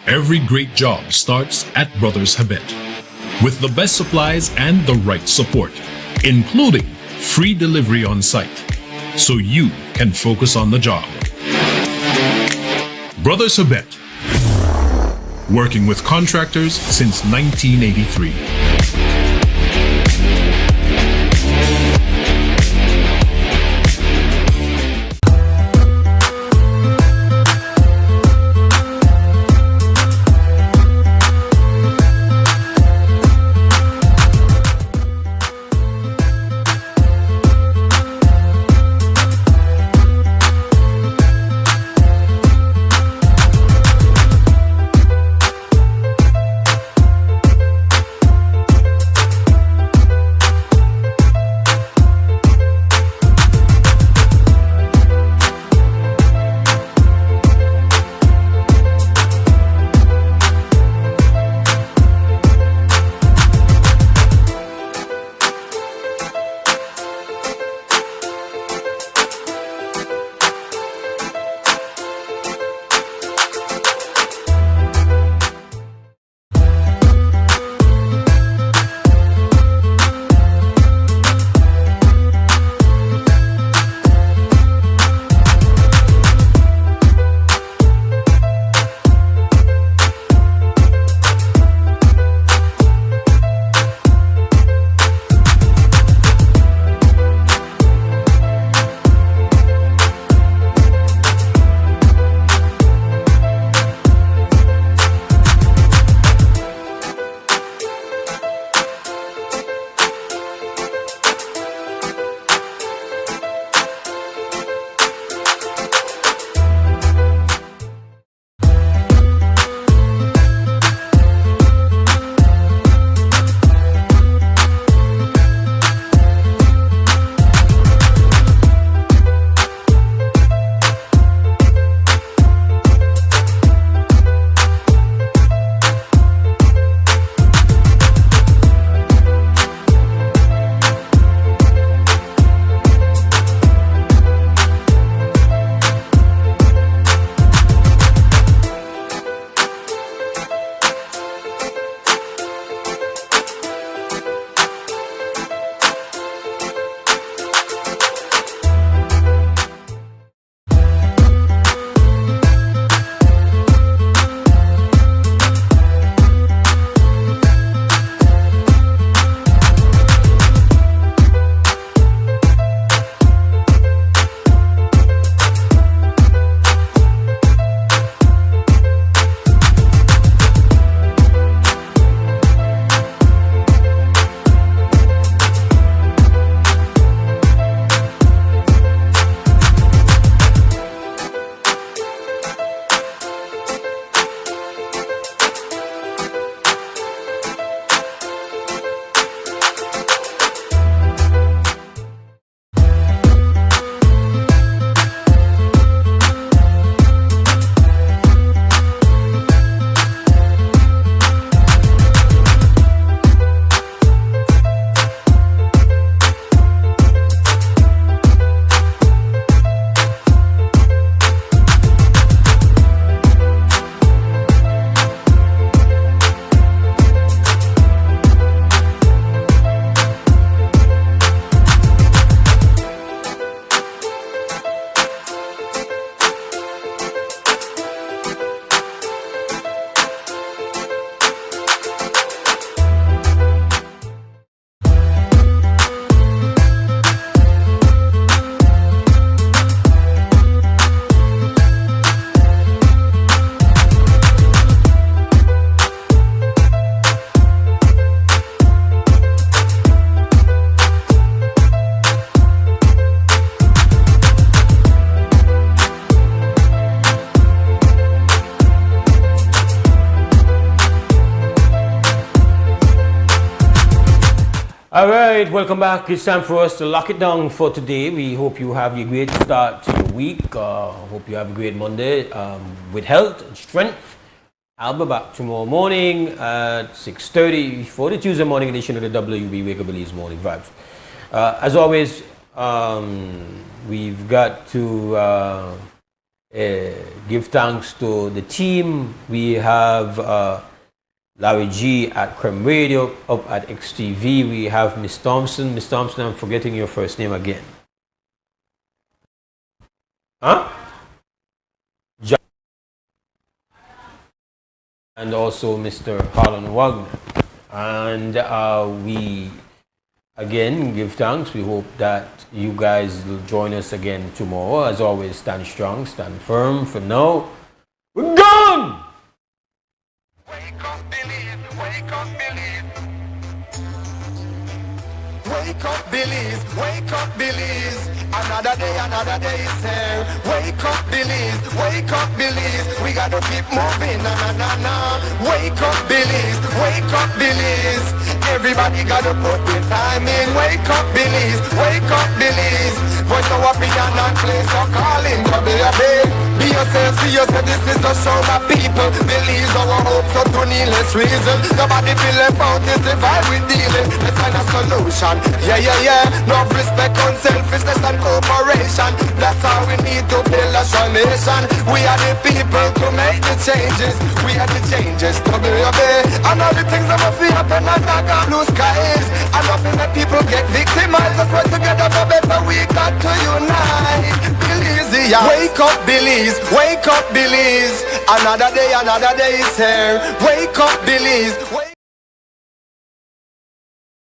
S18: Every great job starts at Brothers Habet with the best supplies and the right support, including free delivery on site, so you can focus on the job. Brothers Habet, working with contractors since 1983.
S2: All right, welcome back. It's time for us to lock it down for today. We hope you have a great start to your week. Hope you have a great Monday with health and strength. I'll be back tomorrow morning at 6:30 for the Tuesday morning edition of the WUB Wake Up Belize Morning Vibes. As always, we've got to give thanks to the team. We have Larry G at Creme Radio, up at XTV. We have Miss Thompson. Miss Thompson, I'm forgetting your first name again. Huh? and also Mr. Harlan Wagner. And we again give thanks. We hope that you guys will join us again tomorrow. As always, stand strong, stand firm. For now, we're gone!
S4: Wake up, believe. Wake up, believe. Wake up, believe. Wake up, believe. Another day is here. Wake up, believe. Wake up, believe. We gotta keep moving. Na na na na. Wake up, believe. Wake up, believe. Everybody gotta put the time in. Wake up, believe. Wake up, believe. Voice of opinion and place your calling. Be yourself, see yourself. This is a show that people believe our hopes up to needless reason. Nobody feel left out. It's the vibe we dealing. Let's find a solution. Yeah, yeah, yeah. No respect, unselfishness and cooperation. That's how we need to build a strong nation. We are the people to make the changes. We are the changes to be obey. And all the things that must be happen and not got blue skies. And nothing that people get victimized. Let's work together for better. We got to unite. Belize, yeah. Wake up, Belize. Wake up, Belize. Another day is here. Wake up, Belize. Wake